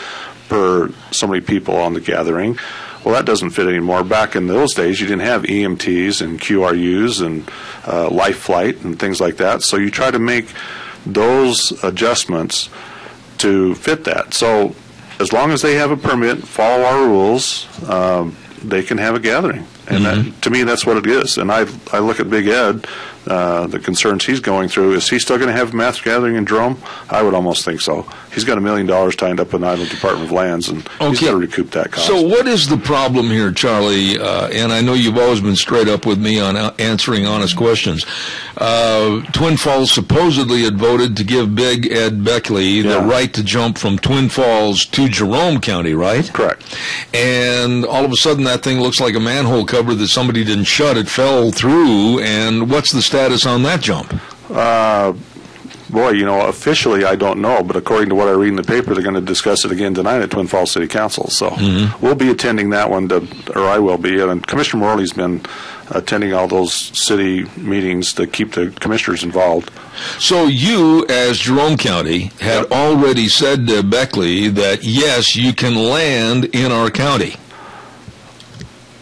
per so many people on the gathering. Well, that doesn't fit anymore. Back in those days, you didn't have EMTs and QRUs and life flight and things like that. So you try to make those adjustments to fit that. So as long as they have a permit, follow our rules, they can have a gathering. And that, to me, that's what it is. And I look at Big Ed, the concerns he's going through. Is he still going to have a mass gathering in Jerome? I would almost think so. He's got $1 million tied up in the Idaho Department of Lands, and he's got to recoup that cost.
So what is the problem here, Charlie? And I know you've always been straight up with me on answering honest questions. Twin Falls supposedly had voted to give Big Ed Beckley the right to jump from Twin Falls to Jerome County, right?
Correct.
And all of a sudden that thing looks like a manhole cover that somebody didn't shut. It fell through, and what's the status on that jump?
Boy, officially I don't know, but according to what I read in the paper, they're going to discuss it again tonight at Twin Falls City Council. So we'll be attending that one, or I will be. And Commissioner Morley's been attending all those city meetings to keep the commissioners involved.
So you, as Jerome County, had already said to Beckley that, yes, you can land in our county.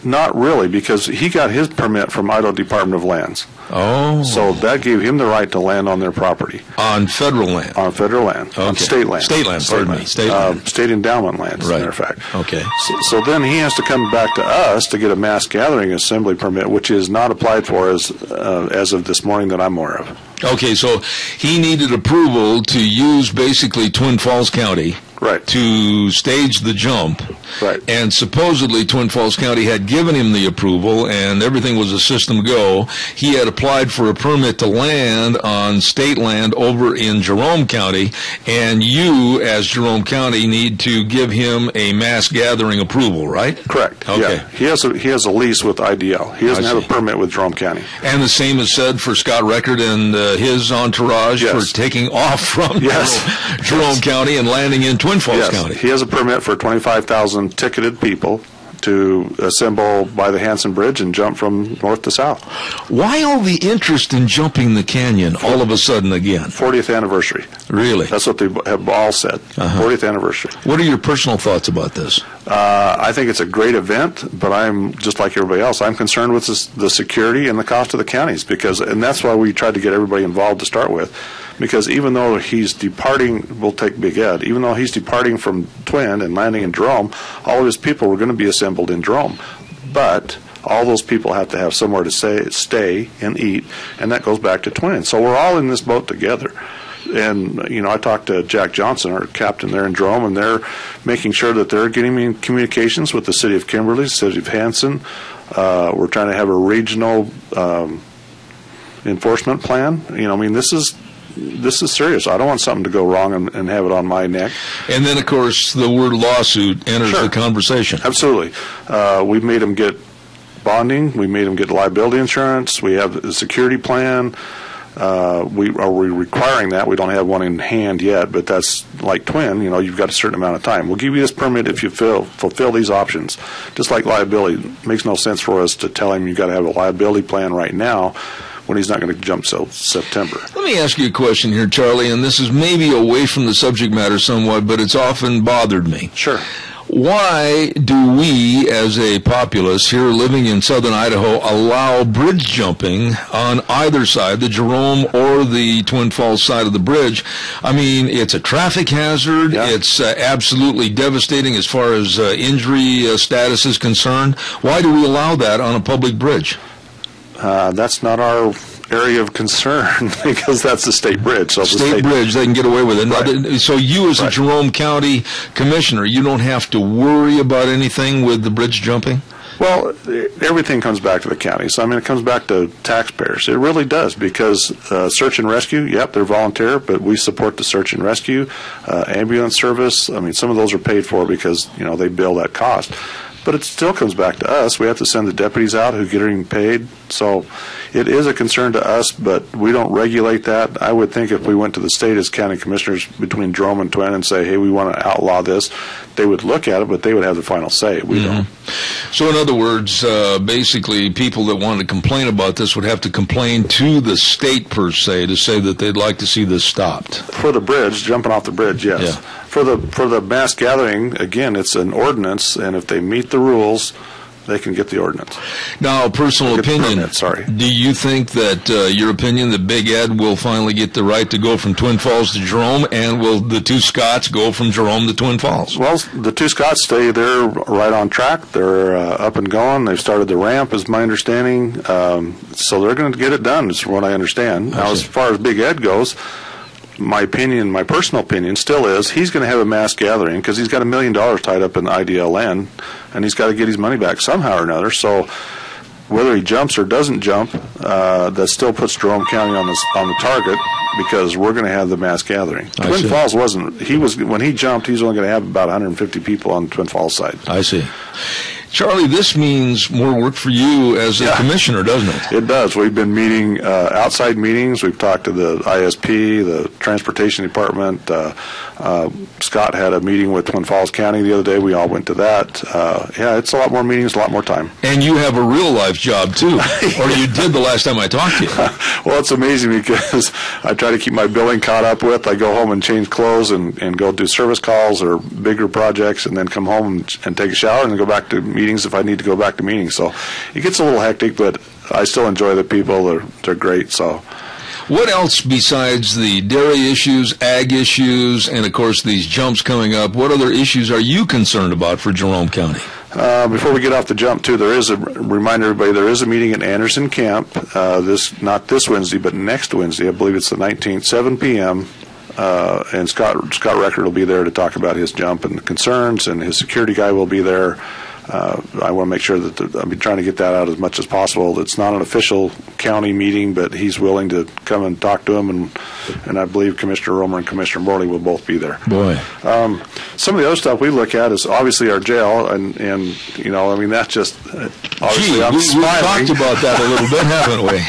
Not really, because he got his permit from Idaho Department of Lands.
Oh.
So that gave him the right to land on their property.
On federal land?
On federal land. Okay. On state land.
State land, pardon me. State land.
State endowment land, as a matter of fact.
Okay.
So then he has to come back to us to get a mass gathering assembly permit, which is not applied for as of this morning that I'm aware of.
Okay, so he needed approval to use basically Twin Falls County to stage the jump.
Right.
And supposedly Twin Falls County had given him the approval and everything was a system go. He had applied for a permit to land on state land over in Jerome County, and you, as Jerome County, need to give him a mass gathering approval, right?
Correct.
Okay.
Yeah. He has a lease with IDL. He doesn't have a permit with Jerome County.
And the same is said for Scott Record and his entourage for taking off from Jerome County and landing in Twin Falls County.
He has a permit for 25,000 ticketed people to assemble by the Hanson Bridge and jump from north to south.
Why all the interest in jumping the canyon all of a sudden again?
40th anniversary.
Really?
That's what they have all said. 40th anniversary.
What are your personal thoughts about this?
I think it's a great event, but I'm just like everybody else. I'm concerned with the security and the cost of the counties, and that's why we tried to get everybody involved to start with. Because even though he's departing, we'll take Big Ed, even though he's departing from Twin and landing in Jerome, all of his people were going to be assembled in Jerome. But all those people have to have somewhere to stay and eat, and that goes back to Twin. So we're all in this boat together. And, I talked to Jack Johnson, our captain there in Jerome, and they're making sure that they're getting me in communications with the city of Kimberly, the city of Hanson. We're trying to have a regional enforcement plan. This is serious. I don't want something to go wrong and have it on my neck.
And then, of course, the word lawsuit enters the conversation.
Absolutely. We've made them get bonding. We made them get liability insurance. We have a security plan. Are we requiring that? We don't have one in hand yet, but that's like Twin. You've got a certain amount of time. We'll give you this permit if you fulfill these options. Just like liability. It makes no sense for us to tell him you've got to have a liability plan right now when he's not going to jump till September.
Let me ask you a question here, Charlie, and this is maybe away from the subject matter somewhat, but it's often bothered me.
Sure.
Why do we, as a populace here living in southern Idaho, allow bridge jumping on either side, the Jerome or the Twin Falls side of the bridge? I mean, it's a traffic hazard. Yeah. It's absolutely devastating as far as injury status is concerned. Why do we allow that on a public bridge?
That's not our area of concern because that's the state bridge. So
state bridge, they can get away with it.
Right.
So you as a Jerome County commissioner, you don't have to worry about anything with the bridge jumping?
Well, everything comes back to the county. So, it comes back to taxpayers. It really does because search and rescue, they're volunteer, but we support the search and rescue, ambulance service. Some of those are paid for because, they bill that cost. But it still comes back to us. We have to send the deputies out who get getting paid. So it is a concern to us, but we don't regulate that. I would think if we went to the state as county commissioners between Jerome and Twin and say, hey, we want to outlaw this, they would look at it, but they would have the final say. We don't.
So in other words, basically people that want to complain about this would have to complain to the state per se to say that they'd like to see this stopped.
For the bridge, jumping off the bridge, yes.
Yeah.
For the mass gathering, again, it's an ordinance, and if they meet the rules, they can get the ordinance.
Now, personal opinion.
Permit,
do you think that your opinion that Big Ed will finally get the right to go from Twin Falls to Jerome, and will the two Scotts go from Jerome to Twin Falls?
Well, the two Scotts they're right on track. They're up and going. They've started the ramp, is my understanding. So they're going to get it done, is what I understand. Now, as far as Big Ed goes, my personal opinion still is he's going to have a mass gathering because he's got $1 million tied up in the IDL land, and he's got to get his money back somehow or another. So whether he jumps or doesn't jump, that still puts Jerome County on the target because we're going to have the mass gathering. Twin Falls when he jumped, he was only going to have about 150 people on the Twin Falls side.
I see. Charlie, this means more work for you as a commissioner, doesn't it?
It does. We've been meeting outside meetings. We've talked to the ISP, the Transportation Department. Scott had a meeting with Twin Falls County the other day. We all went to that. It's a lot more meetings, a lot more time.
And you have a real-life job, too, or you did the last time I talked to you.
Well, it's amazing because I try to keep my billing caught up with. I go home and change clothes and go do service calls or bigger projects and then come home and take a shower and then go back to meetings if I need to go back to meetings. So it gets a little hectic, but I still enjoy the people. They're great. So
what else besides the dairy issues, ag issues, and of course these jumps coming up, what other issues are you concerned about for Jerome County?
Before we get off the jump, too, remind everybody, there is a meeting at Anderson Camp, not this Wednesday, but next Wednesday. I believe it's the 19th, 7 p.m., and Scott Record will be there to talk about his jump and the concerns, and his security guy will be there. I want to make sure that I'll be trying to get that out as much as possible. It's not an official county meeting, but he's willing to come and talk to him, and I believe Commissioner Romer and Commissioner Morley will both be there.
Boy.
Some of the other stuff we look at is obviously our jail, and you know, I mean, that's just obviously I'm smiling.
We've talked about that a little bit, haven't we?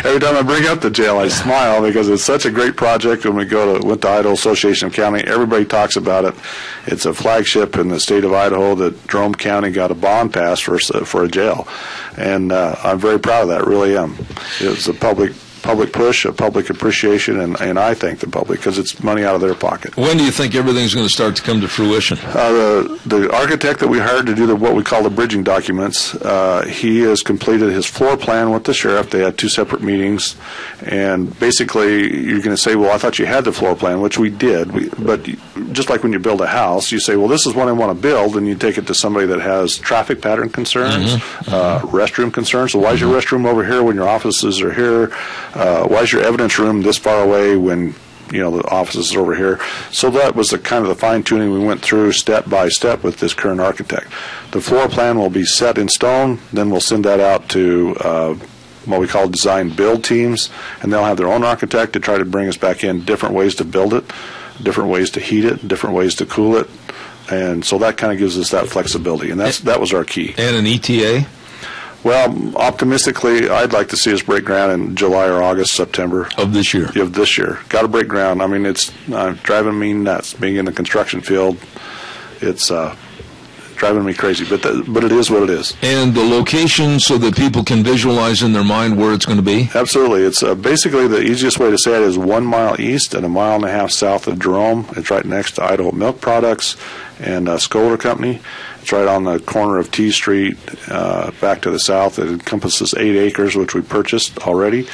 Every time I bring up the jail, I smile because it's such a great project. When we went to Idaho Association of County, everybody talks about it. It's a flagship in the state of Idaho that Jerome County got a bond passed for a jail, and I'm very proud of that. Really am. It was a public push, a public appreciation, and I thank the public because it's money out of their pocket.
When do you think everything's going to start to come to fruition?
The architect that we hired to do what we call the bridging documents, he has completed his floor plan with the sheriff. They had 2 separate meetings, and basically you're going to say, well, I thought you had the floor plan, which we did, but just like when you build a house, you say, well, this is what I want to build, and you take it to somebody that has traffic pattern concerns, restroom concerns. So why is your restroom over here when your offices are here? Why is your evidence room this far away when the offices are over here? So that was the kind of the fine tuning we went through step by step with this current architect. The floor plan will be set in stone. Then we'll send that out to what we call design build teams, and they'll have their own architect to try to bring us back in different ways to build it, different ways to heat it, different ways to cool it, and so that kind of gives us that flexibility, and that was our key.
And an ETA?
Well, optimistically, I'd like to see us break ground in July or August, September.
Of this year?
Of this year. Got to break ground. I mean, it's driving me nuts. Being in the construction field, it's driving me crazy. But it is what it is.
And the location so that people can visualize in their mind where it's going to be?
Absolutely. It's basically the easiest way to say it is 1 mile east and 1.5 miles south of Jerome. It's right next to Idaho Milk Products and Scholar Company. It's right on the corner of T Street, back to the south. It encompasses 8 acres, which we purchased already.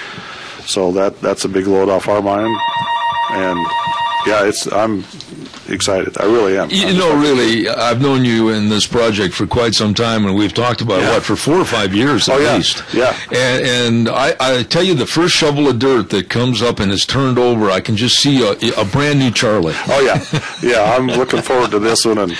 So that's a big load off our mind. And yeah, I'm excited. I really am.
Really, I've known you in this project for quite some time, and we've talked about for 4 or 5 years at least.
Yeah.
And I tell you, the first shovel of dirt that comes up and is turned over, I can just see a brand new Charlie.
Oh yeah, yeah. I'm looking forward to this one, and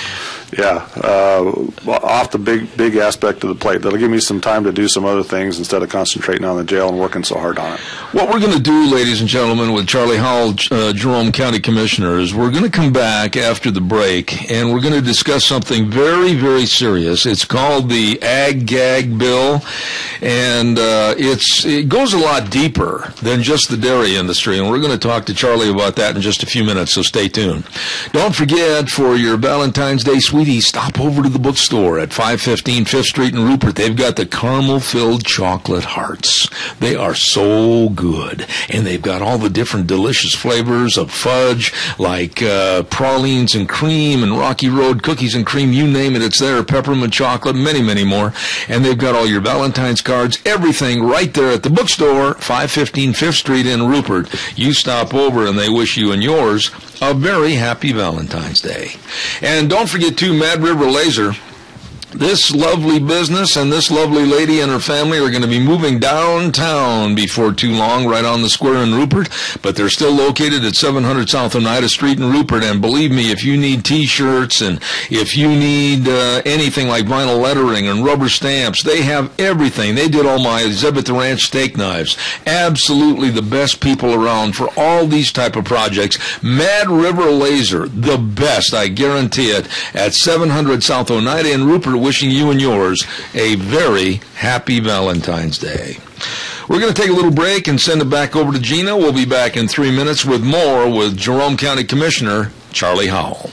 off the big aspect of the plate. That'll give me some time to do some other things instead of concentrating on the jail and working so hard on it.
What we're going to do, ladies and gentlemen, with Charlie Howell, Jerome County Commissioner, is we're going to come back after the break, and we're going to discuss something very, very serious. It's called the Ag-Gag Bill, and it goes a lot deeper than just the dairy industry, and we're going to talk to Charlie about that in just a few minutes, so stay tuned. Don't forget, for your Valentine's Day sweeties, stop over to the bookstore at 515 5th Street in Rupert. They've got the caramel-filled chocolate hearts. They are so good, and they've got all the different delicious flavors of fudge, like pralines and cream and Rocky Road cookies and cream, you name it, it's there, peppermint chocolate, many, many more. And they've got all your Valentine's cards, everything right there at the bookstore, 515 5th Street in Rupert. You stop over, and they wish you and yours a very happy Valentine's Day. And don't forget, too, Mad River Laser. This lovely business and this lovely lady and her family are going to be moving downtown before too long, right on the square in Rupert, but they're still located at 700 South Oneida Street in Rupert, and believe me, if you need T-shirts and if you need anything like vinyl lettering and rubber stamps, they have everything. They did all my Zeb at the Ranch steak knives. Absolutely the best people around for all these type of projects. Mad River Laser, the best, I guarantee it, at 700 South Oneida in Rupert, wishing you and yours a very happy Valentine's Day. We're going to take a little break and send it back over to Gina. We'll be back in 3 minutes with more with Jerome County Commissioner Charlie Howell.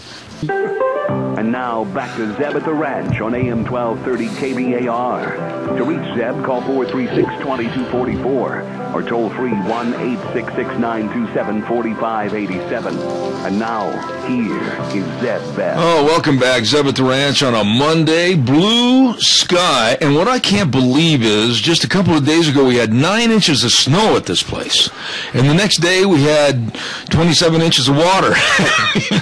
And now back to Zeb at the Ranch on AM 1230 KBAR. To reach Zeb, call 436-2244 or toll free 1-866-927-4587. And now, here is Zeb Bell.
Oh, welcome back, Zeb at the Ranch on a Monday. Blue sky. And what I can't believe is, just a couple of days ago, we had 9 inches of snow at this place. And the next day, we had 27 inches of water.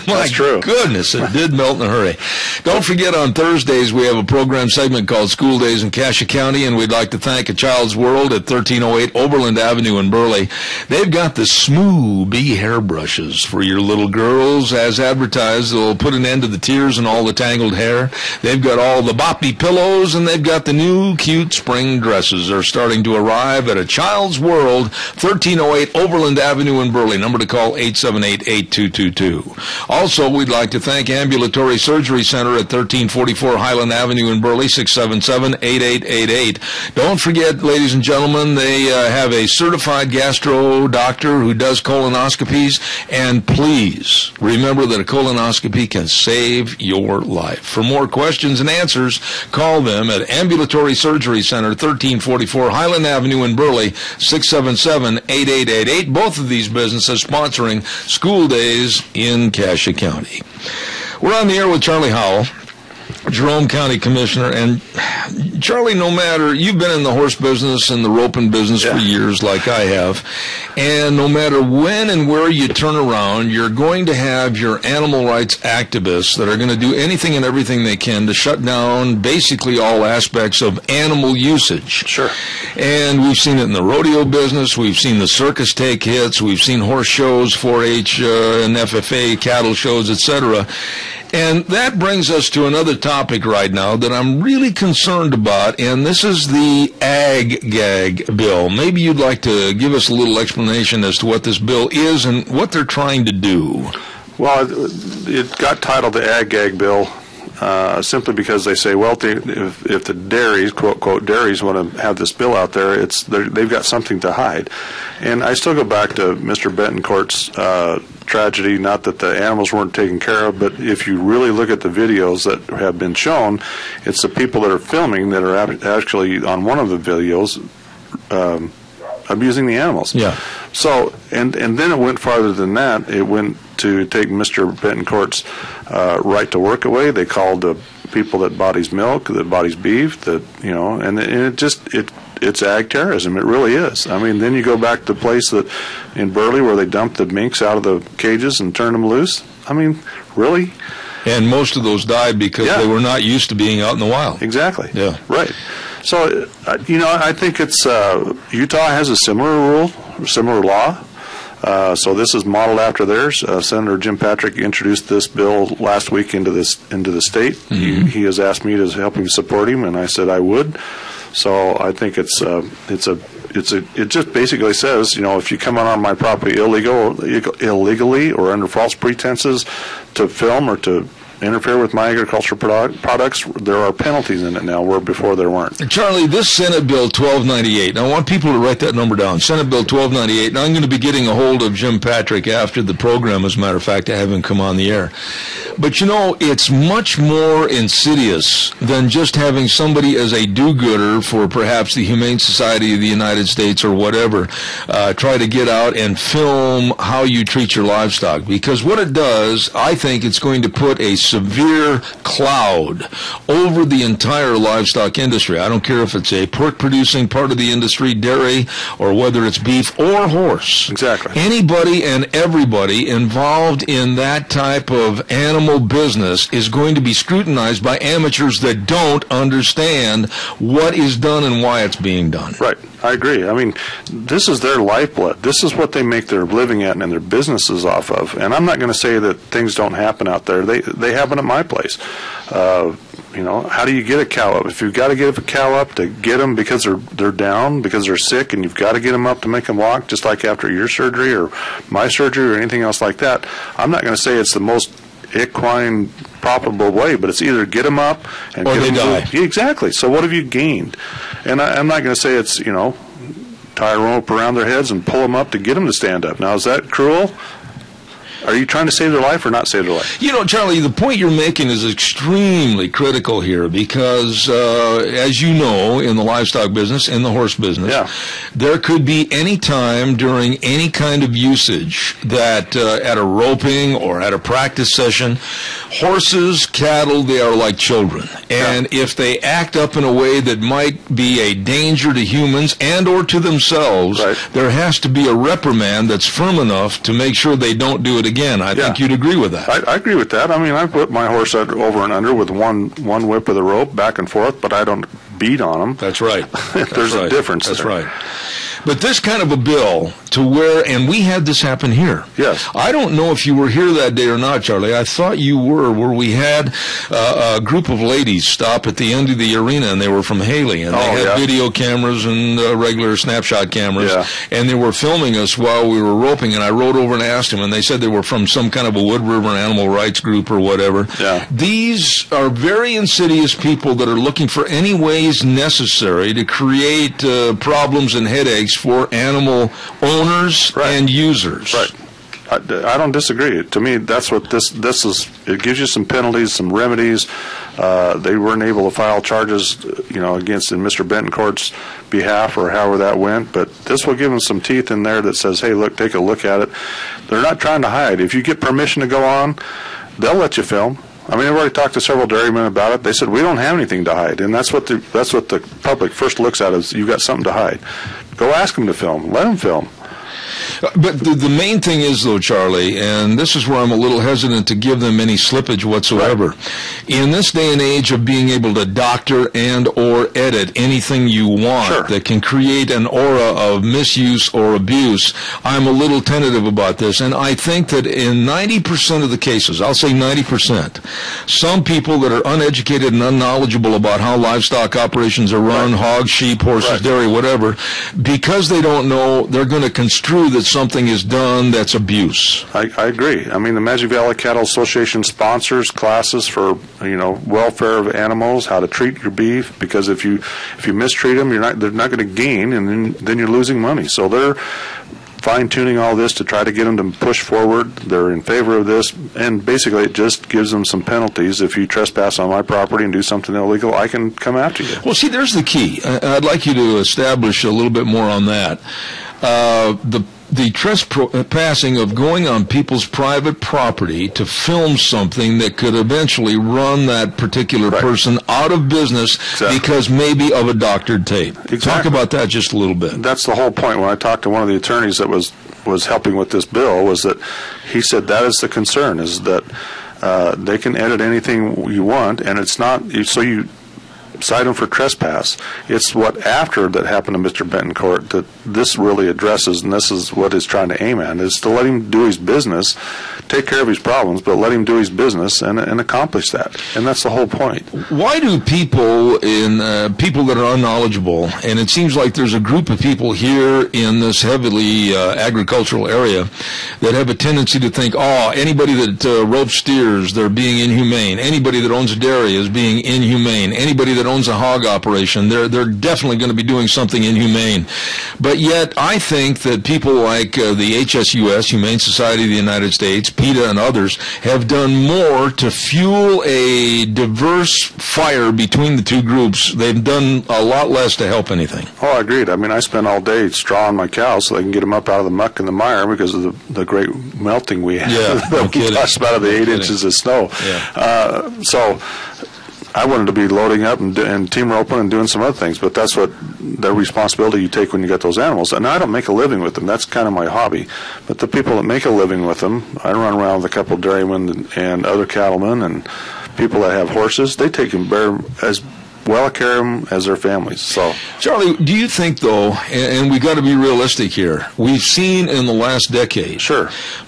That's true.
Goodness, it did melt in a hurry. Derry. Don't forget, on Thursdays we have a program segment called School Days in Cassia County, and we'd like to thank A Child's World at 1308 Oberlin Avenue in Burley. They've got the Smooth Bee hairbrushes for your little girls. As advertised, they'll put an end to the tears and all the tangled hair. They've got all the boppy pillows, and they've got the new cute spring dresses. They're starting to arrive at A Child's World, 1308 Overland Avenue in Burley. Number to call 878-8222. Also, we'd like to thank Ambulatory Surgery Center at 1344 Highland Avenue in Burley, 677-8888. Don't forget, ladies and gentlemen, they have a certified gastro doctor who does colonoscopies, and please remember that a colonoscopy can save your life. For more questions and answers, call them at Ambulatory Surgery Center, 1344 Highland Avenue in Burley, 677-8888. Both of these businesses sponsoring School Days in Cassia County. We're on the air with Charlie Howell, Jerome County Commissioner. And Charlie, no matter, you've been in the horse business and the roping business for years like I have, and no matter when and where you turn around, you're going to have your animal rights activists that are going to do anything and everything they can to shut down basically all aspects of animal usage.
Sure.
And we've seen it in the rodeo business. We've seen the circus take hits. We've seen horse shows, 4-H and FFA, cattle shows, etc. And that brings us to another topic right now that I'm really concerned about, and this is the Ag-Gag bill. Maybe you'd like to give us a little explanation as to what this bill is and what they're trying to do.
Well, it got titled the Ag-Gag bill simply because they say, well, if the dairies, quote, quote, dairies want to have this bill out there, they've got something to hide. And I still go back to Mr. Betancourt's tragedy, not that the animals weren't taken care of, but if you really look at the videos that have been shown, it's the people that are filming that are actually on one of the videos abusing the animals.
Yeah.
So, and then it went farther than that. It went to take Mr. Betancourt's right to work away. They called the people that bought his milk, that bought his beef, and it's ag terrorism. It really is. I mean, then you go back to the place that in Burley where they dumped the minks out of the cages and turned them loose. I mean, really?
And most of those died because they were not used to being out in the wild.
Exactly.
Yeah.
Right. So, I think it's Utah has a similar law. So this is modeled after theirs. Senator Jim Patrick introduced this bill last week into the state. Mm-hmm. He has asked me to help him support him, and I said I would. So I think it just basically says, if you come on my property illegally or under false pretenses to film or to interfere with my agricultural products, there are penalties in it now where before there weren't.
Charlie, this Senate Bill 1298, I want people to write that number down, Senate Bill 1298, and I'm going to be getting a hold of Jim Patrick after the program, as a matter of fact, to have him come on the air. But it's much more insidious than just having somebody as a do-gooder for perhaps the Humane Society of the United States or whatever, try to get out and film how you treat your livestock. Because what it does, I think it's going to put a severe cloud over the entire livestock industry. I don't care if it's a pork-producing part of the industry, dairy, or whether it's beef or horse.
Exactly.
Anybody and everybody involved in that type of animal business is going to be scrutinized by amateurs that don't understand what is done and why it's being done.
Right. I agree. I mean, this is their lifeblood. This is what they make their living at and their businesses off of. And I'm not going to say that things don't happen out there. They happen at my place. How do you get a cow up? If you've got to get a cow up to get them because they're down, because they're sick, and you've got to get them up to make them walk, just like after your surgery or my surgery or anything else like that, I'm not going to say it's the most equine profitable way, but it's either get them up and
or
get
they
them
die.
Moved. Exactly. So what have you gained? And I'm not going to say it's tie a rope around their heads and pull them up to get them to stand up. Now, is that cruel? Are you trying to save their life or not save their life?
Charlie, the point you're making is extremely critical here because, as you know, in the livestock business, in the horse business, there could be any time during any kind of usage that at a roping or at a practice session, Horses, cattle, they are like children. And if they act up in a way that might be a danger to humans and or to themselves, there has to be a reprimand that's firm enough to make sure they don't do it again. I think you'd agree with that.
I agree with that. I mean, I put my horse over and under with one whip of the rope back and forth, but I don't beat on them.
That's right.
There's a difference.
That's right. But this kind of a bill to where, and we had this happen here.
Yes.
I don't know if you were here that day or not, Charlie. I thought you were, where we had a group of ladies stop at the end of the arena, and they were from Haley, and they had video cameras and regular snapshot cameras, and they were filming us while we were roping, and I rode over and asked them, and they said they were from some kind of a Wood River animal rights group or whatever.
Yeah.
These are very insidious people that are looking for any ways necessary to create problems and headaches for animal owners and users.
Right. I don't disagree. To me, that's what this is. It gives you some penalties, some remedies. They weren't able to file charges, against in Mr. Betancourt's behalf or however that went. But this will give them some teeth in there that says, "Hey, look, take a look at it." They're not trying to hide. If you get permission to go on, they'll let you film. I mean, I've already talked to several dairymen about it. They said, we don't have anything to hide. And that's what the public first looks at, is you've got something to hide. Go ask them to film. Let them film.
But the main thing is, though, Charlie, and this is where I'm a little hesitant to give them any slippage whatsoever. Right. In this day and age of being able to doctor and or edit anything you want that can create an aura of misuse or abuse, I'm a little tentative about this. And I think that in 90% of the cases, I'll say 90%, some people that are uneducated and unknowledgeable about how livestock operations are run, hogs, sheep, horses, dairy, whatever, because they don't know, they're going to construe that something is done that's abuse.
I agree. I mean, the Magic Valley Cattle Association sponsors classes for welfare of animals, how to treat your beef, because if you mistreat them, they're not going to gain, and then you're losing money. So they're fine-tuning all this to try to get them to push forward. They're in favor of this, and basically it just gives them some penalties. If you trespass on my property and do something illegal, I can come after you.
Well, see, there's the key. I'd like you to establish a little bit more on that. The trespassing of going on people's private property to film something that could eventually run that particular person out of business because maybe of a doctored tape. Talk about that just a little bit.
That's the whole point. When I talked to one of the attorneys that was helping with this bill, was that he said that is the concern, is that they can edit anything you want, and it's not so you cite him for trespass. It's what after that happened to Mr. Betancourt that this really addresses, and this is what it's trying to aim at, is to let him do his business, take care of his problems, but let him do his business and accomplish that. And that's the whole point.
Why do people people that are unknowledgeable, and it seems like there's a group of people here in this heavily agricultural area that have a tendency to think, anybody that ropes steers, they're being inhumane. Anybody that owns a dairy is being inhumane. Anybody that owns a hog operation, they're definitely going to be doing something inhumane. But yet, I think that people like the HSUS, Humane Society of the United States, PETA, and others have done more to fuel a diverse fire between the two groups. They've done a lot less to help anything.
Oh, I agreed. I mean, I spend all day strawing my cows so they can get them up out of the muck and the mire because of the great melting we had.
Yeah,
that we talked about of the 8 inches of snow.
Yeah.
So I wanted to be loading up and team roping and doing some other things, but that's what the responsibility you take when you get those animals. And I don't make a living with them. That's kind of my hobby. But the people that make a living with them, I run around with a couple of dairymen and other cattlemen and people that have horses. They take them as well care of them as their families. So,
Charlie, do you think, though, and we got to be realistic here, we've seen in the last decade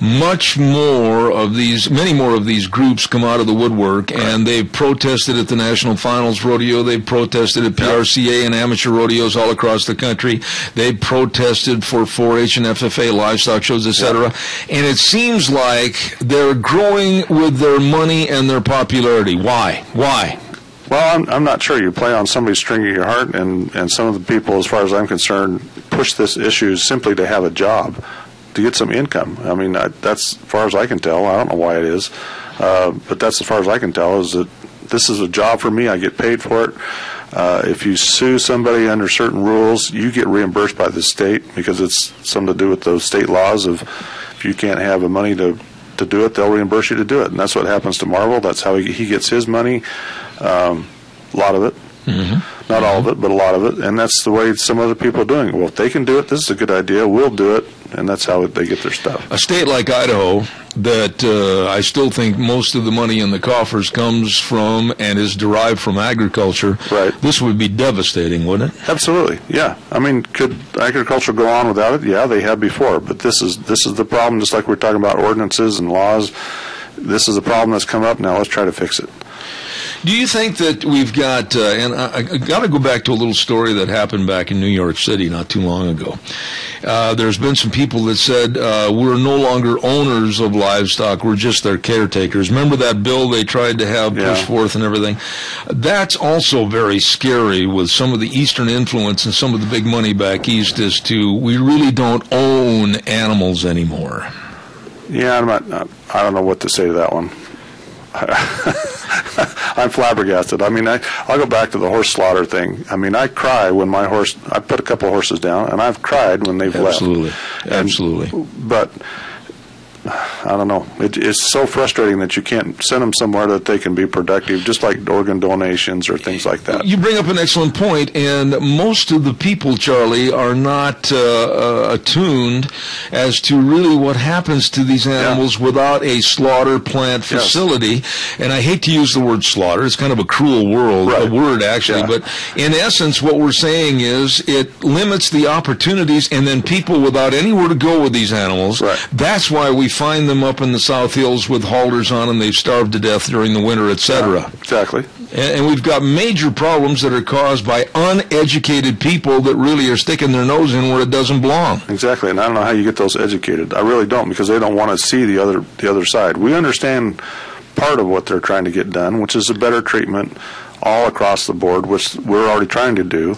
many more of these groups come out of the woodwork, and they've protested at the National Finals Rodeo, they've protested at PRCA and amateur rodeos all across the country, they've protested for 4-H and FFA livestock shows, etc., and it seems like they're growing with their money and their popularity. Why?
Well, I'm not sure. You play on somebody's string of your heart, and some of the people, as far as I'm concerned, push this issue simply to have a job, to get some income. I mean, that's as far as I can tell. I don't know why it is, but that's as far as I can tell, is that this is a job for me. I get paid for it. If you sue somebody under certain rules, you get reimbursed by the state because it's something to do with those state laws of if you can't have the money to to do it, they'll reimburse you to do it. And that's what happens to Marvel. That's how he gets his money, a lot of it. Mm-hmm. Not all of it, but a lot of it. And that's the way some other people are doing it. Well, if they can do it, this is a good idea, we'll do it. And that's how they get their stuff.
A state like Idaho that I still think most of the money in the coffers comes from and is derived from agriculture.
Right.
This would be devastating, wouldn't it?
Absolutely, yeah. I mean, could agriculture go on without it? Yeah, they have before. But this is the problem, just like we're talking about ordinances and laws. This is a problem that's come up. Now let's try to fix it.
Do you think that we've got, and I got to go back to a little story that happened back in New York City not too long ago. There's been some people that said, we're no longer owners of livestock, we're just their caretakers. Remember that bill they tried to have pushed forth and everything? That's also very scary with some of the Eastern influence and some of the big money back east as to we really don't own animals anymore.
Yeah, I don't know what to say to that one. I'm flabbergasted. I mean, I'll go back to the horse slaughter thing. I mean, I cry when I put a couple of horses down, and I've cried when they've left.
Absolutely.
But I don't know. It's so frustrating that you can't send them somewhere that they can be productive, just like organ donations or things like that.
You bring up an excellent point, and most of the people, Charlie, are not attuned as to really what happens to these animals without a slaughter plant facility. And I hate to use the word slaughter. It's kind of a cruel word, actually. But in essence, what we're saying is it limits the opportunities, and then people without anywhere to go with these animals, that's why we find them up in the South Hills with halters on them. They've starved to death during the winter, etc.
Yeah, exactly.
And we've got major problems that are caused by uneducated people that really are sticking their nose in where it doesn't belong.
Exactly, and I don't know how you get those educated. I really don't, because they don't want to see the other side. We understand part of what they're trying to get done, which is a better treatment all across the board, which we're already trying to do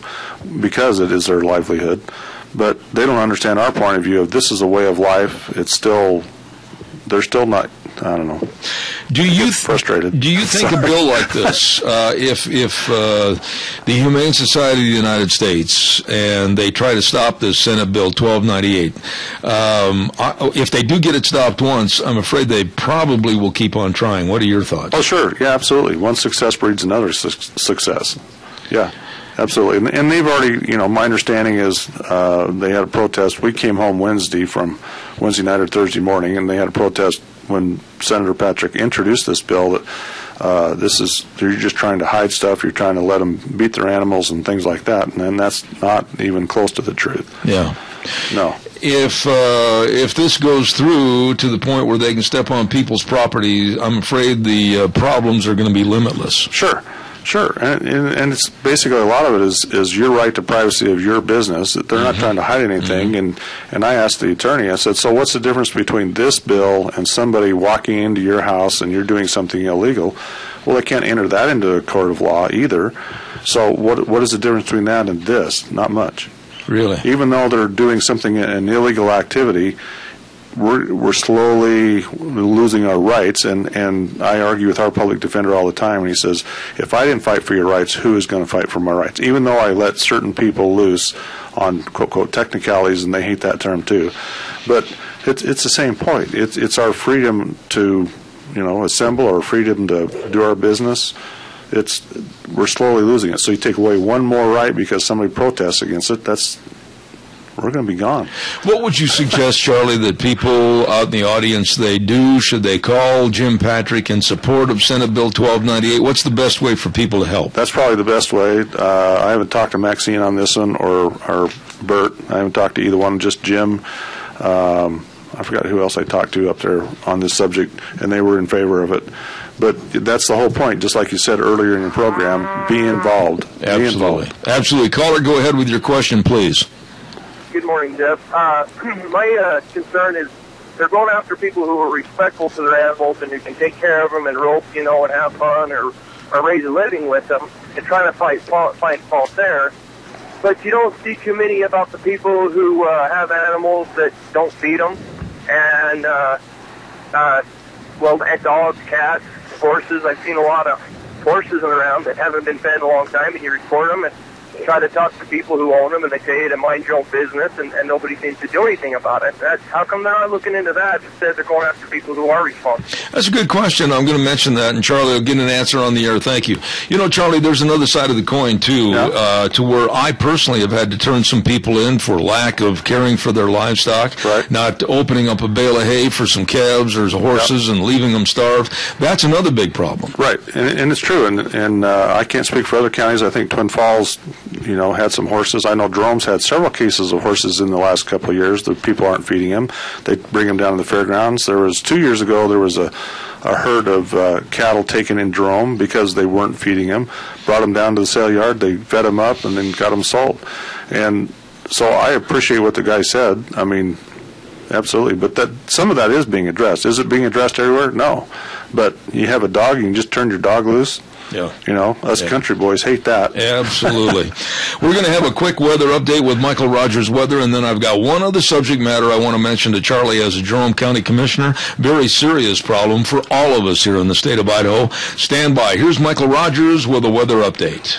because it is their livelihood. But they don't understand our point of view of this is a way of life. They're still not, I don't know. Frustrated.
Do you think a bill like this, if the Humane Society of the United States and they try to stop this Senate Bill 1298, if they do get it stopped once, I'm afraid they probably will keep on trying. What are your thoughts?
Oh, sure. Yeah, absolutely. One success breeds another success. Yeah. Absolutely. And they've already, my understanding is they had a protest. We came home Wednesday night or Thursday morning, and they had a protest when Senator Patrick introduced this bill that you're just trying to hide stuff, you're trying to let them beat their animals and things like that, and that's not even close to the truth.
Yeah.
No.
If this goes through to the point where they can step on people's property, I'm afraid the problems are going to be limitless.
Sure, and it's basically a lot of it is your right to privacy of your business. They're not trying to hide anything. And I asked the attorney, I said, so what's the difference between this bill and somebody walking into your house and you're doing something illegal? Well, they can't enter that into a court of law either. So what is the difference between that and this? Not much.
Really?
Even though they're doing something, an illegal activity, we're slowly losing our rights, and I argue with our public defender all the time, and he says, if I didn't fight for your rights, who is going to fight for my rights? Even though I let certain people loose on quote technicalities, and they hate that term too, but it's the same point. It's our freedom to assemble, or freedom to do our business. We're slowly losing it. So you take away one more right because somebody protests against it, we're going to be gone.
What would you suggest, Charlie, that people out in the audience they do? Should they call Jim Patrick in support of Senate Bill 1298? What's the best way for people to help?
That's probably the best way. I haven't talked to Maxine on this one or Bert. I haven't talked to either one, just Jim. I forgot who else I talked to up there on this subject, and they were in favor of it. But that's the whole point, just like you said earlier in your program, be involved.
Absolutely. Caller, go ahead with your question, please.
Good morning, Jeff. My concern is they're going after people who are respectful to their animals and who can take care of them and rope, and have fun or raise a living with them, and trying to find fault there. But you don't see too many about the people who have animals that don't feed them, and dogs, cats, horses. I've seen a lot of horses around that haven't been fed in a long time, and you report them, and try to talk to people who own them, and they tell you to mind your own business, and nobody seems to do anything about it. How come they're not looking into that? Instead, they're going after people who are responsible.
That's a good question. I'm going to mention that, and Charlie will get an answer on the air. Thank you. You know, Charlie, there's another side of the coin, too, to where I personally have had to turn some people in for lack of caring for their livestock, not opening up a bale of hay for some calves or horses and leaving them starved. That's another big problem.
Right, and it's true, and I can't speak for other counties. I think Twin Falls, had some horses. I know Jerome's had several cases of horses in the last couple of years. The people aren't feeding them. They bring them down to the fairgrounds. There was 2 years ago, there was a herd of cattle taken in Jerome because they weren't feeding them. Brought them down to the sale yard. They fed them up and then got them sold. And so I appreciate what the guy said. I mean, absolutely. But some of that is being addressed. Is it being addressed everywhere? No. But you have a dog, you can just turn your dog loose.
Yeah.
Us country boys hate that.
Absolutely. We're going to have a quick weather update with Michael Rogers Weather, and then I've got one other subject matter I want to mention to Charlie as a Jerome County Commissioner. Very serious problem for all of us here in the state of Idaho. Stand by. Here's Michael Rogers with a weather update.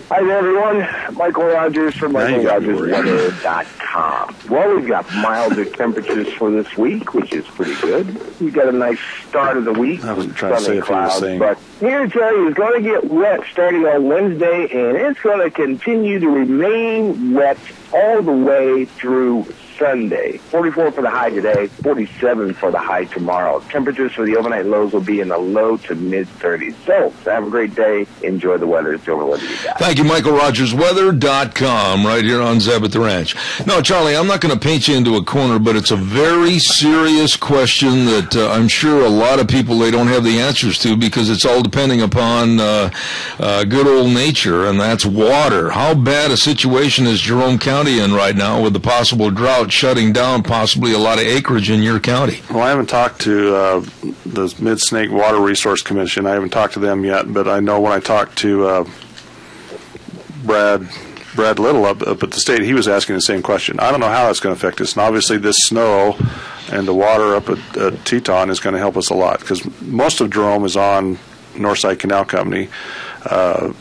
Hi there, everyone. Michael Rogers from MichaelRogersWeather.com. Well, we've got milder temperatures for this week, which is pretty good. We got a nice start of the week.
I was trying to say if you were saying.
But here to tell you, it's going to get wet starting on Wednesday, and it's going to continue to remain wet all the way through Sunday. 44 for the high today, 47 for the high tomorrow. Temperatures for the overnight lows will be in the low to mid-30s. So, have a great day. Enjoy the weather. It's over. What do you got?
Thank you, MichaelRogersWeather.com, right here on Zeb at the Ranch. No, Charlie, I'm not going to paint you into a corner, but it's a very serious question that I'm sure a lot of people, they don't have the answers to because it's all depending upon good old nature, and that's water. How bad a situation is Jerome County in right now with the possible drought shutting down possibly a lot of acreage in your county?
Well, I haven't talked to the Mid-Snake Water Resource Commission. I haven't talked to them yet, but I know when I talked to Brad Little up at the state, he was asking the same question. I don't know how that's going to affect us, and obviously this snow and the water up at Teton is going to help us a lot because most of Jerome is on Northside Canal Company.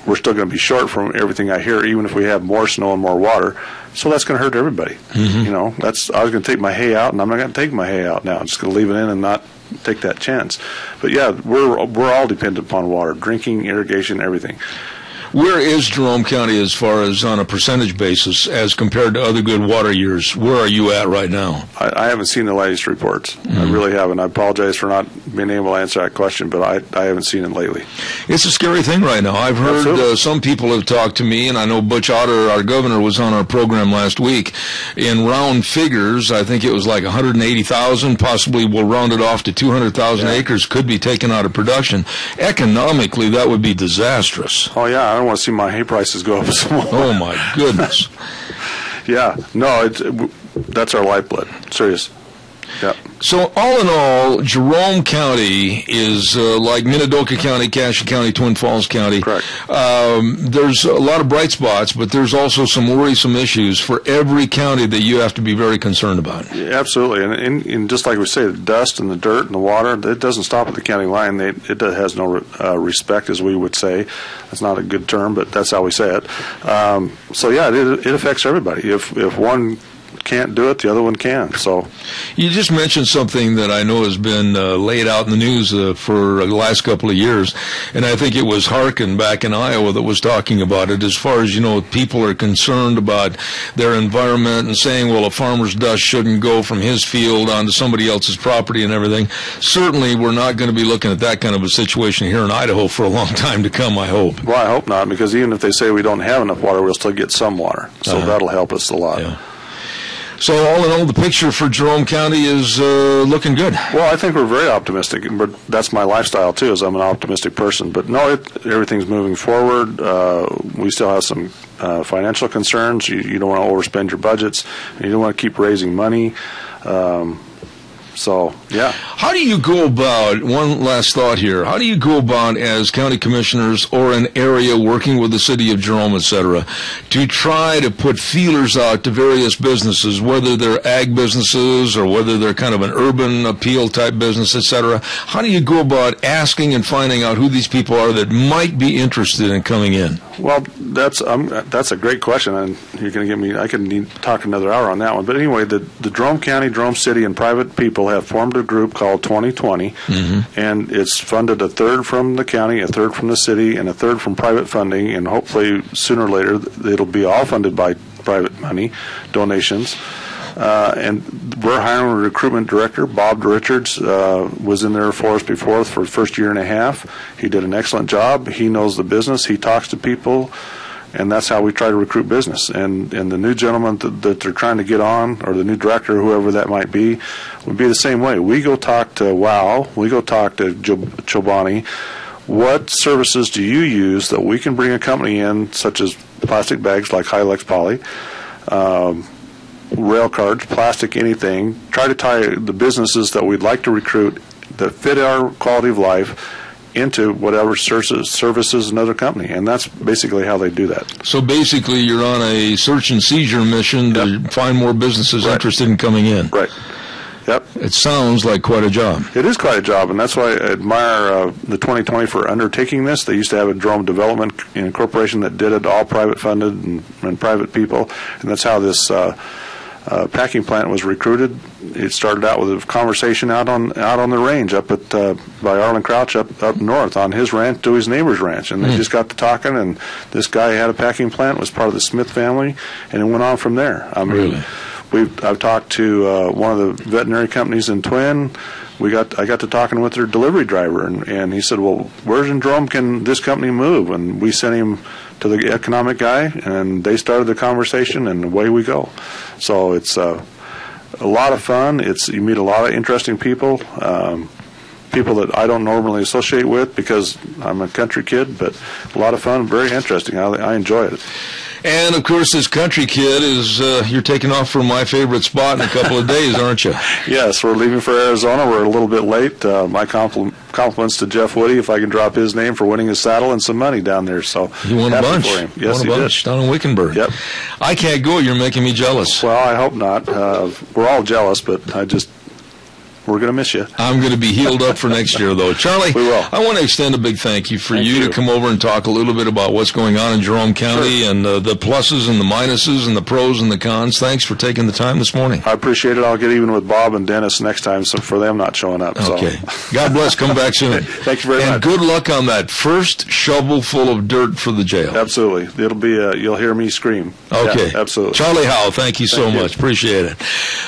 We're still going to be short from everything I hear, even if we have more snow and more water. So that's going to hurt everybody. Mm-hmm. I was going to take my hay out, and I'm not going to take my hay out now. I'm just going to leave it in and not take that chance. But yeah, we're all dependent upon water, drinking, irrigation, everything.
Where is Jerome County as far as on a percentage basis as compared to other good water years? Where are you at right now?
I haven't seen the latest reports. Mm-hmm. I really haven't. I apologize for not being able to answer that question, but I haven't seen it lately.
It's a scary thing right now. I've heard some people have talked to me, and I know Butch Otter, our governor, was on our program last week. In round figures, I think it was like 180,000, possibly we'll round it off to 200,000 acres could be taken out of production. Economically, that would be disastrous.
Oh, yeah. I don't want to see my hay prices go up some more.
Oh, my goodness.
Yeah. No, that's our lifeblood. Serious. Yeah.
So all in all, Jerome County is like Minidoka County, Cassia County, Twin Falls County.
Correct.
There's a lot of bright spots, but there's also some worrisome issues for every county that you have to be very concerned about.
Yeah, absolutely. And just like we say, the dust and the dirt and the water, it doesn't stop at the county line. It has no respect, as we would say. That's not a good term, but that's how we say it. So, yeah, it affects everybody. If one can't do it, the other one can. So
you just mentioned something that I know has been laid out in the news for the last couple of years, and I think it was Harkin back in Iowa that was talking about it. As far as people are concerned about their environment and saying, well, a farmer's dust shouldn't go from his field onto somebody else's property and everything. Certainly, we're not going to be looking at that kind of a situation here in Idaho for a long time to come, I hope.
Well, I hope not, because even if they say we don't have enough water, we'll still get some water. So that'll help us a lot.
Yeah. So all in all, the picture for Jerome County is looking good.
Well, I think we're very optimistic, but that's my lifestyle too, is I'm an optimistic person. But no, everything's moving forward. We still have some financial concerns. You don't want to overspend your budgets. You don't want to keep raising money. So, yeah.
How do you go about, one last thought here, how do you go about as county commissioners or an area working with the city of Jerome, et cetera, to try to put feelers out to various businesses, whether they're ag businesses or whether they're kind of an urban appeal type business, et cetera? How do you go about asking and finding out who these people are that might be interested in coming in?
Well, that's a great question, and you're going to give me, I can talk another hour on that one. But anyway, the Jerome County, Jerome City, and private people have formed a group called 2020, and it's funded a third from the county, a third from the city, and a third from private funding, and hopefully sooner or later it'll be all funded by private money, donations. And we're hiring a recruitment director. Bob Richards was in there for us before for the first year and a half. He did an excellent job. He knows the business. He talks to people. And that's how we try to recruit business. And the new gentleman that they're trying to get on, or the new director, whoever that might be, would be the same way. We go talk to WOW. We go talk to Chobani. What services do you use that we can bring a company in, such as plastic bags like Hilux Poly, rail cards, plastic, anything. Try to tie the businesses that we'd like to recruit that fit our quality of life into whatever services another company, and that's basically how they do that.
So basically, you're on a search and seizure mission to find more businesses interested in coming in.
Right. Yep.
It sounds like quite a job.
It is quite a job, and that's why I admire the 2020 for undertaking this. They used to have a Jerome Development Corporation that did it, all private funded and private people, and that's how this packing plant was recruited. It started out with a conversation out on the range up at by Arlen Crouch up north on his ranch to his neighbor's ranch, and they just got to talking. And this guy had a packing plant, was part of the Smith family, and it went on from there. I mean, I've talked to one of the veterinary companies in Twin. I got to talking with their delivery driver, and he said, "Well, where's in Jerome can this company move?" And we sent him to the economic guy, and they started the conversation, and away we go. So it's a lot of fun. You meet a lot of interesting people, people that I don't normally associate with because I'm a country kid, but a lot of fun, very interesting. I enjoy it.
And, of course, this country kid is, you're taking off from my favorite spot in a couple of days, aren't you?
Yes, we're leaving for Arizona. We're a little bit late. My compliments to Jeff Woody, if I can drop his name, for winning his saddle and some money down there. So
he won a bunch.
For him. Yes,
he did. Down in Wickenburg.
Yep.
I can't go. You're making me jealous.
Well, I hope not. We're all jealous, but we're going to miss you.
I'm going to be healed up for next year, though. Charlie,
we will.
I want to extend a big thank you for you to come over and talk a little bit about what's going on in Jerome County and the pluses and the minuses and the pros and the cons. Thanks for taking the time this morning.
I appreciate it. I'll get even with Bob and Dennis next time for them not showing up.
Okay. God bless. Come back soon.
Thank you very much.
And good luck on that first shovel full of dirt for the jail.
Absolutely. It'll be you'll hear me scream.
Okay.
Yeah, absolutely.
Charlie Howell, thank you so much. Appreciate it.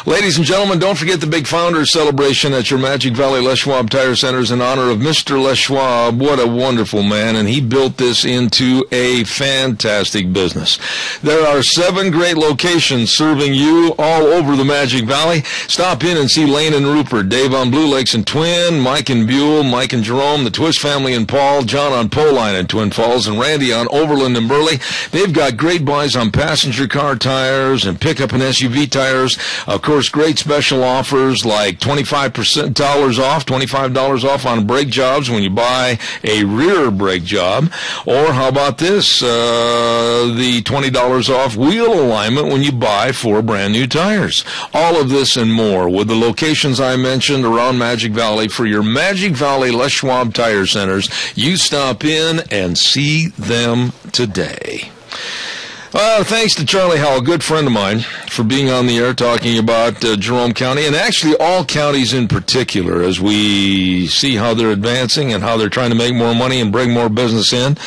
Ladies and gentlemen, don't forget the big Founders Celebration at your Magic Valley Les Schwab Tire Centers in honor of Mr. Les Schwab. What a wonderful man, and he built this into a fantastic business. There are 7 great locations serving you all over the Magic Valley. Stop in and see Lane and Rupert, Dave on Blue Lakes and Twin, Mike and Buell, Mike and Jerome, the Twist family and Paul, John on Poline and Twin Falls, and Randy on Overland and Burley. They've got great buys on passenger car tires and pickup and SUV tires. Of course, great special offers like $25 off on brake jobs when you buy a rear brake job. Or how about this, the $20 off wheel alignment when you buy 4 brand new tires. All of this and more with the locations I mentioned around Magic Valley for your Magic Valley Les Schwab Tire Centers. You stop in and see them today. Thanks to Charlie Howell, a good friend of mine, for being on the air talking about Jerome County, and actually all counties in particular, as we see how they're advancing and how they're trying to make more money and bring more business in.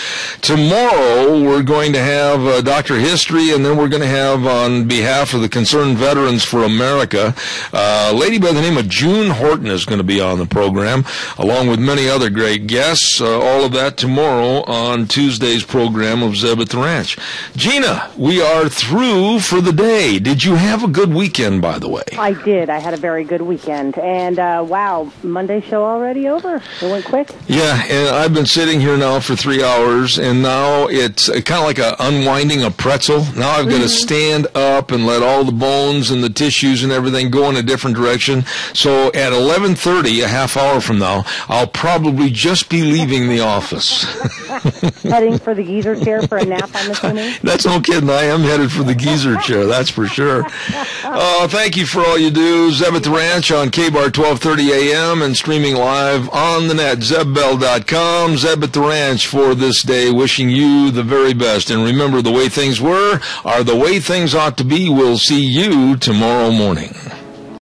Tomorrow, we're going to have Dr. History, and then we're going to have, on behalf of the Concerned Veterans for America, a lady by the name of June Horton is going to be on the program, along with many other great guests. All of that tomorrow on Tuesday's program of Zeb at the Ranch. Gina, we are through for the day. Did Did you have a good weekend, by the way?
I did. I had a very good weekend. And, wow, Monday's show already over. It went quick.
Yeah, and I've been sitting here now for 3 hours, and now it's kind of like unwinding a pretzel. Now I've got to stand up and let all the bones and the tissues and everything go in a different direction. So at 11:30, a half hour from now, I'll probably just be leaving the office.
Heading for the geezer chair for a nap, I'm assuming?
That's no kidding. I am headed for the geezer chair, that's for sure. Thank you for all you do. Zeb at the Ranch on KBAR 1230 AM and streaming live on the net, zebbell.com. Zeb at the Ranch for this day, wishing you the very best. And remember, the way things were are the way things ought to be. We'll see you tomorrow morning.